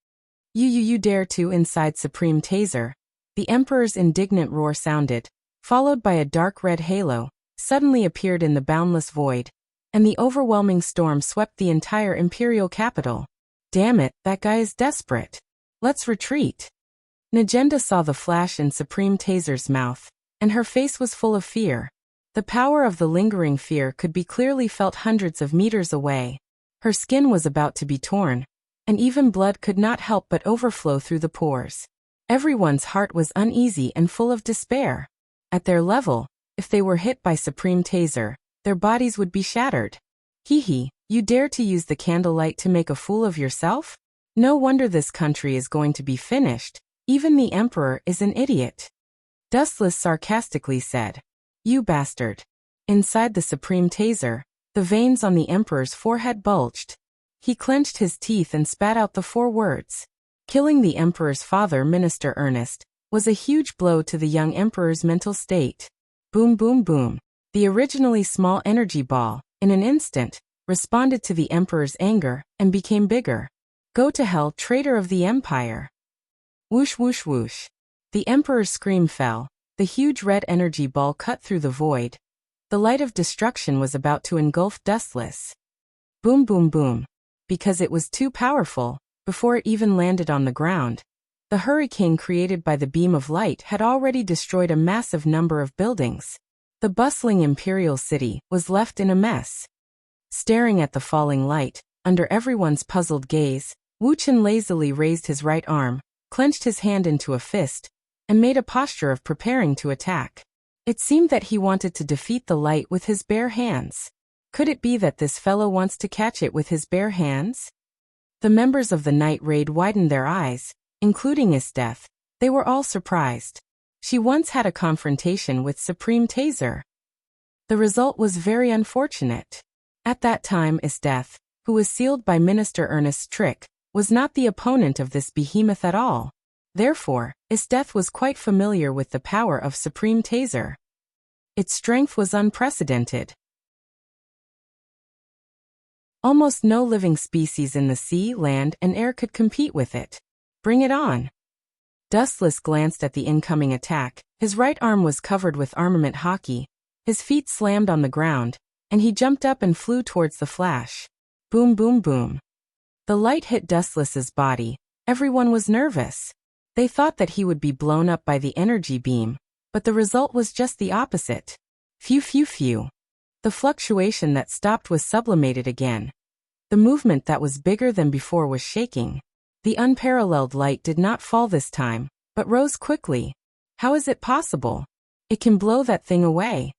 You dare to inside Supreme Taser. The Emperor's indignant roar sounded, followed by a dark red halo, suddenly appeared in the boundless void, and the overwhelming storm swept the entire imperial capital. Damn it, that guy is desperate. Let's retreat. Najenda saw the flash in Supreme Taser's mouth, and her face was full of fear. The power of the lingering fear could be clearly felt hundreds of meters away. Her skin was about to be torn, and even blood could not help but overflow through the pores. Everyone's heart was uneasy and full of despair. At their level, if they were hit by Supreme Taser, their bodies would be shattered. You dare to use the candlelight to make a fool of yourself? No wonder this country is going to be finished. Even the Emperor is an idiot. Dustless sarcastically said. You bastard. Inside the Supreme Taser, the veins on the Emperor's forehead bulged. He clenched his teeth and spat out the 4 words. Killing the Emperor's father, Minister Ernest, was a huge blow to the young Emperor's mental state. Boom boom boom. The originally small energy ball, in an instant, responded to the Emperor's anger and became bigger. Go to hell, traitor of the Empire. Whoosh whoosh whoosh. The Emperor's scream fell. The huge red energy ball cut through the void. The light of destruction was about to engulf Dustless. Boom boom boom. Because it was too powerful, before it even landed on the ground, The hurricane created by the beam of light had already destroyed a massive number of buildings. The bustling imperial city was left in a mess. Staring at the falling light, under everyone's puzzled gaze, Wu Chen lazily raised his right arm, clenched his hand into a fist, and made a posture of preparing to attack. It seemed that he wanted to defeat the light with his bare hands. Could it be that this fellow wants to catch it with his bare hands? The members of the night raid widened their eyes, including Isdeth. They were all surprised. She once had a confrontation with Supreme Taser. The result was very unfortunate. At that time Isdeth, who was sealed by Minister Ernest's trick, was not the opponent of this behemoth at all. Therefore, Isdeth was quite familiar with the power of Supreme Taser. Its strength was unprecedented. Almost no living species in the sea, land, and air could compete with it. Bring it on. Dustless glanced at the incoming attack. His right arm was covered with armament hockey. His feet slammed on the ground, and he jumped up and flew towards the flash. Boom, boom, boom. The light hit Dustless's body. Everyone was nervous. They thought that he would be blown up by the energy beam, but the result was just the opposite. Phew, phew, phew. The fluctuation that stopped was sublimated again. The movement that was bigger than before was shaking. The unparalleled light did not fall this time, but rose quickly. How is it possible? It can blow that thing away.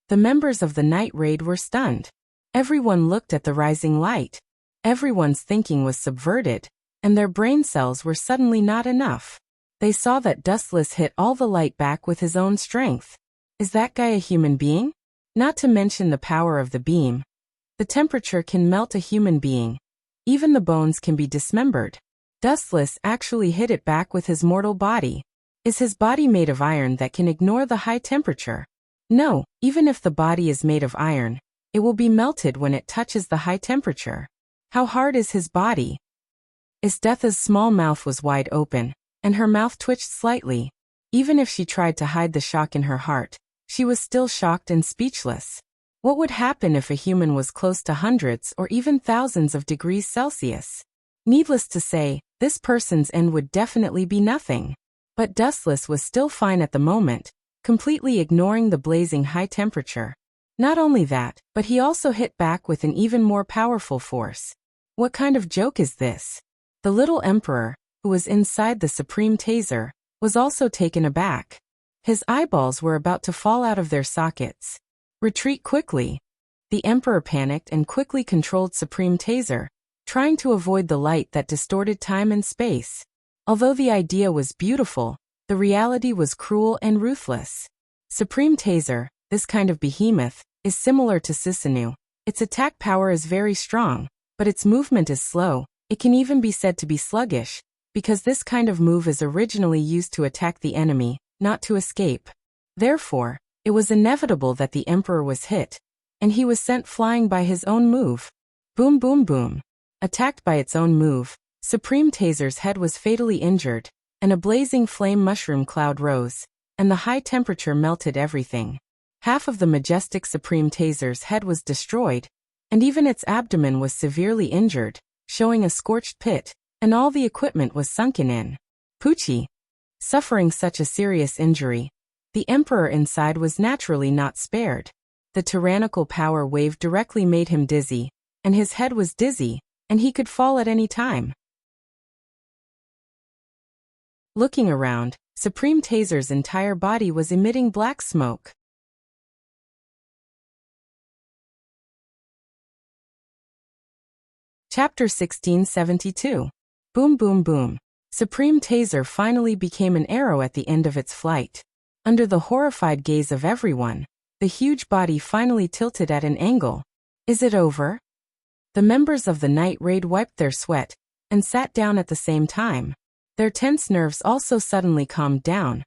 The members of the night raid were stunned. Everyone looked at the rising light. Everyone's thinking was subverted, and their brain cells were suddenly not enough. They saw that Dustless hit all the light back with his own strength. Is that guy a human being? Not to mention the power of the beam. The temperature can melt a human being. Even the bones can be dismembered. Dustless actually hit it back with his mortal body. Is his body made of iron that can ignore the high temperature? No, even if the body is made of iron, it will be melted when it touches the high temperature. How hard is his body? Isdeth's small mouth was wide open, and her mouth twitched slightly. Even if she tried to hide the shock in her heart, she was still shocked and speechless. What would happen if a human was close to hundreds or even thousands of degrees Celsius? Needless to say, this person's end would definitely be nothing. But Dustless was still fine at the moment, completely ignoring the blazing high temperature. Not only that, but he also hit back with an even more powerful force. What kind of joke is this? The little emperor, who was inside the Supreme Taser, was also taken aback. His eyeballs were about to fall out of their sockets. Retreat quickly. The emperor panicked and quickly controlled Supreme Taser, trying to avoid the light that distorted time and space. Although the idea was beautiful, the reality was cruel and ruthless. Supreme Taser, this kind of behemoth, is similar to Sisanu. Its attack power is very strong, but its movement is slow. It can even be said to be sluggish, because this kind of move is originally used to attack the enemy, not to escape. Therefore, it was inevitable that the emperor was hit, and he was sent flying by his own move. Boom, boom, boom. Attacked by its own move, Supreme Taser's head was fatally injured, and a blazing flame mushroom cloud rose, and the high temperature melted everything. Half of the majestic Supreme Taser's head was destroyed, and even its abdomen was severely injured, showing a scorched pit, and all the equipment was sunken in. Poochie. Suffering such a serious injury, the emperor inside was naturally not spared. The tyrannical power wave directly made him dizzy, and his head was dizzy, and he could fall at any time. Looking around, Supreme Taser's entire body was emitting black smoke. Chapter 1672. Boom, boom, boom. Supreme Taser finally became an arrow at the end of its flight. Under the horrified gaze of everyone, the huge body finally tilted at an angle. Is it over? The members of the night raid wiped their sweat and sat down at the same time. Their tense nerves also suddenly calmed down,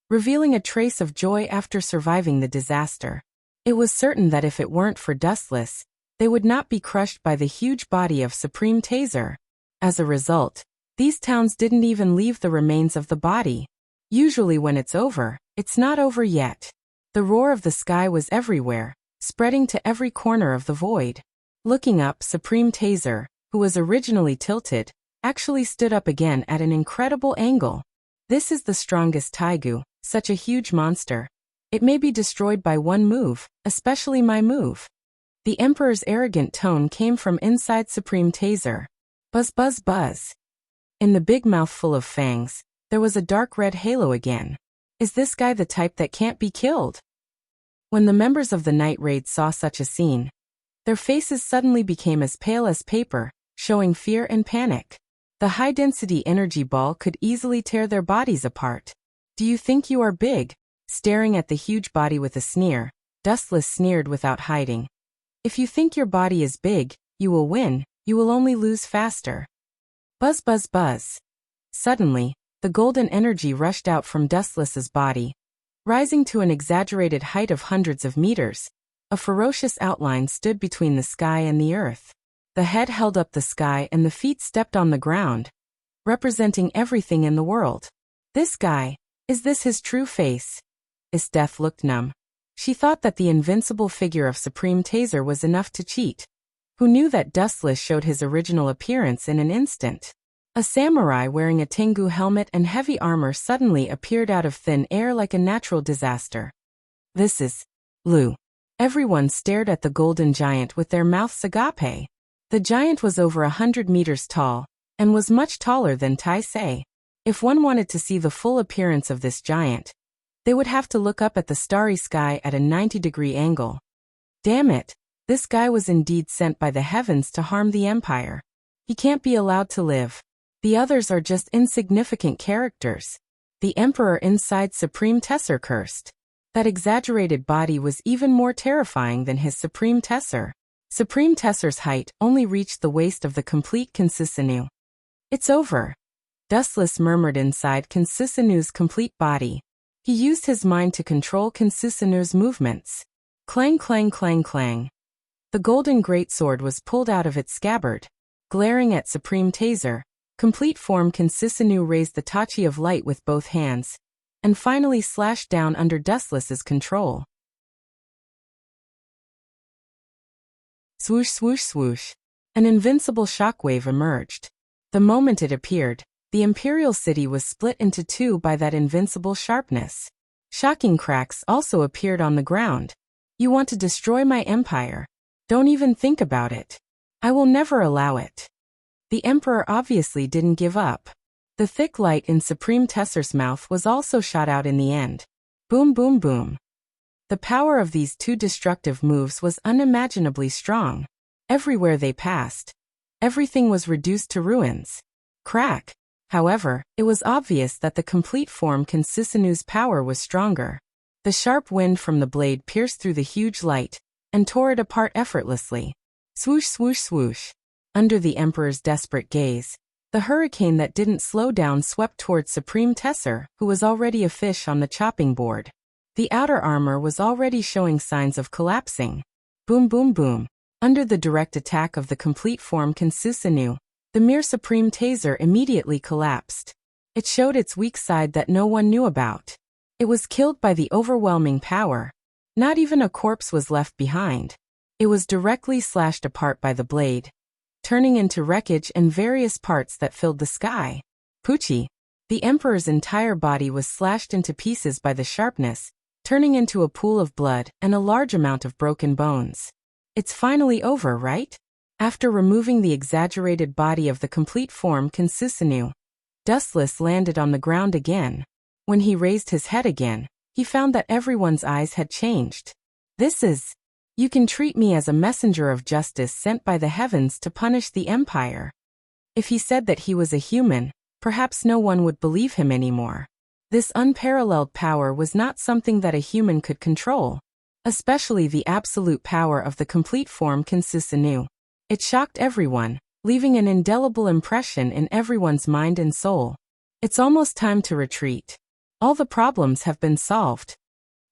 revealing a trace of joy after surviving the disaster. It was certain that if it weren't for Dustless, they would not be crushed by the huge body of Supreme Taser. As a result, these towns didn't even leave the remains of the body. Usually when it's over, it's not over yet. The roar of the sky was everywhere, spreading to every corner of the void. Looking up, Supreme Taser, who was originally tilted, actually stood up again at an incredible angle. This is the strongest Taigu, such a huge monster. It may be destroyed by one move, especially my move. The Emperor's arrogant tone came from inside Supreme Taser. Buzz buzz buzz. In the big mouth full of fangs, there was a dark red halo again. Is this guy the type that can't be killed? When the members of the night raid saw such a scene, their faces suddenly became as pale as paper, showing fear and panic. The high-density energy ball could easily tear their bodies apart. Do you think you are big? Staring at the huge body with a sneer, Dustless sneered without hiding. If you think your body is big, you will win, you will only lose faster. Buzz buzz buzz. Suddenly, the golden energy rushed out from Dustless's body. Rising to an exaggerated height of hundreds of meters, a ferocious outline stood between the sky and the earth. The head held up the sky and the feet stepped on the ground, representing everything in the world. This guy, is this his true face? Death looked numb. She thought that the invincible figure of Supreme Taser was enough to cheat. Who knew that Dustless showed his original appearance in an instant? A samurai wearing a Tengu helmet and heavy armor suddenly appeared out of thin air like a natural disaster. This is Lu. Everyone stared at the golden giant with their mouths agape. The giant was over 100 meters tall, and was much taller than Taisei. If one wanted to see the full appearance of this giant, they would have to look up at the starry sky at a 90-degree angle. Damn it, this guy was indeed sent by the heavens to harm the Empire. He can't be allowed to live. The others are just insignificant characters. The Emperor inside Supreme Tesser cursed. That exaggerated body was even more terrifying than his Supreme Tesser. Supreme Tesser's height only reached the waist of the complete Consisinu. It's over. Dustless murmured inside Consisinu's complete body. He used his mind to control Consisinu's movements. Clang clang clang clang. The golden greatsword was pulled out of its scabbard. Glaring at Supreme Taser, complete form Consisinu raised the Tachi of light with both hands, and finally slashed down under Dustless's control. Swoosh swoosh swoosh. An invincible shockwave emerged. The moment it appeared, the Imperial City was split into two by that invincible sharpness. Shocking cracks also appeared on the ground. You want to destroy my empire? Don't even think about it. I will never allow it. The Emperor obviously didn't give up. The thick light in Supreme Tesser's mouth was also shot out in the end. Boom boom boom. The power of these two destructive moves was unimaginably strong. Everywhere they passed, everything was reduced to ruins. Crack. However, it was obvious that the complete form Consisinu's power was stronger. The sharp wind from the blade pierced through the huge light and tore it apart effortlessly. Swoosh swoosh swoosh. Under the Emperor's desperate gaze, the hurricane that didn't slow down swept towards Supreme Tesser, who was already a fish on the chopping board. The outer armor was already showing signs of collapsing. Boom boom boom. Under the direct attack of the complete form Consisinu, the mere Supreme Taser immediately collapsed. It showed its weak side that no one knew about. It was killed by the overwhelming power. Not even a corpse was left behind. It was directly slashed apart by the blade, turning into wreckage and various parts that filled the sky. Poochie. The Emperor's entire body was slashed into pieces by the sharpness, turning into a pool of blood and a large amount of broken bones. It's finally over, right? After removing the exaggerated body of the complete form Consisinu, Dustless landed on the ground again. When he raised his head again, he found that everyone's eyes had changed. This is... You can treat me as a messenger of justice sent by the heavens to punish the Empire. If he said that he was a human, perhaps no one would believe him anymore. This unparalleled power was not something that a human could control, especially the absolute power of the complete form Consisinu. It shocked everyone, leaving an indelible impression in everyone's mind and soul. It's almost time to retreat. All the problems have been solved.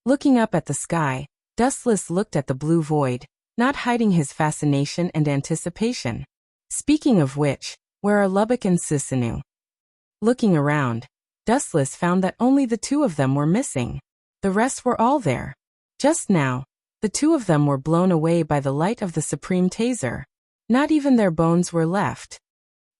Looking up at the sky, Dustless looked at the blue void, not hiding his fascination and anticipation. Speaking of which, where are Lubbock and Sisinu? Looking around, Dustless found that only the two of them were missing. The rest were all there. Just now, the two of them were blown away by the light of the Supreme Taser. Not even their bones were left.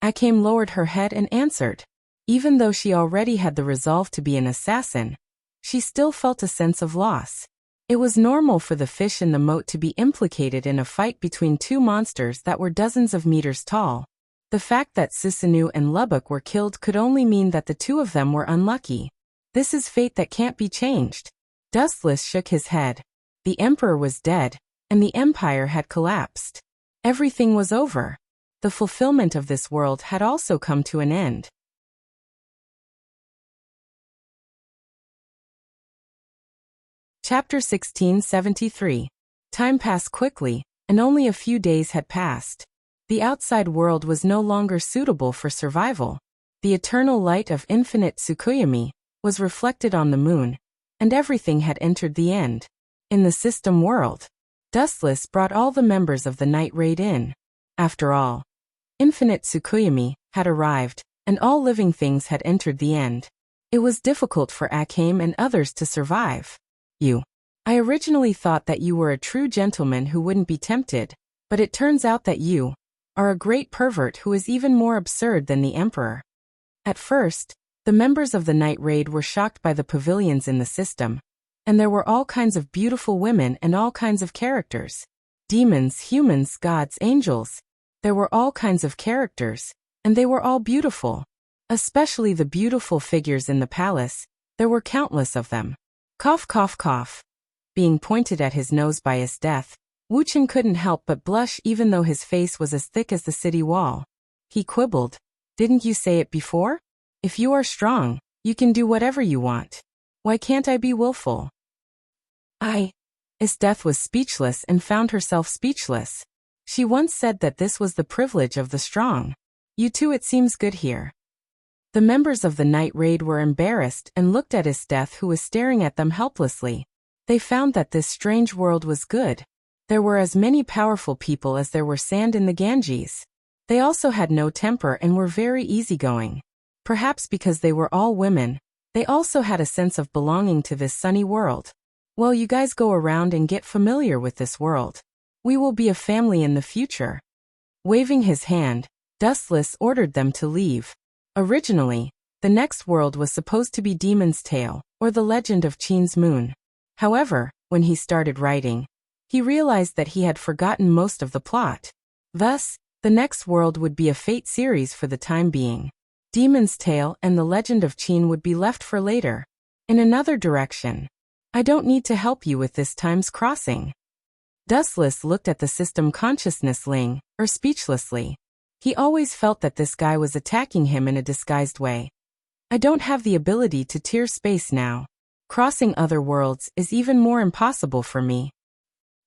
Akim lowered her head and answered. Even though she already had the resolve to be an assassin, she still felt a sense of loss. It was normal for the fish in the moat to be implicated in a fight between two monsters that were dozens of meters tall. The fact that Sisanu and Lubbock were killed could only mean that the two of them were unlucky. This is fate that can't be changed. Dustless shook his head. The Emperor was dead, and the Empire had collapsed. Everything was over. The fulfillment of this world had also come to an end. Chapter 1673. Time passed quickly, and only a few days had passed. The outside world was no longer suitable for survival. The eternal light of infinite Tsukuyomi was reflected on the moon, and everything had entered the end. In the system world, Dustless brought all the members of the night raid in. After all, infinite Tsukuyomi had arrived, and all living things had entered the end. It was difficult for Akame and others to survive. I originally thought that you were a true gentleman who wouldn't be tempted, but it turns out that you are a great pervert who is even more absurd than the Emperor. At first, the members of the night raid were shocked by the pavilions in the system, and there were all kinds of beautiful women and all kinds of characters. Demons, humans, gods, angels. There were all kinds of characters, and they were all beautiful. Especially the beautiful figures in the palace, there were countless of them. Cough, cough, cough. Being pointed at his nose by his death, Wuchen couldn't help but blush even though his face was as thick as the city wall. He quibbled. Didn't you say it before? If you are strong, you can do whatever you want. Why can't I be willful? Esteth was speechless and found herself speechless. She once said that this was the privilege of the strong. You two, it seems good here. The members of the night raid were embarrassed and looked at Esteth, who was staring at them helplessly. They found that this strange world was good. There were as many powerful people as there were sand in the Ganges. They also had no temper and were very easygoing. Perhaps because they were all women, they also had a sense of belonging to this sunny world. Well, you guys go around and get familiar with this world. We will be a family in the future. Waving his hand, Dustless ordered them to leave. Originally, the next world was supposed to be Demon's Tale, or the Legend of Qin's Moon. However, when he started writing, he realized that he had forgotten most of the plot. Thus, the next world would be a fate series for the time being. Demon's Tale and the Legend of Qin would be left for later. In another direction. I don't need to help you with this time's crossing. Dustless looked at the system consciousness-ling, or speechlessly. He always felt that this guy was attacking him in a disguised way. I don't have the ability to tear space now. Crossing other worlds is even more impossible for me.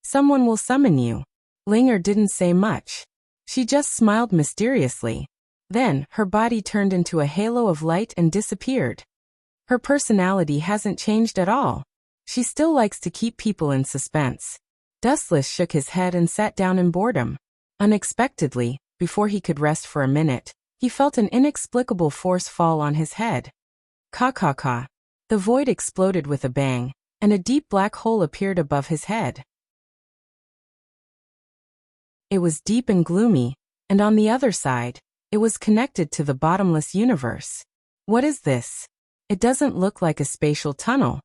Someone will summon you. Linger didn't say much. She just smiled mysteriously. Then, her body turned into a halo of light and disappeared. Her personality hasn't changed at all. She still likes to keep people in suspense. Dustless shook his head and sat down in boredom. Unexpectedly, before he could rest for a minute, he felt an inexplicable force fall on his head. Ka. The void exploded with a bang, and a deep black hole appeared above his head. It was deep and gloomy, and on the other side, it was connected to the bottomless universe. What is this? It doesn't look like a spatial tunnel.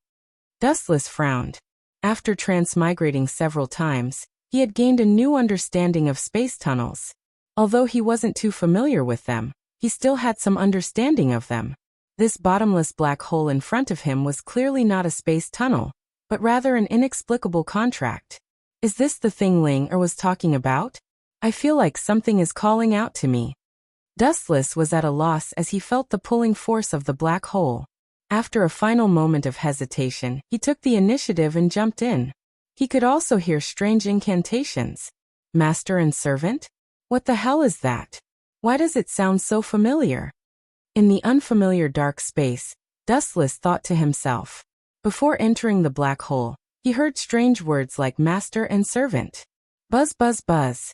Dustless frowned. After transmigrating several times, he had gained a new understanding of space tunnels. Although he wasn't too familiar with them, he still had some understanding of them. This bottomless black hole in front of him was clearly not a space tunnel, but rather an inexplicable contract. Is this the thing Linger was talking about? I feel like something is calling out to me. Dustless was at a loss as he felt the pulling force of the black hole. After a final moment of hesitation, he took the initiative and jumped in. He could also hear strange incantations. Master and servant? What the hell is that? Why does it sound so familiar? In the unfamiliar dark space, Dustless thought to himself. Before entering the black hole, he heard strange words like master and servant. Buzz, buzz, buzz.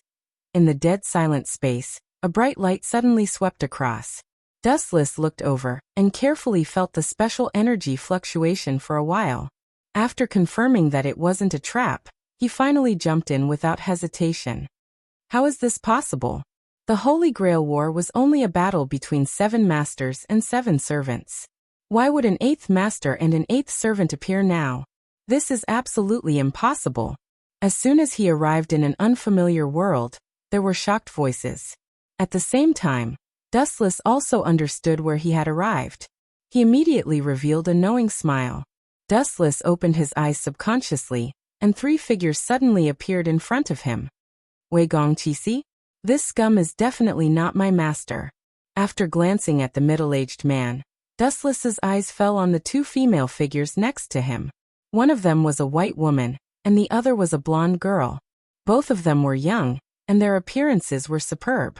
In the dead silent space, a bright light suddenly swept across. Dustless looked over and carefully felt the special energy fluctuation for a while. After confirming that it wasn't a trap, he finally jumped in without hesitation. How is this possible? The Holy Grail War was only a battle between 7 masters and 7 servants. Why would an 8th master and an 8th servant appear now? This is absolutely impossible. As soon as he arrived in an unfamiliar world, there were shocked voices. At the same time, Dustless also understood where he had arrived. He immediately revealed a knowing smile. Dustless opened his eyes subconsciously, and 3 figures suddenly appeared in front of him. Wei Gongqi? This scum is definitely not my master. After glancing at the middle-aged man, Dustless's eyes fell on the 2 female figures next to him. One of them was a white woman, and the other was a blonde girl. Both of them were young, and their appearances were superb.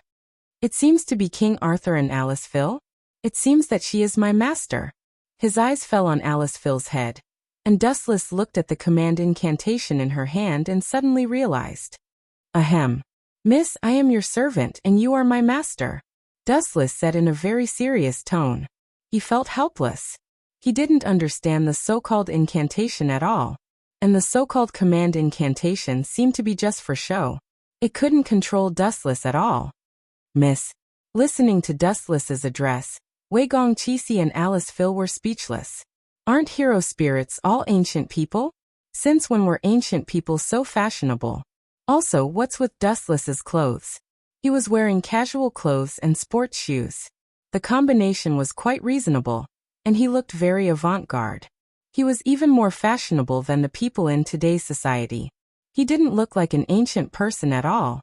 It seems to be King Arthur and Alice Phil. It seems that she is my master. His eyes fell on Alice Phil's head, and Dustless looked at the command incantation in her hand and suddenly realized. Ahem. Miss, I am your servant and you are my master, Dustless said in a very serious tone. He felt helpless. He didn't understand the so-called incantation at all, and the so-called command incantation seemed to be just for show. It couldn't control Dustless at all. Miss. Listening to Dustless's address, Wei Gongqi and Alice Phil were speechless. Aren't hero spirits all ancient people? Since when were ancient people so fashionable? Also, what's with Dustless's clothes? He was wearing casual clothes and sports shoes. The combination was quite reasonable, and he looked very avant-garde. He was even more fashionable than the people in today's society. He didn't look like an ancient person at all.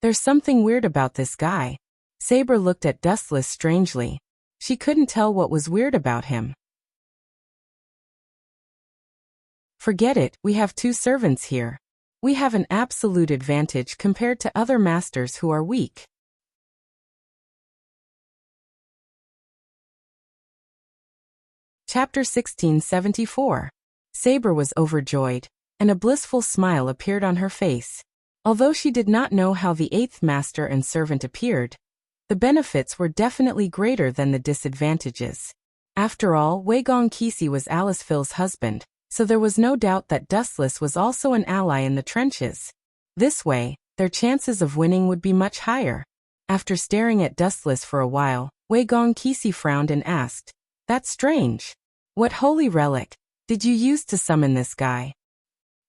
There's something weird about this guy. Saber looked at Dustless strangely. She couldn't tell what was weird about him. Forget it, we have 2 servants here. We have an absolute advantage compared to other masters who are weak. Chapter 1674. Saber was overjoyed, and a blissful smile appeared on her face. Although she did not know how the 8th master and servant appeared, the benefits were definitely greater than the disadvantages. After all, Wei Gongqi was Alice Phil's husband, so there was no doubt that Dustless was also an ally in the trenches. This way, their chances of winning would be much higher. After staring at Dustless for a while, Wei Gongqi frowned and asked, "That's strange. What holy relic did you use to summon this guy?"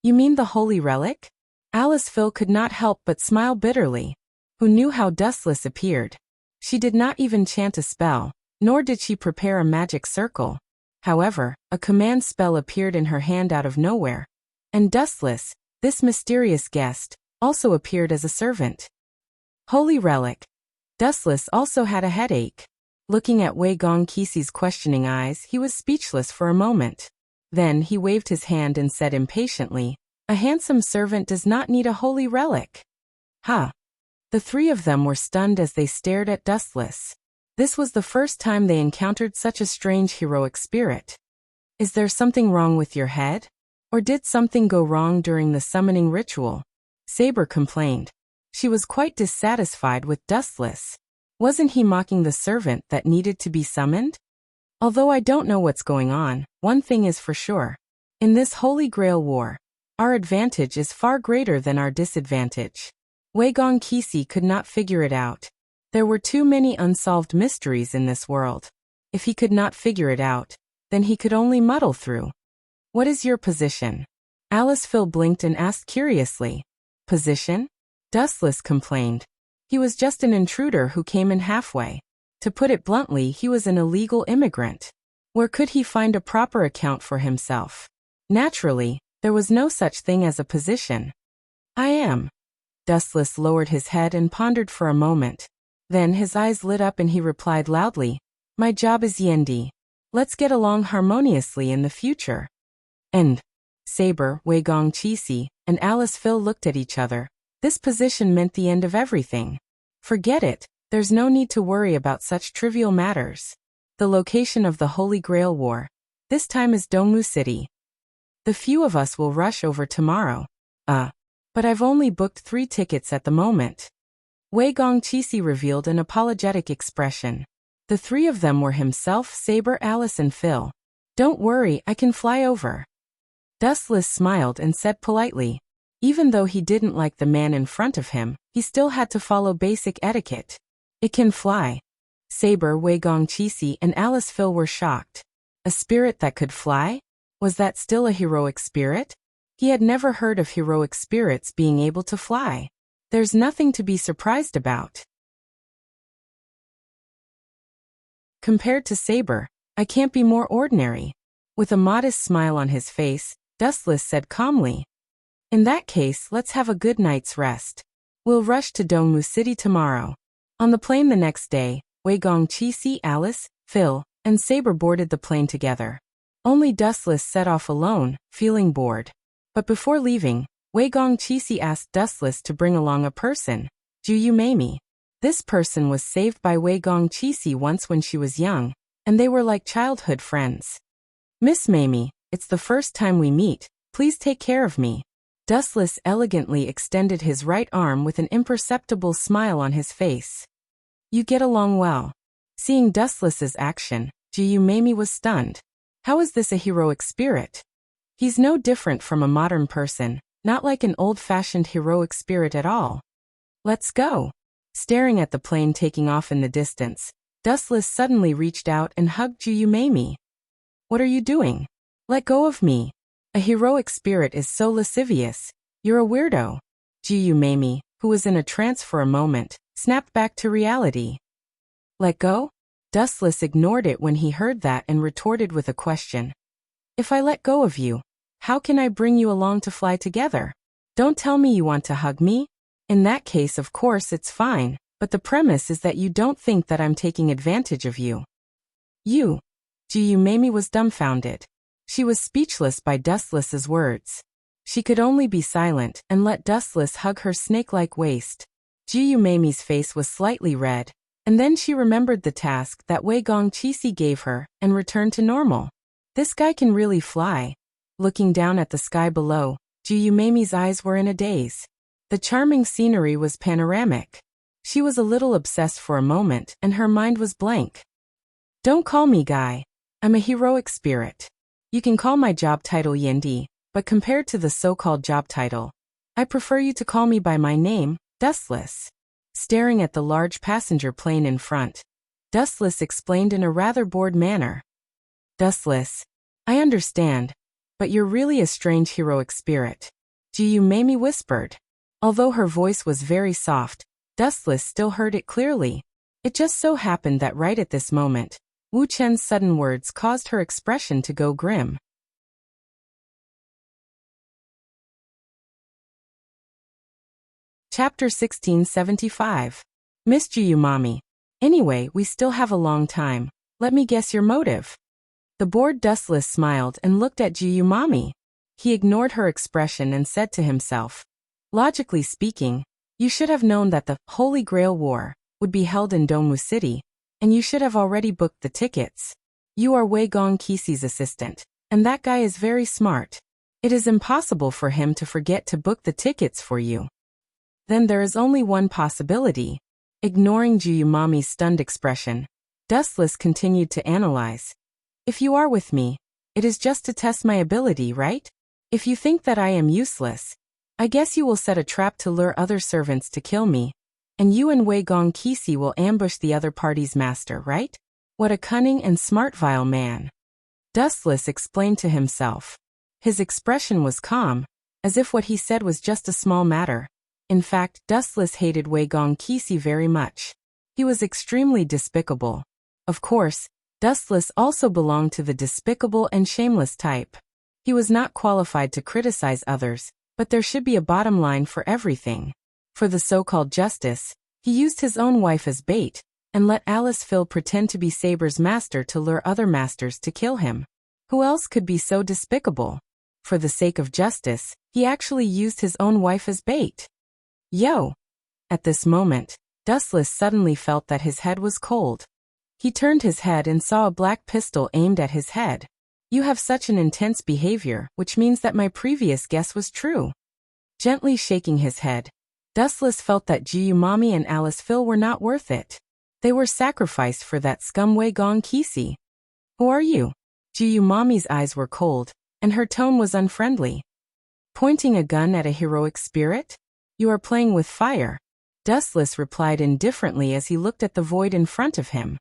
"You mean the holy relic?" Alice Phil could not help but smile bitterly. Who knew how Dustless appeared? She did not even chant a spell, nor did she prepare a magic circle. However, a command spell appeared in her hand out of nowhere, and Dustless, this mysterious guest, also appeared as a servant. Holy relic. Dustless also had a headache. Looking at Wei Gongqi's questioning eyes, he was speechless for a moment. Then he waved his hand and said impatiently, "A handsome servant does not need a holy relic." Ha! The 3 of them were stunned as they stared at Dustless. This was the first time they encountered such a strange heroic spirit. "Is there something wrong with your head? Or did something go wrong during the summoning ritual?" Saber complained. She was quite dissatisfied with Dustless. Wasn't he mocking the servant that needed to be summoned? Although I don't know what's going on, one thing is for sure. In this Holy Grail War, our advantage is far greater than our disadvantage. Wei Gongqi could not figure it out. There were too many unsolved mysteries in this world. If he could not figure it out, then he could only muddle through. "What is your position?" Alice Phil blinked and asked curiously. "Position?" Dustless complained. He was just an intruder who came in halfway. To put it bluntly, he was an illegal immigrant. Where could he find a proper account for himself? Naturally, there was no such thing as a position. "I am." Dustless lowered his head and pondered for a moment. Then his eyes lit up and he replied loudly, "My job is Yendi. Let's get along harmoniously in the future." And Saber, Wei Gongqi, and Alice Phil looked at each other. This position meant the end of everything. Forget it, there's no need to worry about such trivial matters. The location of the Holy Grail War. This time is Dongmu City. The few of us will rush over tomorrow. But I've only booked 3 tickets at the moment. Wei Gongqi revealed an apologetic expression. The 3 of them were himself, Saber, Alice and Phil. "Don't worry, I can fly over." Dustless smiled and said politely, Even though he didn't like the man in front of him, he still had to follow basic etiquette. It can fly. Saber, Wei Gongqi and Alice Phil were shocked. A spirit that could fly? Was that still a heroic spirit? He had never heard of heroic spirits being able to fly. There's nothing to be surprised about. Compared to Saber, I can't be more ordinary. With a modest smile on his face, Dustless said calmly. In that case, let's have a good night's rest. We'll rush to Dongmu City tomorrow. On the plane the next day, Wei Gongqi, Alice, Phil, and Saber boarded the plane together. Only Dustless set off alone, feeling bored. But before leaving, Wei Gongqi asked Dustless to bring along a person, Ju Mamie. This person was saved by Wei Gongqi once when she was young, and they were like childhood friends. Miss Mamie, it's the first time we meet, please take care of me. Dustless elegantly extended his right arm with an imperceptible smile on his face. You get along well. Seeing Dustless's action, Ju Mamie was stunned. How is this a heroic spirit? He's no different from a modern person, not like an old-fashioned heroic spirit at all. Let's go. Staring at the plane taking off in the distance, Dustless suddenly reached out and hugged Ju Mamie. What are you doing? Let go of me. A heroic spirit is so lascivious. You're a weirdo. Ju Mamie, who was in a trance for a moment, snapped back to reality. Let go? Dustless ignored it when he heard that and retorted with a question. If I let go of you, how can I bring you along to fly together? Don't tell me you want to hug me. In that case, of course, it's fine, but the premise is that you don't think that I'm taking advantage of you. You. Ju Mamie was dumbfounded. She was speechless by Dustless's words. She could only be silent and let Dustless hug her snake-like waist. Ju Mamie's face was slightly red, and then she remembered the task that Wei Gongqi gave her and returned to normal. This guy can really fly. Looking down at the sky below, Ju Mamie's eyes were in a daze. The charming scenery was panoramic. She was a little obsessed for a moment and her mind was blank. Don't call me Guy. I'm a heroic spirit. You can call my job title Yendi, but compared to the so-called job title, I prefer you to call me by my name, Dustless. Staring at the large passenger plane in front, Dustless explained in a rather bored manner. Dustless, I understand, but you're really a strange heroic spirit. Ju Mamie whispered. Although her voice was very soft, Dustless still heard it clearly. It just so happened that right at this moment, Wu Chen's sudden words caused her expression to go grim. Chapter 1675. Miss Ju Mamie. Anyway, we still have a long time. Let me guess your motive. The bored Dustless smiled and looked at Ju Mamie. He ignored her expression and said to himself, logically speaking, you should have known that the Holy Grail War would be held in Dongmu City, and you should have already booked the tickets. You are Wei Gongqi's assistant, and that guy is very smart. It is impossible for him to forget to book the tickets for you. Then there is only one possibility. Ignoring Ju Mamie's stunned expression, Dustless continued to analyze. If you are with me, it is just to test my ability, right? If you think that I am useless, I guess you will set a trap to lure other servants to kill me, and you and Wei Gongqi will ambush the other party's master, right? What a cunning and smart vile man. Dustless explained to himself. His expression was calm, as if what he said was just a small matter. In fact, Dustless hated Wei Gongqi very much. He was extremely despicable. Of course, Dustless also belonged to the despicable and shameless type. He was not qualified to criticize others, but there should be a bottom line for everything. For the so-called justice, he used his own wife as bait, and let Alice Phil pretend to be Saber's master to lure other masters to kill him. Who else could be so despicable? For the sake of justice, he actually used his own wife as bait. Yo! At this moment, Dustless suddenly felt that his head was cold. He turned his head and saw a black pistol aimed at his head. You have such an intense behavior, which means that my previous guess was true. Gently shaking his head, Dustless felt that Ju Mamie and Alice Phil were not worth it. They were sacrificed for that scum Wei Gongqi. Who are you? Ju Mamie's eyes were cold, and her tone was unfriendly. Pointing a gun at a heroic spirit? You are playing with fire. Dustless replied indifferently as he looked at the void in front of him.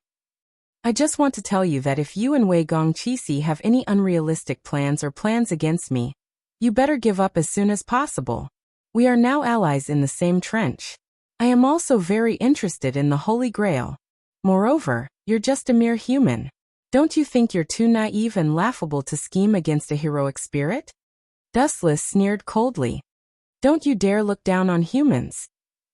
I just want to tell you that if you and Wei Gongqi have any unrealistic plans or plans against me, you better give up as soon as possible. We are now allies in the same trench. I am also very interested in the Holy Grail. Moreover, you're just a mere human. Don't you think you're too naive and laughable to scheme against a heroic spirit? Dustless sneered coldly. Don't you dare look down on humans.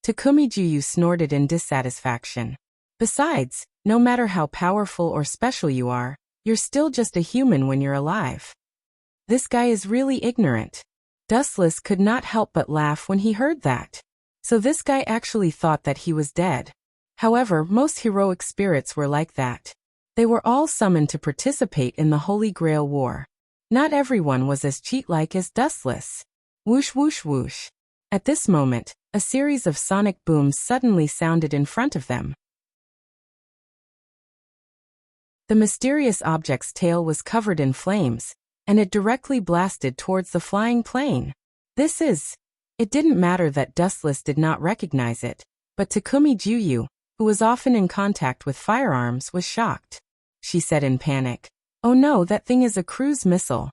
Takumi Juyu snorted in dissatisfaction. Besides, no matter how powerful or special you are, you're still just a human when you're alive. This guy is really ignorant. Dustless could not help but laugh when he heard that. So this guy actually thought that he was dead. However, most heroic spirits were like that. They were all summoned to participate in the Holy Grail War. Not everyone was as cheat-like as Dustless. Whoosh whoosh whoosh. At this moment, a series of sonic booms suddenly sounded in front of them. The mysterious object's tail was covered in flames, and it directly blasted towards the flying plane. It didn't matter that Dustless did not recognize it, but Takumi Juyu, who was often in contact with firearms, was shocked. She said in panic, "Oh no, that thing is a cruise missile."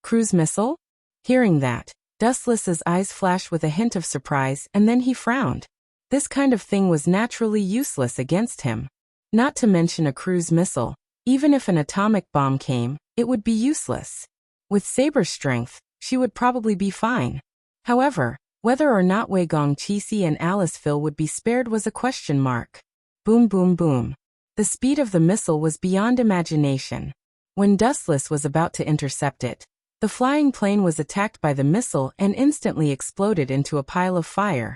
Cruise missile? Hearing that, Dustless's eyes flashed with a hint of surprise, and then he frowned. This kind of thing was naturally useless against him. Not to mention a cruise missile. Even if an atomic bomb came, it would be useless. With Saber's strength, she would probably be fine. However, whether or not Wei Gongqi and Aliceville would be spared was a question mark. Boom boom boom. The speed of the missile was beyond imagination. When Dustless was about to intercept it, the flying plane was attacked by the missile and instantly exploded into a pile of fire.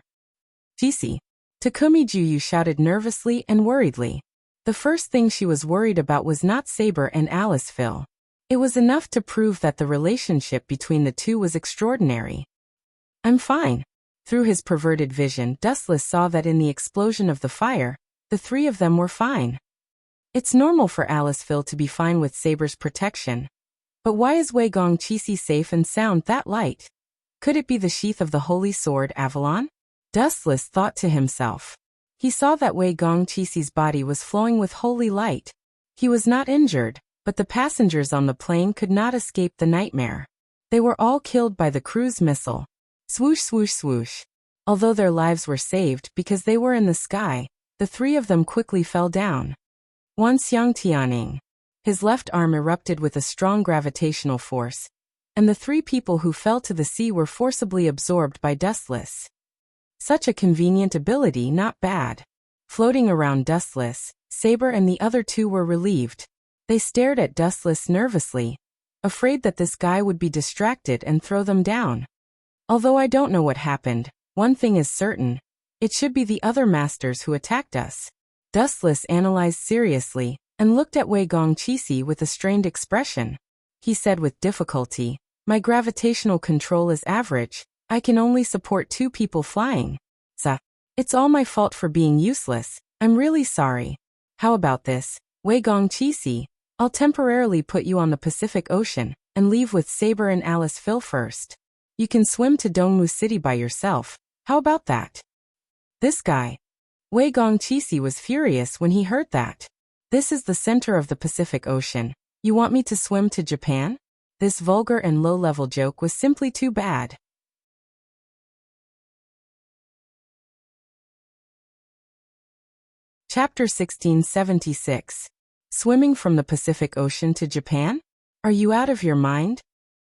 Jisi. Takumi Juyu shouted nervously and worriedly. The first thing she was worried about was not Saber and Aliceville. It was enough to prove that the relationship between the two was extraordinary. I'm fine. Through his perverted vision, Dustless saw that in the explosion of the fire, the three of them were fine. It's normal for Aliceville to be fine with Saber's protection. But why is Wei Gongqi safe and sound that light? Could it be the sheath of the holy sword Avalon? Dustless thought to himself. He saw that Wei Gongqi's body was flowing with holy light. He was not injured, but the passengers on the plane could not escape the nightmare. They were all killed by the cruise missile. Swoosh swoosh swoosh. Although their lives were saved because they were in the sky, the three of them quickly fell down. Wan Xiang Tianing. His left arm erupted with a strong gravitational force, and the three people who fell to the sea were forcibly absorbed by Dustless. Such a convenient ability, not bad. Floating around Dustless, Saber and the other two were relieved. They stared at Dustless nervously, afraid that this guy would be distracted and throw them down. Although I don't know what happened, one thing is certain. It should be the other masters who attacked us. Dustless analyzed seriously, and looked at Wei Gongqi with a strained expression. He said with difficulty, "My gravitational control is average. I can only support 2 people flying. It's all my fault for being useless. I'm really sorry. How about this, Wei Gongqi? I'll temporarily put you on the Pacific Ocean, and leave with Saber and Aliceville first. You can swim to Dongmu City by yourself. How about that?" This guy. Wei Gongqi was furious when he heard that. This is the center of the Pacific Ocean. You want me to swim to Japan? This vulgar and low-level joke was simply too bad. Chapter 1676. Swimming from the Pacific Ocean to Japan? Are you out of your mind?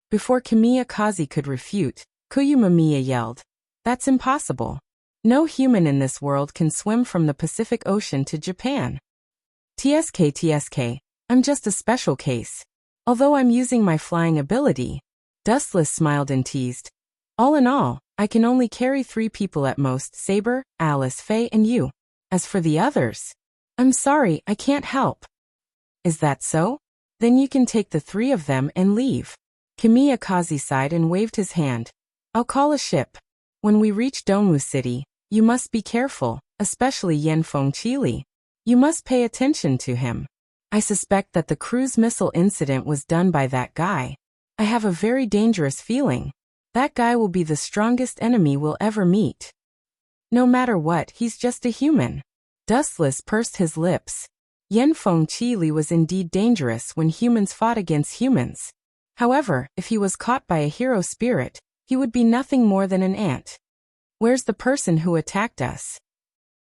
Before Kamiya Kazi could refute, Kuyumamiya yelled, "That's impossible. No human in this world can swim from the Pacific Ocean to Japan. TSK, I'm just a special case. Although I'm using my flying ability." Dustless smiled and teased. "All in all, I can only carry 3 people at most: Saber, Alice, Faye, and you. As for the others, I'm sorry, I can't help." "Is that so? Then you can take the 3 of them and leave." Kamiya Kazi sighed and waved his hand. "I'll call a ship. When we reach Dongmu City, you must be careful, especially Yanfeng Qili. You must pay attention to him. I suspect that the cruise missile incident was done by that guy. I have a very dangerous feeling." That guy will be the strongest enemy we'll ever meet. No matter what, he's just a human. Dustless pursed his lips. Yanfeng Qi Li was indeed dangerous when humans fought against humans. However, if he was caught by a hero spirit, he would be nothing more than an ant. Where's the person who attacked us?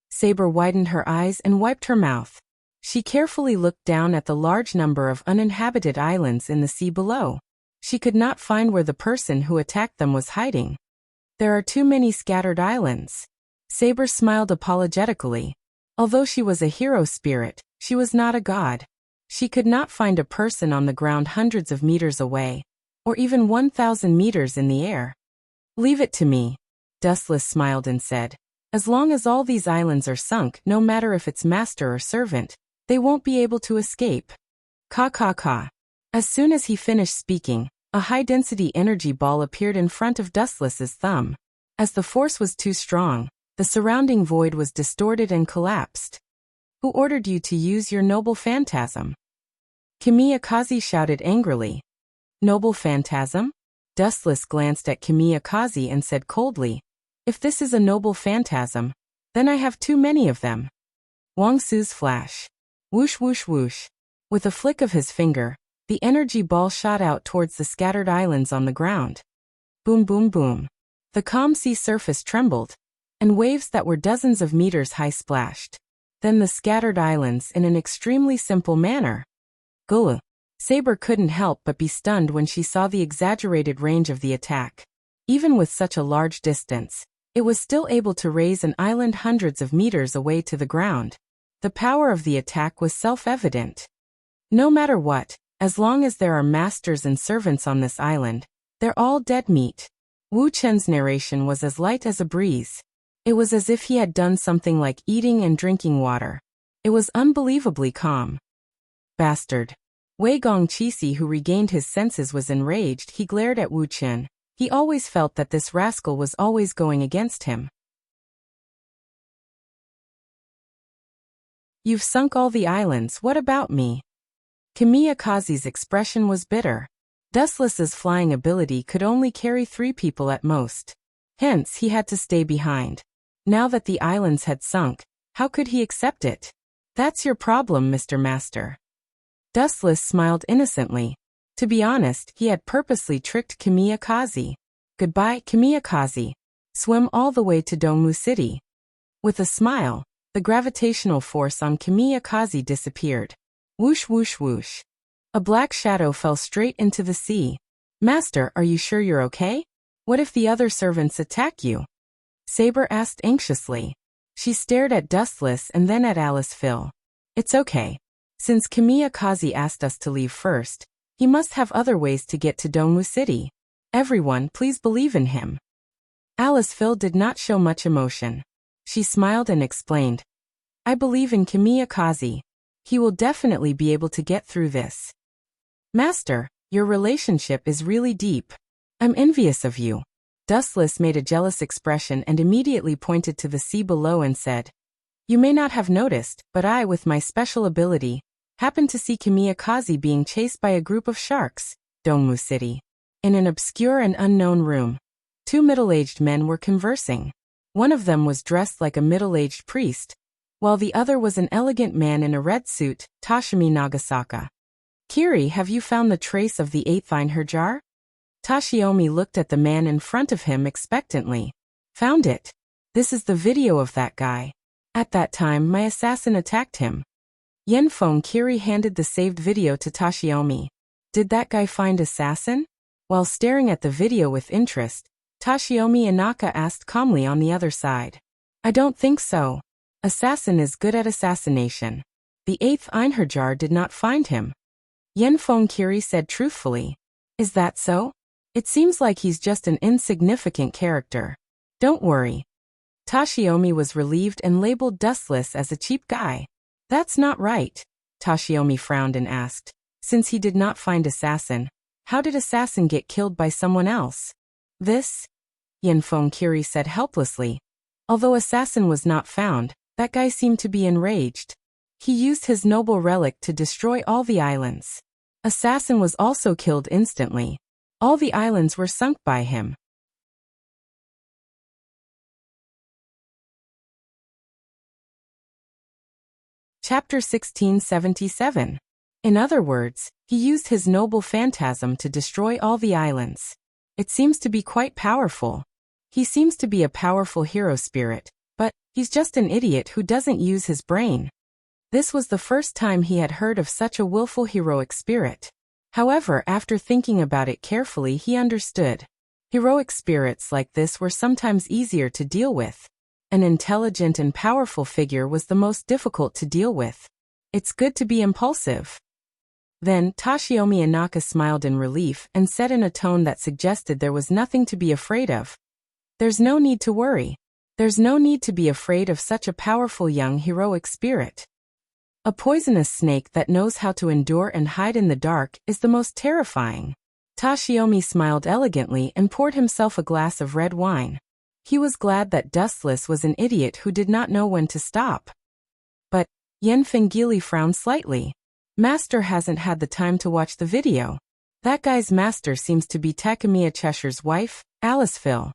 Saber widened her eyes and wiped her mouth. She carefully looked down at the large number of uninhabited islands in the sea below. She could not find where the person who attacked them was hiding. There are too many scattered islands. Saber smiled apologetically. Although she was a hero spirit, she was not a god. She could not find a person on the ground hundreds of meters away, or even 1,000 meters in the air. Leave it to me. Dustless smiled and said, as long as all these islands are sunk, no matter if it's master or servant, they won't be able to escape. Ka ka ka. As soon as he finished speaking, a high-density energy ball appeared in front of Dustless's thumb. As the force was too strong, the surrounding void was distorted and collapsed. Who ordered you to use your noble phantasm? Kimiyakaze shouted angrily. Noble phantasm? Dustless glanced at Kimiyakaze and said coldly, if this is a noble phantasm, then I have too many of them. Wang Su's flash. Whoosh whoosh whoosh. With a flick of his finger, the energy ball shot out towards the scattered islands on the ground. Boom boom boom. The calm sea surface trembled, and waves that were dozens of meters high splashed. Then the scattered islands in an extremely simple manner. Gullah. Saber couldn't help but be stunned when she saw the exaggerated range of the attack. Even with such a large distance, it was still able to raise an island hundreds of meters away to the ground. The power of the attack was self-evident. No matter what, as long as there are masters and servants on this island, they're all dead meat. Wu Chen's narration was as light as a breeze. It was as if he had done something like eating and drinking water. It was unbelievably calm. Bastard. Wei Gongqi, who regained his senses, was enraged. He glared at Wu Chen. He always felt that this rascal was always going against him. You've sunk all the islands, what about me? Kimiyakaze's expression was bitter. Dustless's flying ability could only carry 3 people at most. Hence, he had to stay behind. Now that the islands had sunk, how could he accept it? That's your problem, Mr. Master. Dustless smiled innocently. To be honest, he had purposely tricked Kimiyakaze. Goodbye, Kimiyakaze. Swim all the way to Dongmu City. With a smile, the gravitational force on Kimiyakaze disappeared. Whoosh whoosh whoosh. A black shadow fell straight into the sea. Master, are you sure you're okay? What if the other servants attack you? Saber asked anxiously. She stared at Dustless and then at Alice Phil. It's okay. Since Kimiyakaze asked us to leave first, he must have other ways to get to Dongmu City. Everyone, please believe in him. Alice Phil did not show much emotion. She smiled and explained. I believe in Kimiyakaze. He will definitely be able to get through this. Master, your relationship is really deep. I'm envious of you. Dustless made a jealous expression and immediately pointed to the sea below and said, you may not have noticed, but I, with my special ability, happened to see Kimiyakaze being chased by a group of sharks, Dongmu City. In an obscure and unknown room, 2 middle-aged men were conversing. One of them was dressed like a middle-aged priest, while the other was an elegant man in a red suit, Toshimi Nagasaka. Kiri, have you found the trace of the 8th Einher jar? Toshiomi looked at the man in front of him expectantly. Found it. This is the video of that guy. At that time, my assassin attacked him. Yanfeng Kiri handed the saved video to Toshiomi. Did that guy find assassin? While staring at the video with interest, Toshiomi Inaka asked calmly on the other side. I don't think so. Assassin is good at assassination. The 8th Einher jar did not find him. Yanfeng Kiri said truthfully. Is that so? It seems like he's just an insignificant character. Don't worry. Toshiomi was relieved and labeled Dustless as a cheap guy. That's not right. Toshiomi frowned and asked. Since he did not find assassin, how did assassin get killed by someone else? This? Yanfeng Kiri said helplessly. Although assassin was not found, that guy seemed to be enraged. He used his noble relic to destroy all the islands. Assassin was also killed instantly. All the islands were sunk by him. Chapter 1677. In other words, he used his noble phantasm to destroy all the islands. It seems to be quite powerful. He seems to be a powerful hero spirit, but he's just an idiot who doesn't use his brain. This was the first time he had heard of such a willful heroic spirit. However, after thinking about it carefully, he understood. Heroic spirits like this were sometimes easier to deal with. An intelligent and powerful figure was the most difficult to deal with. It's good to be impulsive. Then, Toshiomi Inaka smiled in relief and said in a tone that suggested there was nothing to be afraid of. There's no need to worry. There's no need to be afraid of such a powerful young heroic spirit. A poisonous snake that knows how to endure and hide in the dark is the most terrifying. Toshiomi smiled elegantly and poured himself a glass of red wine. He was glad that Dustless was an idiot who did not know when to stop. But Yen Fengili frowned slightly. Master hasn't had the time to watch the video. That guy's master seems to be Takemiya Cheshire's wife, Alice Phil.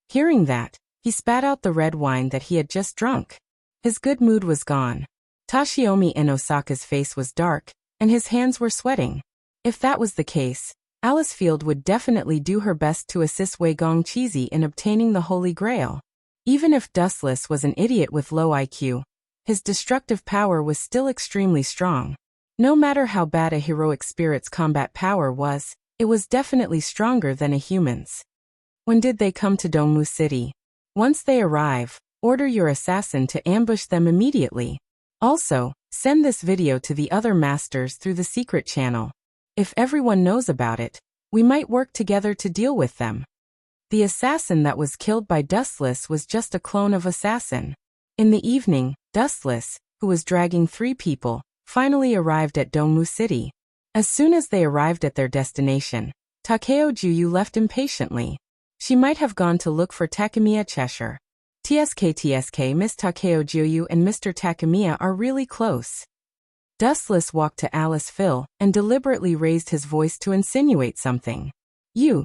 Hearing that, he spat out the red wine that he had just drunk. His good mood was gone. Toshiomi Inosaka's face was dark, and his hands were sweating. If that was the case, Alice Field would definitely do her best to assist Wei Gongqizi in obtaining the Holy Grail. Even if Dustless was an idiot with low IQ, his destructive power was still extremely strong. No matter how bad a heroic spirit's combat power was, it was definitely stronger than a human's. When did they come to Dongmu City? Once they arrive, order your assassin to ambush them immediately. Also, send this video to the other masters through the secret channel. If everyone knows about it, we might work together to deal with them. The assassin that was killed by Dustless was just a clone of assassin. In the evening, Dustless, who was dragging 3 people, finally arrived at Dongmu City. As soon as they arrived at their destination, Takeo Juyu left impatiently. She might have gone to look for Takemiya Cheshire. TSK Miss Takeo Juyu and Mr. Takemiya are really close. Dustless walked to Alice Phil and deliberately raised his voice to insinuate something.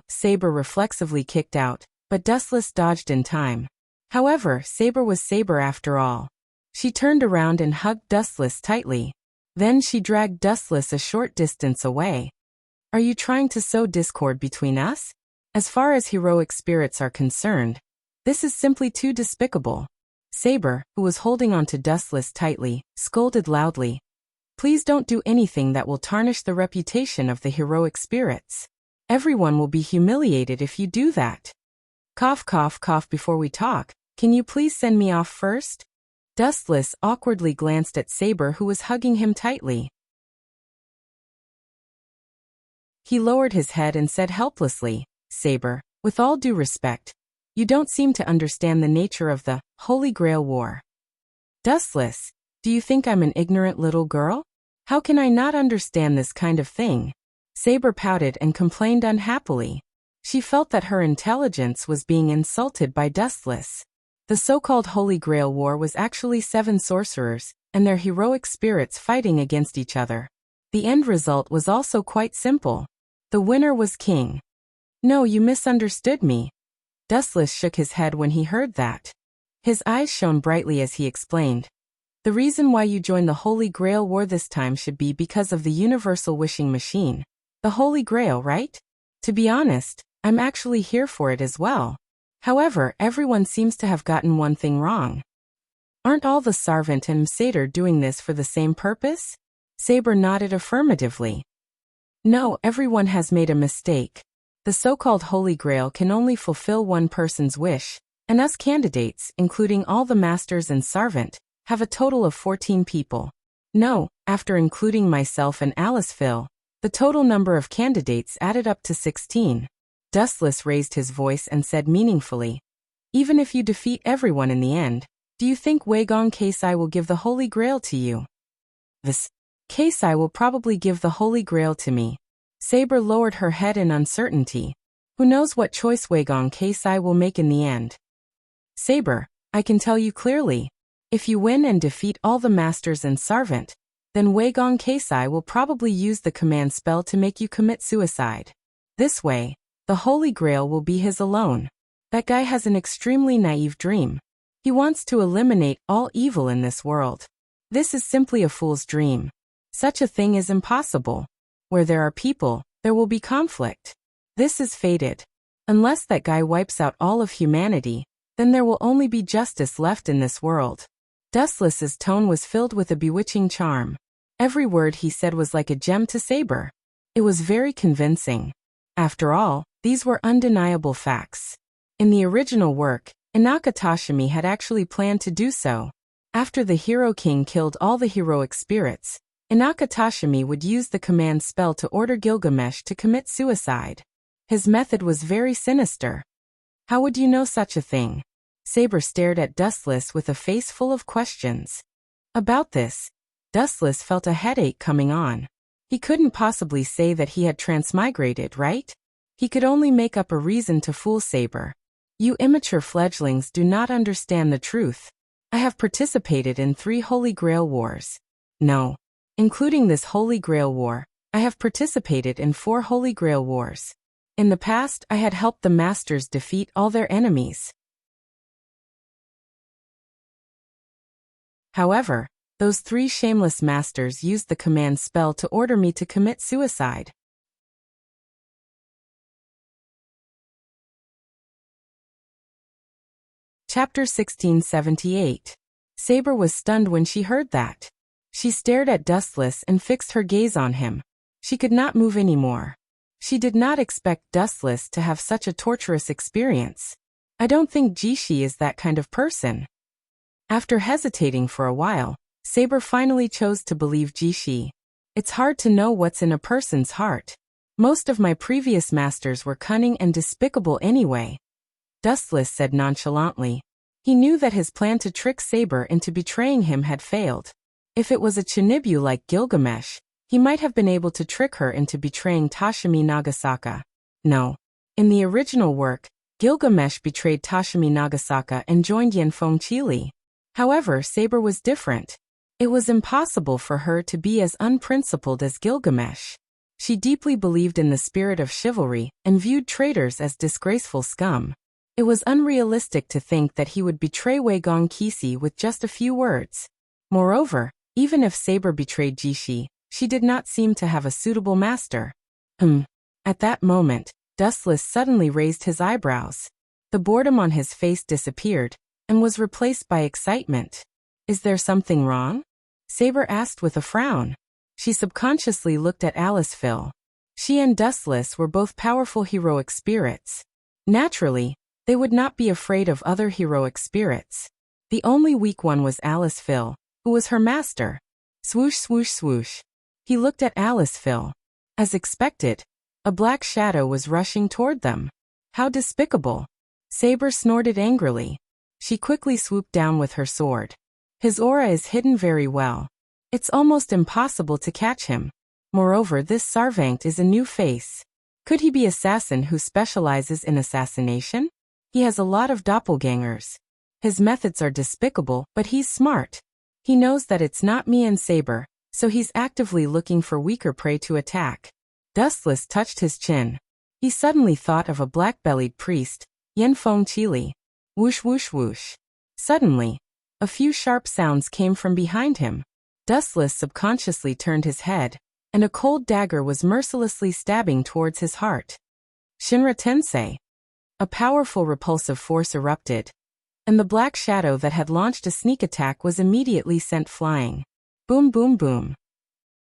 Saber reflexively kicked out, but Dustless dodged in time. However, Saber was Saber after all. She turned around and hugged Dustless tightly. Then she dragged Dustless a short distance away. Are you trying to sow discord between us? As far as heroic spirits are concerned, this is simply too despicable. Saber, who was holding on to Dustless tightly, scolded loudly. Please don't do anything that will tarnish the reputation of the heroic spirits. Everyone will be humiliated if you do that. Cough cough cough before we talk, can you please send me off first? Dustless awkwardly glanced at Saber who was hugging him tightly. He lowered his head and said helplessly, Saber, with all due respect, you don't seem to understand the nature of the Holy Grail War. Dustless, do you think I'm an ignorant little girl? How can I not understand this kind of thing? Saber pouted and complained unhappily. She felt that her intelligence was being insulted by Dustless. The so-called Holy Grail War was actually 7 sorcerers and their heroic spirits fighting against each other. The end result was also quite simple. The winner was king. No, you misunderstood me. Dustless shook his head when he heard that. His eyes shone brightly as he explained. The reason why you joined the Holy Grail War this time should be because of the universal wishing machine. The Holy Grail, right? To be honest, I'm actually here for it as well. However, everyone seems to have gotten one thing wrong. Aren't all the Sarvant and Msader doing this for the same purpose? Saber nodded affirmatively. No, everyone has made a mistake. The so-called Holy Grail can only fulfill one person's wish, and us candidates, including all the masters and Sarvant, have a total of 14 people. No, after including myself and Alice Phil, the total number of candidates added up to 16. Dustless raised his voice and said meaningfully, even if you defeat everyone in the end, do you think Wei Gongqizi will give the Holy Grail to you? This Keisai will probably give the Holy Grail to me. Saber lowered her head in uncertainty. Who knows what choice Wei Gongqizi will make in the end? Saber, I can tell you clearly. If you win and defeat all the masters and Sarvant, then Wei Gongqizi will probably use the command spell to make you commit suicide. This way, the Holy Grail will be his alone. That guy has an extremely naive dream. He wants to eliminate all evil in this world. This is simply a fool's dream. Such a thing is impossible. Where there are people, there will be conflict. This is fated. Unless that guy wipes out all of humanity, then there will only be justice left in this world. Dustless's tone was filled with a bewitching charm. Every word he said was like a gem to Saber. It was very convincing. After all, these were undeniable facts. In the original work, Inaka Tashimi had actually planned to do so. After the Hero King killed all the heroic spirits, Inaka Tashimi would use the command spell to order Gilgamesh to commit suicide. His method was very sinister. How would you know such a thing? Saber stared at Dustless with a face full of questions. About this, Dustless felt a headache coming on. He couldn't possibly say that he had transmigrated, right? He could only make up a reason to fool Saber. You immature fledglings do not understand the truth. I have participated in 3 Holy Grail wars. No. Including this Holy Grail war, I have participated in 4 Holy Grail wars. In the past, I had helped the masters defeat all their enemies. However, those 3 shameless masters used the command spell to order me to commit suicide. Chapter 1678. Saber was stunned when she heard that. She stared at Dustless and fixed her gaze on him. She could not move anymore. She did not expect Dustless to have such a torturous experience. I don't think Jishi is that kind of person. After hesitating for a while, Saber finally chose to believe Jishi. It's hard to know what's in a person's heart. Most of my previous masters were cunning and despicable anyway. Dustless said nonchalantly. He knew that his plan to trick Saber into betraying him had failed. If it was a Chinibu like Gilgamesh, he might have been able to trick her into betraying Tashimi Nagasaka. No. In the original work, Gilgamesh betrayed Tashimi Nagasaka and joined Yanfeng Chili. However, Saber was different. It was impossible for her to be as unprincipled as Gilgamesh. She deeply believed in the spirit of chivalry and viewed traitors as disgraceful scum. It was unrealistic to think that he would betray Wei Gong Kisi with just a few words. Moreover, even if Saber betrayed Jishi, she did not seem to have a suitable master. At that moment, Dustless suddenly raised his eyebrows. The boredom on his face disappeared and was replaced by excitement. Is there something wrong? Saber asked with a frown. She subconsciously looked at Aliceville. She and Dustless were both powerful heroic spirits. Naturally, they would not be afraid of other heroic spirits. The only weak one was Aliceville, who was her master. Swoosh swoosh swoosh. He looked at Aliceville. As expected, a black shadow was rushing toward them. How despicable. Saber snorted angrily. She quickly swooped down with her sword. His aura is hidden very well. It's almost impossible to catch him. Moreover, this Sarvankt is a new face. Could he be assassin who specializes in assassination? He has a lot of doppelgangers. His methods are despicable, but he's smart. He knows that it's not me and Saber, so he's actively looking for weaker prey to attack. Dustless touched his chin. He suddenly thought of a black-bellied priest, Yanfeng Chili. Whoosh whoosh whoosh. Suddenly, a few sharp sounds came from behind him. Dustless subconsciously turned his head, and a cold dagger was mercilessly stabbing towards his heart. Shinra Tensei. A powerful repulsive force erupted, and the black shadow that had launched a sneak attack was immediately sent flying. Boom boom boom.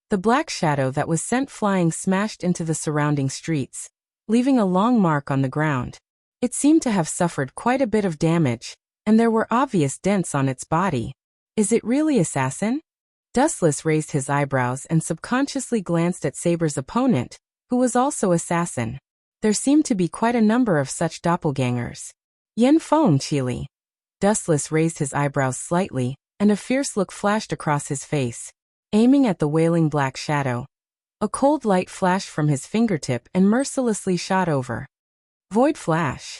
The black shadow that was sent flying smashed into the surrounding streets, leaving a long mark on the ground. It seemed to have suffered quite a bit of damage, and there were obvious dents on its body. Is it really assassin? Dustless raised his eyebrows and subconsciously glanced at Saber's opponent, who was also assassin. There seemed to be quite a number of such doppelgangers. Yanfeng Chili. Dustless raised his eyebrows slightly, and a fierce look flashed across his face. Aiming at the wailing black shadow, a cold light flashed from his fingertip and mercilessly shot over. Void Flash.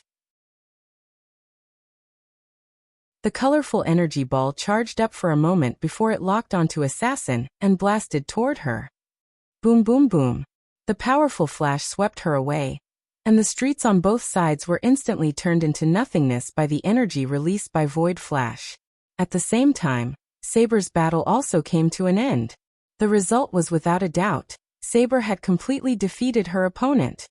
The colorful energy ball charged up for a moment before it locked onto Assassin and blasted toward her. Boom boom boom. The powerful flash swept her away, and the streets on both sides were instantly turned into nothingness by the energy released by Void Flash. At the same time, Saber's battle also came to an end. The result was without a doubt. Saber had completely defeated her opponent.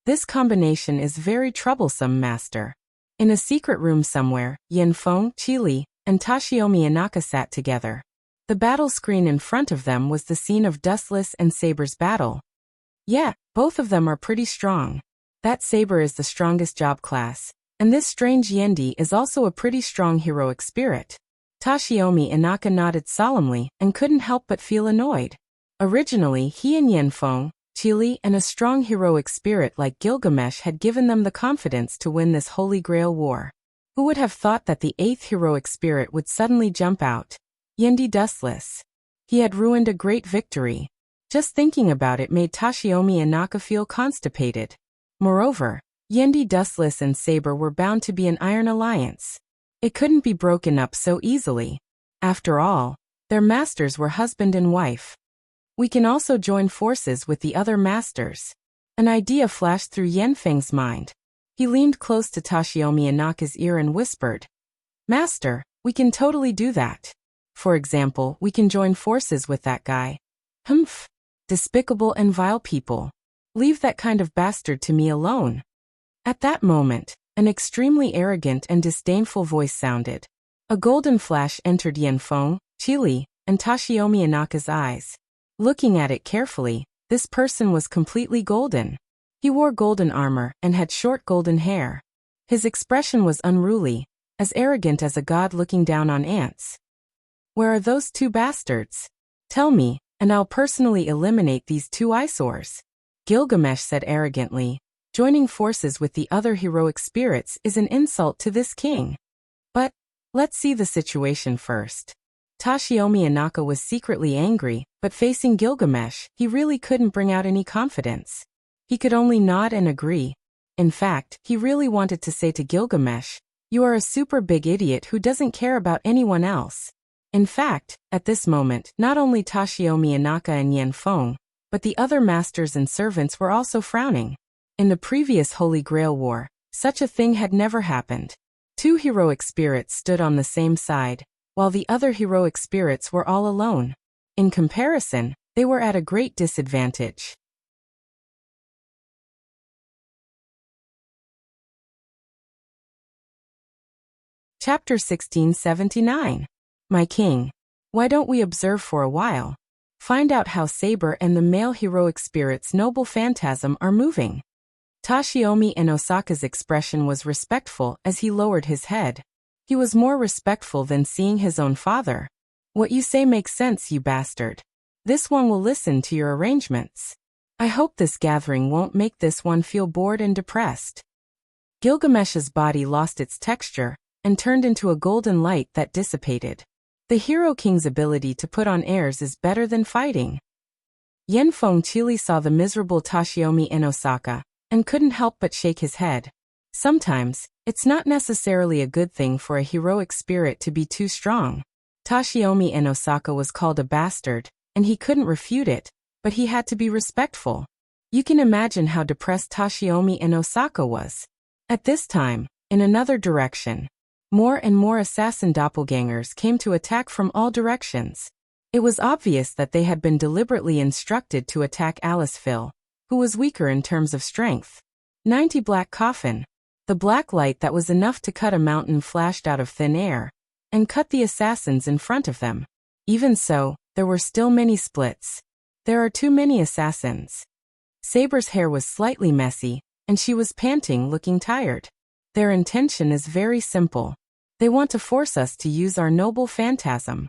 This combination is very troublesome, master. In a secret room somewhere, Yanfeng, Qili, and Toshiomi Inaka sat together. The battle screen in front of them was the scene of Dustless and Saber's battle. Yeah, both of them are pretty strong. That Saber is the strongest job class, and this strange Yendi is also a pretty strong heroic spirit. Toshiomi Inaka nodded solemnly and couldn't help but feel annoyed. Originally, he and Yanfeng, Qili, and a strong heroic spirit like Gilgamesh had given them the confidence to win this Holy Grail war. Who would have thought that the 8th heroic spirit would suddenly jump out? Yendi Dustless. He had ruined a great victory. Just thinking about it made Toshiomi Inaka feel constipated. Moreover, Yendi Dustless and Saber were bound to be an iron alliance. It couldn't be broken up so easily. After all, their masters were husband and wife. We can also join forces with the other masters. An idea flashed through Yanfeng's mind. He leaned close to Toshiomi Inaka's ear and whispered, "Master, we can totally do that. For example, we can join forces with that guy. Humph. Despicable and vile people. Leave that kind of bastard to me alone." At that moment, an extremely arrogant and disdainful voice sounded. A golden flash entered Yanfeng, Qili, and Toshiomi Inaka's eyes. Looking at it carefully, this person was completely golden. He wore golden armor and had short golden hair. His expression was unruly, as arrogant as a god looking down on ants. "Where are those two bastards? Tell me, and I'll personally eliminate these two eyesores," Gilgamesh said arrogantly. Joining forces with the other heroic spirits is an insult to this king. But let's see the situation first. Toshiomi Inaka was secretly angry, but facing Gilgamesh, he really couldn't bring out any confidence. He could only nod and agree. In fact, he really wanted to say to Gilgamesh, "You are a super big idiot who doesn't care about anyone else." In fact, at this moment, not only Toshiomi Inaka and Yanfeng, but the other masters and servants were also frowning. In the previous Holy Grail War, such a thing had never happened. Two heroic spirits stood on the same side, while the other heroic spirits were all alone. In comparison, they were at a great disadvantage. Chapter 1679. My king. Why don't we observe for a while? Find out how Saber and the male heroic spirit's noble phantasm are moving. Toshiomi Inosaka's expression was respectful as he lowered his head. He was more respectful than seeing his own father. "What you say makes sense, you bastard. This one will listen to your arrangements. I hope this gathering won't make this one feel bored and depressed." Gilgamesh's body lost its texture and turned into a golden light that dissipated. The Hero King's ability to put on airs is better than fighting. Yanfeng Qili saw the miserable Toshiomi Inosaka and couldn't help but shake his head. Sometimes, it's not necessarily a good thing for a heroic spirit to be too strong. Toshiomi Inosaka was called a bastard, and he couldn't refute it, but he had to be respectful. You can imagine how depressed Toshiomi Inosaka was. At this time, in another direction, more and more assassin doppelgangers came to attack from all directions. It was obvious that they had been deliberately instructed to attack Aliceville, who was weaker in terms of strength. 90 Black Coffin. The black light that was enough to cut a mountain flashed out of thin air, and cut the assassins in front of them. Even so, there were still many splits. There are too many assassins. Saber's hair was slightly messy, and she was panting, looking tired. Their intention is very simple. They want to force us to use our noble phantasm.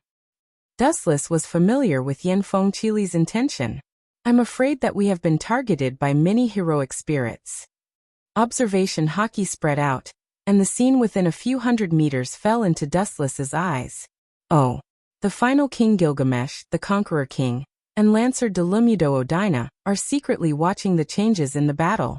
Dustless was familiar with Yanfeng Qili's intention. "I'm afraid that we have been targeted by many heroic spirits." Observation Haki spread out, and the scene within a few hundred meters fell into Dustless's eyes. Oh. The final king Gilgamesh, the Conqueror King, and Lancer Delumudo Odina are secretly watching the changes in the battle.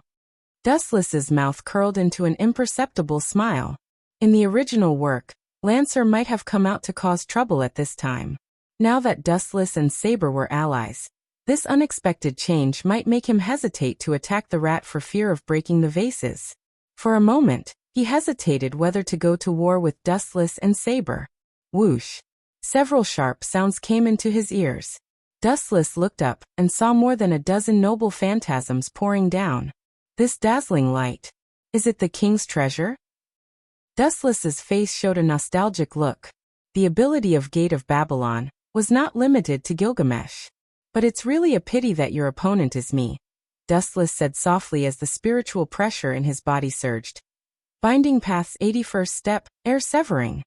Dustless's mouth curled into an imperceptible smile. In the original work, Lancer might have come out to cause trouble at this time. Now that Dustless and Saber were allies, this unexpected change might make him hesitate to attack the rat for fear of breaking the vases. For a moment, he hesitated whether to go to war with Dustless and Saber. Whoosh. Several sharp sounds came into his ears. Dustless looked up and saw more than a dozen noble phantasms pouring down. This dazzling light. Is it the king's treasure? Dustless's face showed a nostalgic look. The ability of Gate of Babylon was not limited to Gilgamesh. But it's really a pity that your opponent is me, Dustless said softly as the spiritual pressure in his body surged. Binding Path's 81st step, air severing.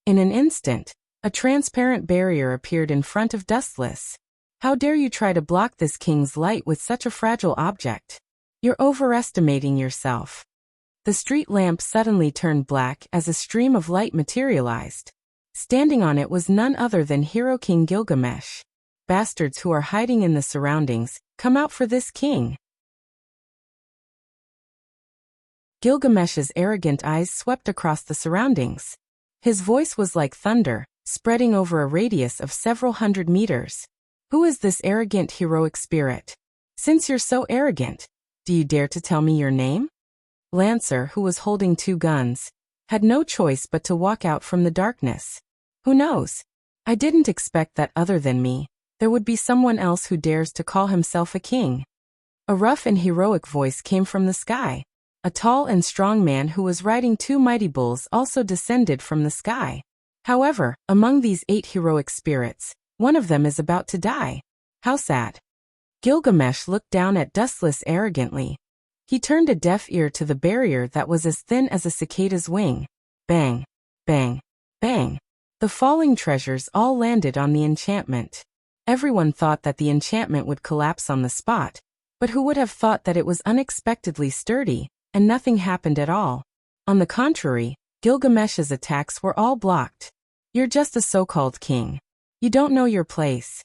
In an instant, a transparent barrier appeared in front of Dustless. How dare you try to block this king's light with such a fragile object? You're overestimating yourself. The street lamp suddenly turned black as a stream of light materialized. Standing on it was none other than Hero King Gilgamesh. Bastards who are hiding in the surroundings, come out for this king. Gilgamesh's arrogant eyes swept across the surroundings. His voice was like thunder, spreading over a radius of several hundred meters. Who is this arrogant heroic spirit? Since you're so arrogant, do you dare to tell me your name? Lancer, who was holding 2 guns, had no choice but to walk out from the darkness. Who knows? I didn't expect that other than me, there would be someone else who dares to call himself a king. A rough and heroic voice came from the sky. A tall and strong man who was riding 2 mighty bulls also descended from the sky. However, among these 8 heroic spirits, one of them is about to die. How sad. Gilgamesh looked down at Dustless arrogantly. He turned a deaf ear to the barrier that was as thin as a cicada's wing. Bang, bang, bang. The falling treasures all landed on the enchantment. Everyone thought that the enchantment would collapse on the spot, but who would have thought that it was unexpectedly sturdy, and nothing happened at all? On the contrary, Gilgamesh's attacks were all blocked. You're just a so-called king. You don't know your place.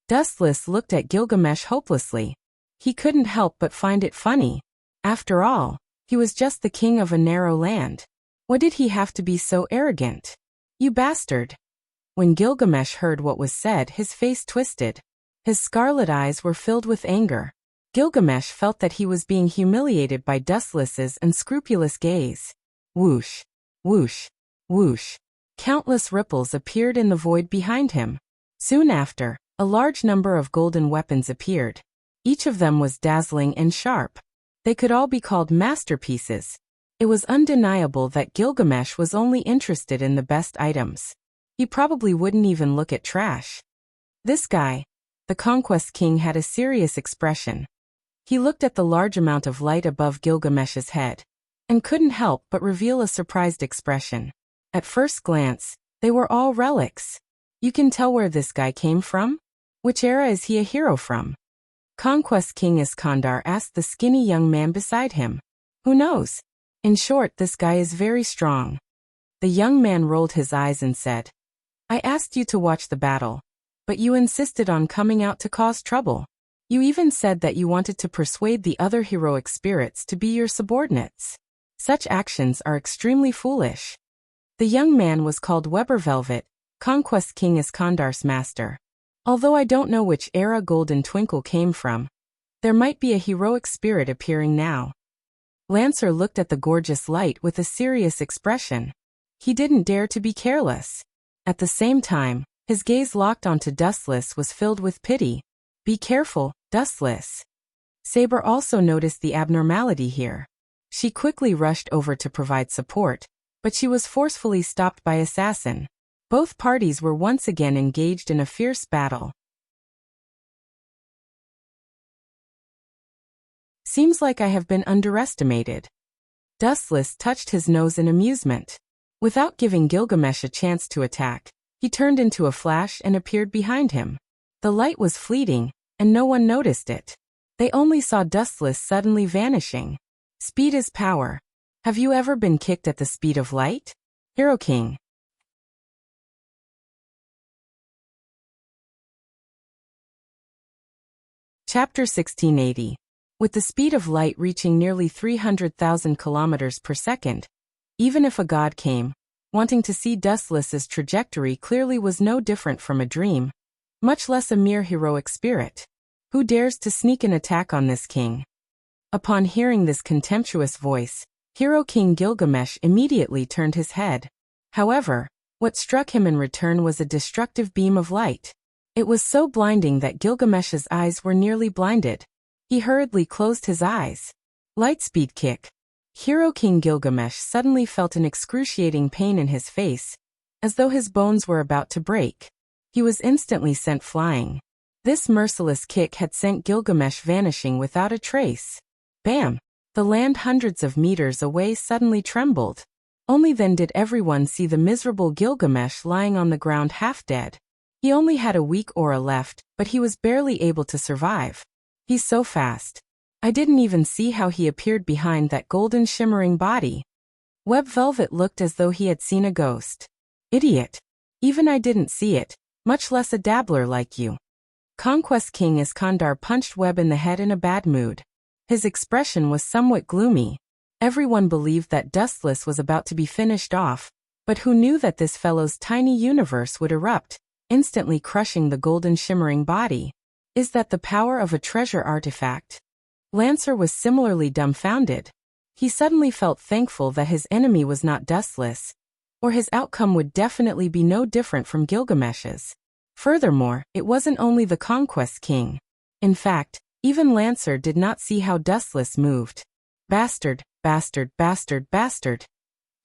Dustless looked at Gilgamesh hopelessly. He couldn't help but find it funny. After all, he was just the king of a narrow land. What did he have to be so arrogant? You bastard. When Gilgamesh heard what was said, his face twisted. His scarlet eyes were filled with anger. Gilgamesh felt that he was being humiliated by Dustless's unscrupulous gaze. Whoosh, whoosh, whoosh. Countless ripples appeared in the void behind him. Soon after, a large number of golden weapons appeared. Each of them was dazzling and sharp. They could all be called masterpieces. It was undeniable that Gilgamesh was only interested in the best items. He probably wouldn't even look at trash. This guy, the Conquest King, had a serious expression. He looked at the large amount of light above Gilgamesh's head, and couldn't help but reveal a surprised expression. At first glance, they were all relics. You can tell where this guy came from? Which era is he a hero from? Conquest King Iskandar asked the skinny young man beside him. Who knows? In short, this guy is very strong. The young man rolled his eyes and said, I asked you to watch the battle, but you insisted on coming out to cause trouble. You even said that you wanted to persuade the other heroic spirits to be your subordinates. Such actions are extremely foolish. The young man was called Weber Velvet, Conquest King Iskandar's master. Although I don't know which era Golden Twinkle came from, there might be a heroic spirit appearing now. Lancer looked at the gorgeous light with a serious expression. He didn't dare to be careless. At the same time, his gaze locked onto Dustless was filled with pity. Be careful, Dustless. Saber also noticed the abnormality here. She quickly rushed over to provide support, but she was forcefully stopped by Assassin. Both parties were once again engaged in a fierce battle. Seems like I have been underestimated. Dustless touched his nose in amusement. Without giving Gilgamesh a chance to attack, he turned into a flash and appeared behind him. The light was fleeting, and no one noticed it. They only saw Dustless suddenly vanishing. Speed is power. Have you ever been kicked at the speed of light? Hero King. Chapter 1680. With the speed of light reaching nearly 300,000 kilometers per second, even if a god came, wanting to see Dustless's trajectory clearly was no different from a dream, much less a mere heroic spirit. Who dares to sneak an attack on this king? Upon hearing this contemptuous voice, Hero King Gilgamesh immediately turned his head. However, What struck him in return was a destructive beam of light. It was so blinding that Gilgamesh's eyes were nearly blinded. He hurriedly closed his eyes. Lightspeed kick. Hero King Gilgamesh suddenly felt an excruciating pain in his face, as though his bones were about to break. He was instantly sent flying. This merciless kick had sent Gilgamesh vanishing without a trace. Bam! The land hundreds of meters away suddenly trembled. Only then did everyone see the miserable Gilgamesh lying on the ground half dead. He only had a weak aura left, but he was barely able to survive. He's so fast. I didn't even see how he appeared behind that golden shimmering body. Web Velvet looked as though he had seen a ghost. Idiot. Even I didn't see it, much less a dabbler like you. Conquest King Iskandar punched Web in the head in a bad mood. His expression was somewhat gloomy. Everyone believed that Dustless was about to be finished off, but who knew that this fellow's tiny universe would erupt, instantly crushing the golden shimmering body? Is that the power of a treasure artifact? Lancer was similarly dumbfounded. He suddenly felt thankful that his enemy was not Dustless, or his outcome would definitely be no different from Gilgamesh's. Furthermore, it wasn't only the Conquest King. In fact, even Lancer did not see how Dustless moved. Bastard, bastard, bastard, bastard.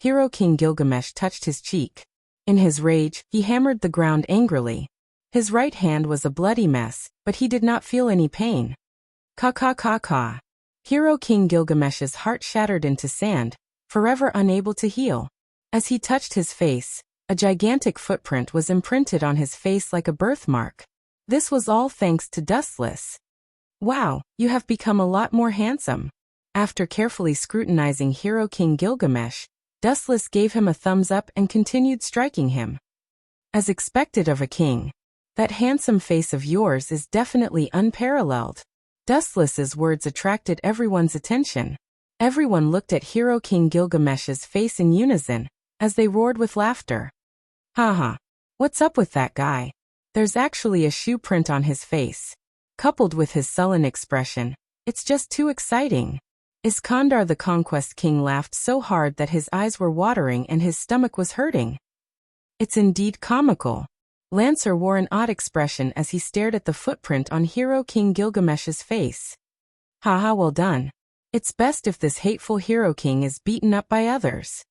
Hero King Gilgamesh touched his cheek. In his rage, he hammered the ground angrily. His right hand was a bloody mess, but he did not feel any pain. Ka. Hero King Gilgamesh's heart shattered into sand, forever unable to heal. As he touched his face, a gigantic footprint was imprinted on his face like a birthmark. This was all thanks to Dustless. Wow, you have become a lot more handsome. After carefully scrutinizing Hero King Gilgamesh, Dustless gave him a thumbs up and continued striking him. As expected of a king. That handsome face of yours is definitely unparalleled. Dustless's words attracted everyone's attention. Everyone looked at Hero King Gilgamesh's face in unison, as they roared with laughter. Haha. What's up with that guy? There's actually a shoe print on his face. Coupled with his sullen expression, it's just too exciting. Iskandar the Conquest King laughed so hard that his eyes were watering and his stomach was hurting. It's indeed comical. Lancer wore an odd expression as he stared at the footprint on Hero King Gilgamesh's face. Haha, well done. It's best if this hateful Hero King is beaten up by others.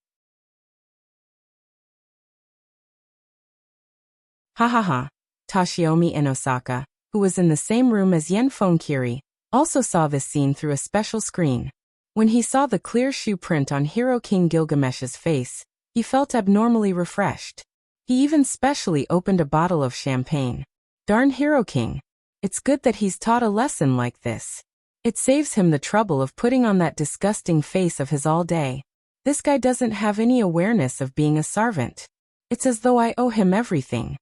Ha ha ha. Toshiomi Inosaka, who was in the same room as Yenfone Kiri, also saw this scene through a special screen. When he saw the clear shoe print on Hero King Gilgamesh's face, he felt abnormally refreshed. He even specially opened a bottle of champagne. Darn Hero King. It's good that he's taught a lesson like this. It saves him the trouble of putting on that disgusting face of his all day. This guy doesn't have any awareness of being a servant. It's as though I owe him everything.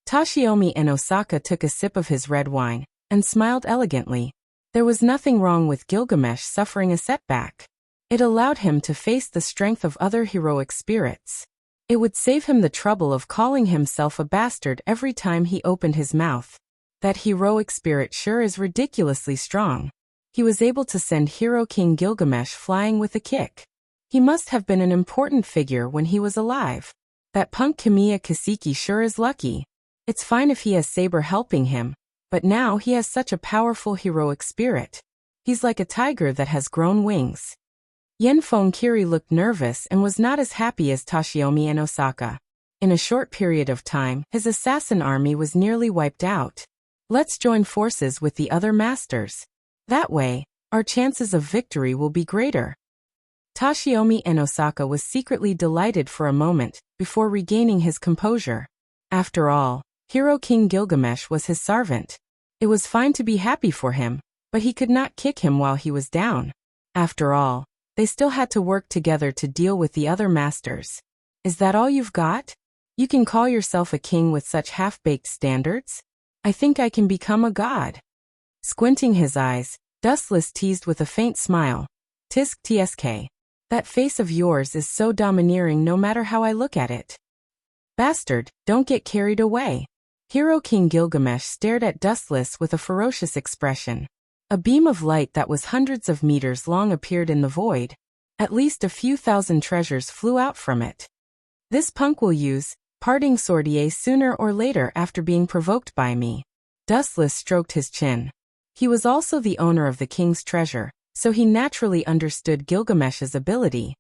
Toshiomi Inosaka took a sip of his red wine, and smiled elegantly. There was nothing wrong with Gilgamesh suffering a setback. It allowed him to face the strength of other heroic spirits. It would save him the trouble of calling himself a bastard every time he opened his mouth. That heroic spirit sure is ridiculously strong. He was able to send Hero King Gilgamesh flying with a kick. He must have been an important figure when he was alive. That punk Kamiya Kaseki sure is lucky. It's fine if he has Saber helping him, but now he has such a powerful heroic spirit. He's like a tiger that has grown wings. Yenfone Kiri looked nervous and was not as happy as Toshiomi Inosaka. In a short period of time, his assassin army was nearly wiped out. Let's join forces with the other masters. That way, our chances of victory will be greater. Toshiomi Inosaka was secretly delighted for a moment, before regaining his composure. After all, Hero King Gilgamesh was his servant. It was fine to be happy for him, but he could not kick him while he was down. After all, they still had to work together to deal with the other masters. Is that all you've got? You can call yourself a king with such half-baked standards? I think I can become a god. Squinting his eyes, Dustless teased with a faint smile. Tisk tsk. That face of yours is so domineering no matter how I look at it. Bastard, don't get carried away. Hero King Gilgamesh stared at Dustless with a ferocious expression. A beam of light that was hundreds of meters long appeared in the void. At least a few thousand treasures flew out from it. This punk will use parting sortie sooner or later after being provoked by me. Dustless stroked his chin. He was also the owner of the king's treasure, so he naturally understood Gilgamesh's ability.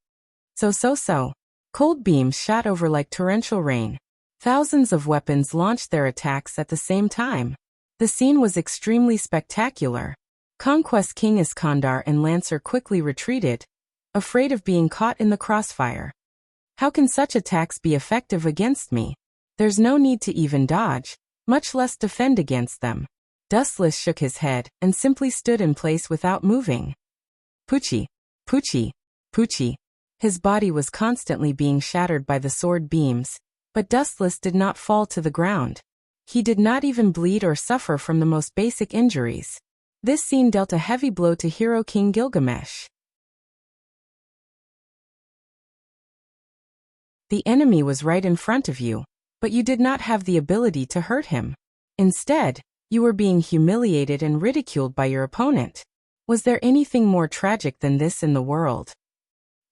So. Cold beams shot over like torrential rain. Thousands of weapons launched their attacks at the same time. The scene was extremely spectacular. Conquest King Iskandar and Lancer quickly retreated, afraid of being caught in the crossfire. How can such attacks be effective against me? There's no need to even dodge, much less defend against them. Dustless shook his head and simply stood in place without moving. Poochie, Poochie, Poochie. His body was constantly being shattered by the sword beams, but Dustless did not fall to the ground. He did not even bleed or suffer from the most basic injuries. This scene dealt a heavy blow to Hero King Gilgamesh. The enemy was right in front of you, but you did not have the ability to hurt him. Instead, you were being humiliated and ridiculed by your opponent. Was there anything more tragic than this in the world?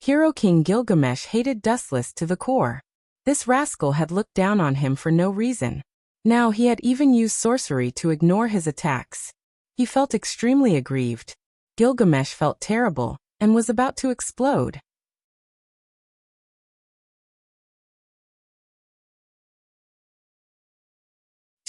Hero King Gilgamesh hated Dustless to the core. This rascal had looked down on him for no reason. Now he had even used sorcery to ignore his attacks. He felt extremely aggrieved. Gilgamesh felt terrible, and was about to explode.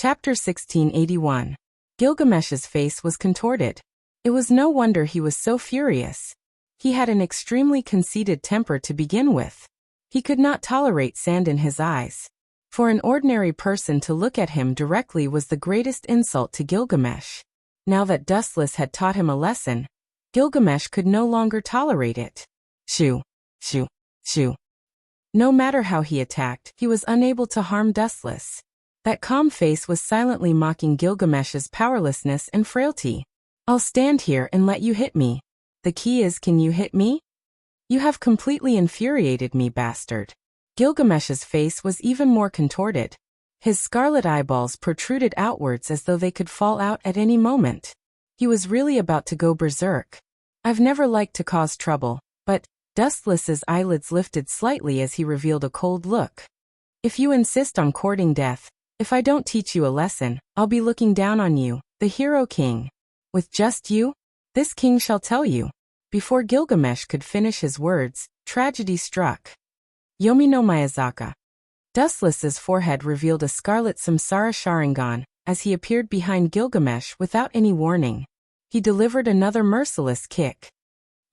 Chapter 1681. Gilgamesh's face was contorted. It was no wonder he was so furious. He had an extremely conceited temper to begin with. He could not tolerate sand in his eyes. For an ordinary person to look at him directly was the greatest insult to Gilgamesh. Now that Dustless had taught him a lesson, Gilgamesh could no longer tolerate it. Shoo, shoo, shoo. No matter how he attacked, he was unable to harm Dustless. That calm face was silently mocking Gilgamesh's powerlessness and frailty. I'll stand here and let you hit me. The key is, can you hit me? You have completely infuriated me, bastard. Gilgamesh's face was even more contorted. His scarlet eyeballs protruded outwards as though they could fall out at any moment. He was really about to go berserk. I've never liked to cause trouble, but Dustless's eyelids lifted slightly as he revealed a cold look. If you insist on courting death, if I don't teach you a lesson, I'll be looking down on you, the Hero King. With just you? This king shall tell you. Before Gilgamesh could finish his words, tragedy struck. Yomi no Miyazaka. Dustless's forehead revealed a scarlet samsara Sharingan, as he appeared behind Gilgamesh without any warning. He delivered another merciless kick.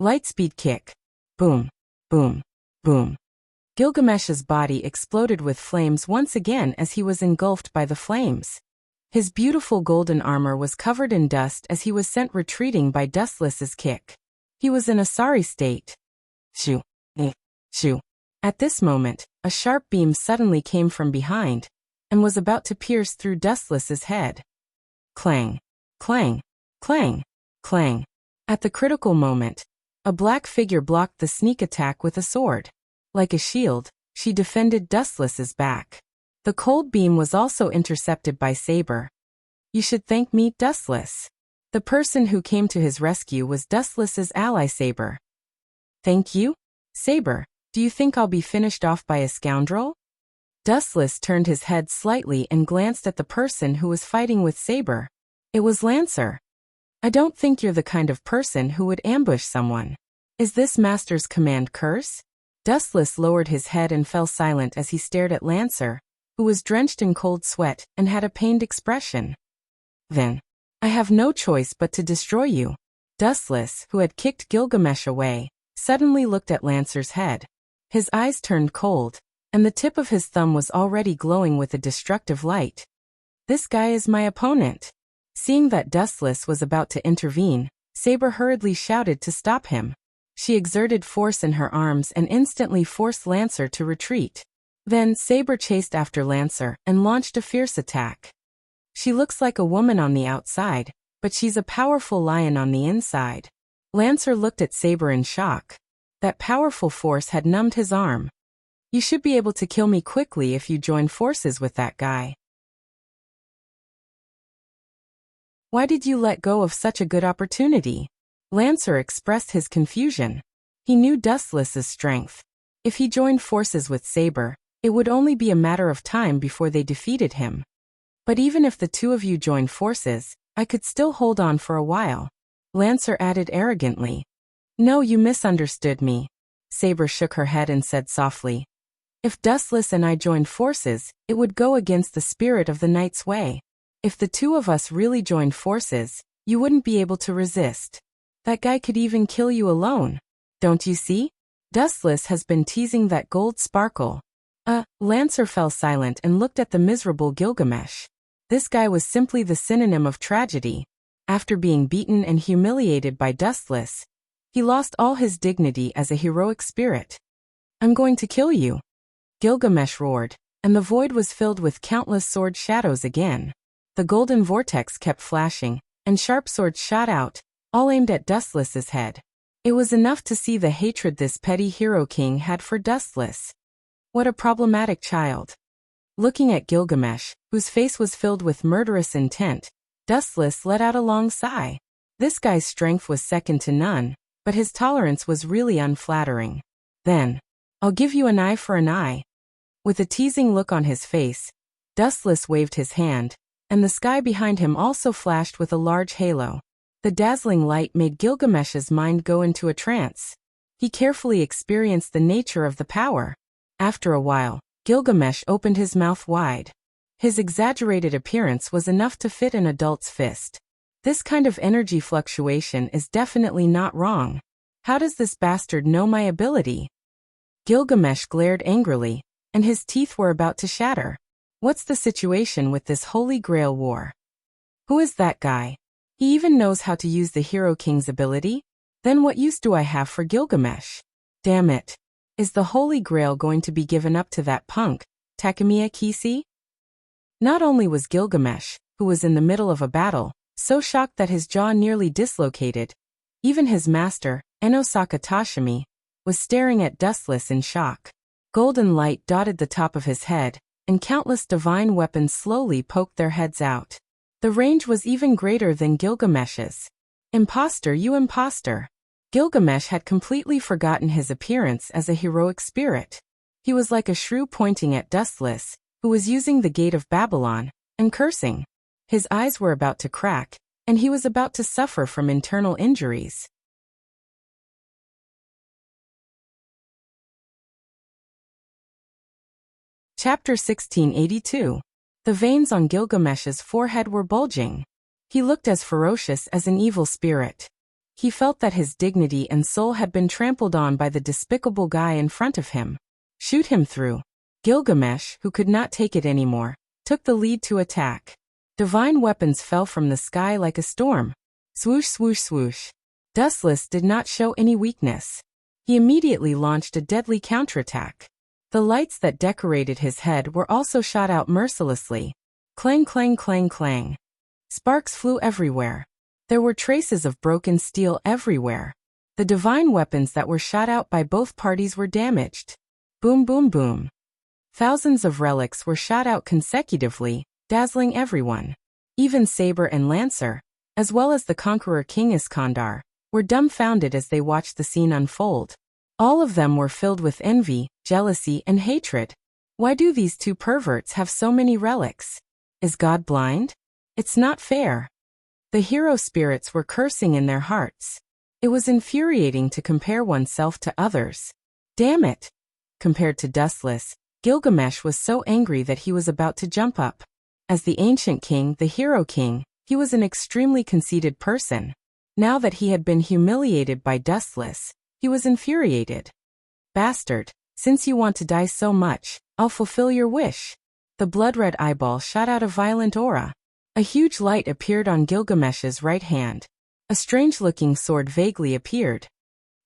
Lightspeed kick. Boom, boom, boom. Gilgamesh's body exploded with flames once again as he was engulfed by the flames. His beautiful golden armor was covered in dust as he was sent retreating by Dustless's kick. He was in a sorry state. Shoo, shoo. At this moment, a sharp beam suddenly came from behind, and was about to pierce through Dustless's head. Clang, clang, clang, clang. At the critical moment, a black figure blocked the sneak attack with a sword. Like a shield, she defended Dustless's back. The cold beam was also intercepted by Saber. You should thank me, Dustless. The person who came to his rescue was Dustless's ally Saber. Thank you? Saber, do you think I'll be finished off by a scoundrel? Dustless turned his head slightly and glanced at the person who was fighting with Saber. It was Lancer. I don't think you're the kind of person who would ambush someone. Is this Master's command curse? Dustless lowered his head and fell silent as he stared at Lancer, who was drenched in cold sweat and had a pained expression. Then, I have no choice but to destroy you. Dustless, who had kicked Gilgamesh away, suddenly looked at Lancer's head. His eyes turned cold, and the tip of his thumb was already glowing with a destructive light. This guy is my opponent. Seeing that Dustless was about to intervene, Saber hurriedly shouted to stop him. She exerted force in her arms and instantly forced Lancer to retreat. Then Saber chased after Lancer and launched a fierce attack. She looks like a woman on the outside, but she's a powerful lion on the inside. Lancer looked at Saber in shock. That powerful force had numbed his arm. You should be able to kill me quickly if you join forces with that guy. Why did you let go of such a good opportunity? Lancer expressed his confusion. He knew Dustless's strength. If he joined forces with Saber, It would only be a matter of time before they defeated him. But even if the two of you joined forces, I could still hold on for a while. Lancer added arrogantly. No, you misunderstood me. Saber shook her head and said softly. If Dustless and I joined forces, it would go against the spirit of the Night's Way. If the two of us really joined forces, you wouldn't be able to resist. That guy could even kill you alone. Don't you see? Dustless has been teasing that gold sparkle. Lancer fell silent and looked at the miserable Gilgamesh. This guy was simply the synonym of tragedy. After being beaten and humiliated by Dustless, he lost all his dignity as a heroic spirit. I'm going to kill you. Gilgamesh roared, and the void was filled with countless sword shadows again. The golden vortex kept flashing, and sharp swords shot out, all aimed at Dustless's head. It was enough to see the hatred this petty hero king had for Dustless. What a problematic child. Looking at Gilgamesh, whose face was filled with murderous intent, Dustless let out a long sigh. This guy's strength was second to none, but his tolerance was really unflattering. Then, I'll give you an eye for an eye. With a teasing look on his face, Dustless waved his hand, and the sky behind him also flashed with a large halo. The dazzling light made Gilgamesh's mind go into a trance. He carefully experienced the nature of the power. After a while, Gilgamesh opened his mouth wide. His exaggerated appearance was enough to fit an adult's fist. This kind of energy fluctuation is definitely not wrong. How does this bastard know my ability? Gilgamesh glared angrily, and his teeth were about to shatter. What's the situation with this Holy Grail war? Who is that guy? He even knows how to use the Hero King's ability? Then what use do I have for Gilgamesh? Damn it. Is the Holy Grail going to be given up to that punk, Takemiya Kisi? Not only was Gilgamesh, who was in the middle of a battle, so shocked that his jaw nearly dislocated, even his master, Enosaka Tashimi, was staring at Dustless in shock. Golden light dotted the top of his head, and countless divine weapons slowly poked their heads out. The range was even greater than Gilgamesh's. Imposter, you imposter. Gilgamesh had completely forgotten his appearance as a heroic spirit. He was like a shrew pointing at Dustless, who was using the gate of Babylon, and cursing. His eyes were about to crack, and he was about to suffer from internal injuries. Chapter 1682. The veins on Gilgamesh's forehead were bulging. He looked as ferocious as an evil spirit. He felt that his dignity and soul had been trampled on by the despicable guy in front of him. Shoot him through. Gilgamesh, who could not take it anymore, took the lead to attack. Divine weapons fell from the sky like a storm. Swoosh, swoosh, swoosh. Dustless did not show any weakness. He immediately launched a deadly counterattack. The lights that decorated his head were also shot out mercilessly. Clang, clang, clang, clang. Sparks flew everywhere. There were traces of broken steel everywhere. The divine weapons that were shot out by both parties were damaged. Boom, boom, boom. Thousands of relics were shot out consecutively, dazzling everyone. Even Saber and Lancer, as well as the conqueror King Iskandar, were dumbfounded as they watched the scene unfold. All of them were filled with envy, jealousy, and hatred. Why do these two perverts have so many relics? Is God blind? It's not fair. The hero spirits were cursing in their hearts. It was infuriating to compare oneself to others. Damn it! Compared to Dustless, Gilgamesh was so angry that he was about to jump up. As the ancient king, the hero king, he was an extremely conceited person. Now that he had been humiliated by Dustless, he was infuriated. Bastard, since you want to die so much, I'll fulfill your wish. The blood-red eyeball shot out a violent aura. A huge light appeared on Gilgamesh's right hand. A strange-looking sword vaguely appeared.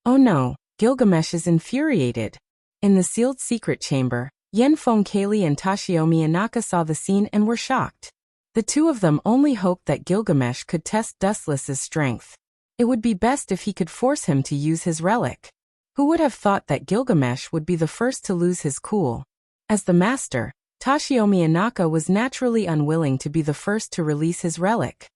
Oh no, Gilgamesh is infuriated. In the sealed secret chamber, Yenfeng Kali and Tashiomi Inaka saw the scene and were shocked. The two of them only hoped that Gilgamesh could test Dustless's strength. It would be best if he could force him to use his relic. Who would have thought that Gilgamesh would be the first to lose his cool? As the master, Tashiomi Inaka was naturally unwilling to be the first to release his relic.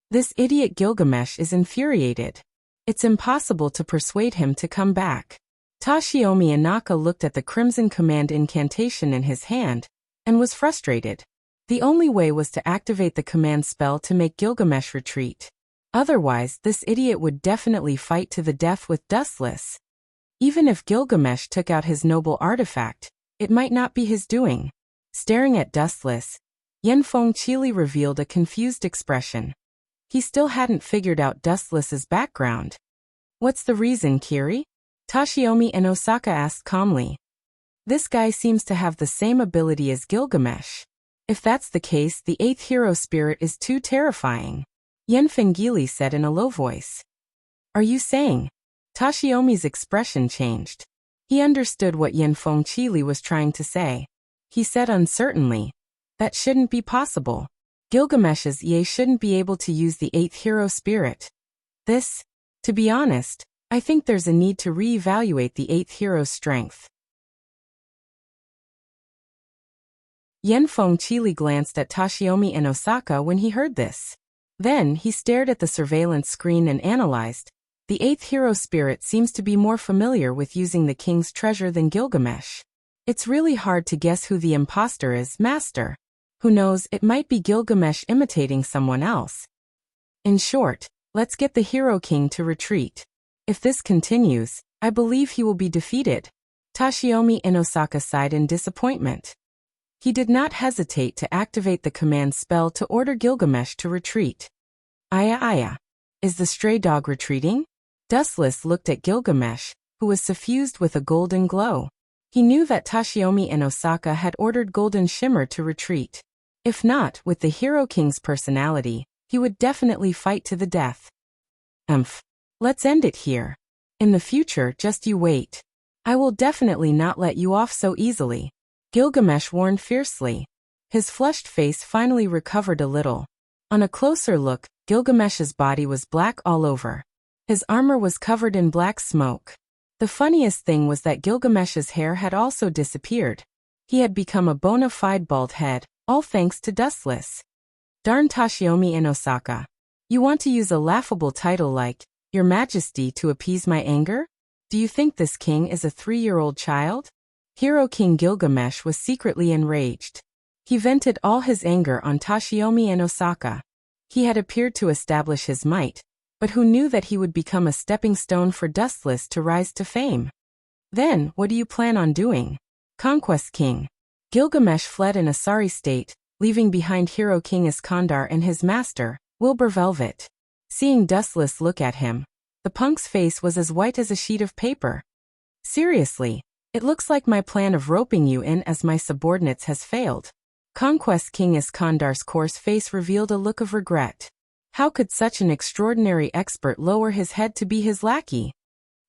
This idiot Gilgamesh is infuriated. It's impossible to persuade him to come back. Tashiomi Inaka looked at the Crimson Command incantation in his hand and was frustrated. The only way was to activate the command spell to make Gilgamesh retreat. Otherwise, this idiot would definitely fight to the death with Dustless. Even if Gilgamesh took out his noble artifact, it might not be his doing. Staring at Dustless, Yanfeng Chili revealed a confused expression. He still hadn't figured out Dustless's background. What's the reason, Kiri? Tashiomi and Osaka asked calmly. This guy seems to have the same ability as Gilgamesh. If that's the case, the 8th hero spirit is too terrifying. Yanfeng said in a low voice. Are you saying? Tashiomi's expression changed. He understood what Yanfeng Chili was trying to say. He said uncertainly, that shouldn't be possible. Gilgamesh's Ye shouldn't be able to use the 8th hero spirit. To be honest, I think there's a need to re-evaluate the 8th hero's strength. Yanfeng Chili glanced at Tashiomi and Osaka when he heard this. Then he stared at the surveillance screen and analyzed. The 8th hero spirit seems to be more familiar with using the king's treasure than Gilgamesh. It's really hard to guess who the imposter is, Master. Who knows, it might be Gilgamesh imitating someone else. In short, let's get the Hero King to retreat. If this continues, I believe he will be defeated. Tashiomi and Osaka sighed in disappointment. He did not hesitate to activate the command spell to order Gilgamesh to retreat. Aya. Is the stray dog retreating? Dustless looked at Gilgamesh, who was suffused with a golden glow. He knew that Tashiomi and Osaka had ordered Golden Shimmer to retreat. If not, with the Hero King's personality, he would definitely fight to the death. Let's end it here. In the future, just you wait. I will definitely not let you off so easily. Gilgamesh warned fiercely. His flushed face finally recovered a little. On a closer look, Gilgamesh's body was black all over. His armor was covered in black smoke. The funniest thing was that Gilgamesh's hair had also disappeared. He had become a bona fide bald head, all thanks to Dustless. Darn Tashiomi and Osaka. You want to use a laughable title like, Your Majesty, to appease my anger? Do you think this king is a 3-year-old child? Hero King Gilgamesh was secretly enraged. He vented all his anger on Tashiomi and Osaka. He had appeared to establish his might, but who knew that he would become a stepping stone for Dustless to rise to fame? Then, what do you plan on doing? Conquest King. Gilgamesh fled in a sorry state, leaving behind Hero King Iskandar and his master, Wilbur Velvet. Seeing Dustless look at him, the punk's face was as white as a sheet of paper. Seriously, it looks like my plan of roping you in as my subordinates has failed. Conquest King Iskandar's coarse face revealed a look of regret. How could such an extraordinary expert lower his head to be his lackey?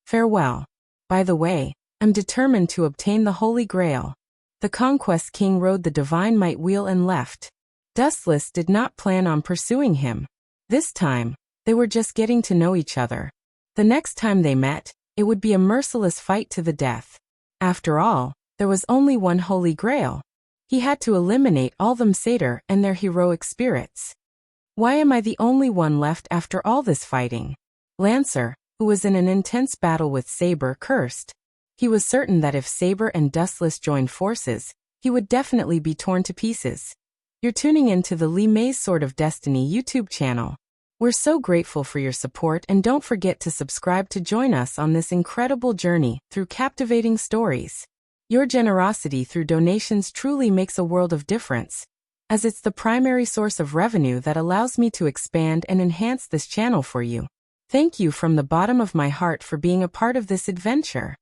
Farewell. By the way, I'm determined to obtain the Holy Grail. The Conquest King rode the divine might wheel and left. Dustless did not plan on pursuing him. This time, they were just getting to know each other. The next time they met, it would be a merciless fight to the death. After all, there was only one Holy Grail. He had to eliminate all them satyr and their heroic spirits. Why am I the only one left after all this fighting? Lancer, who was in an intense battle with Saber, cursed. He was certain that if Saber and Dustless joined forces, he would definitely be torn to pieces. You're tuning into the Li Mei's Sword of Destiny YouTube channel. We're so grateful for your support, and don't forget to subscribe to join us on this incredible journey through captivating stories. Your generosity through donations truly makes a world of difference, as it's the primary source of revenue that allows me to expand and enhance this channel for you. Thank you from the bottom of my heart for being a part of this adventure.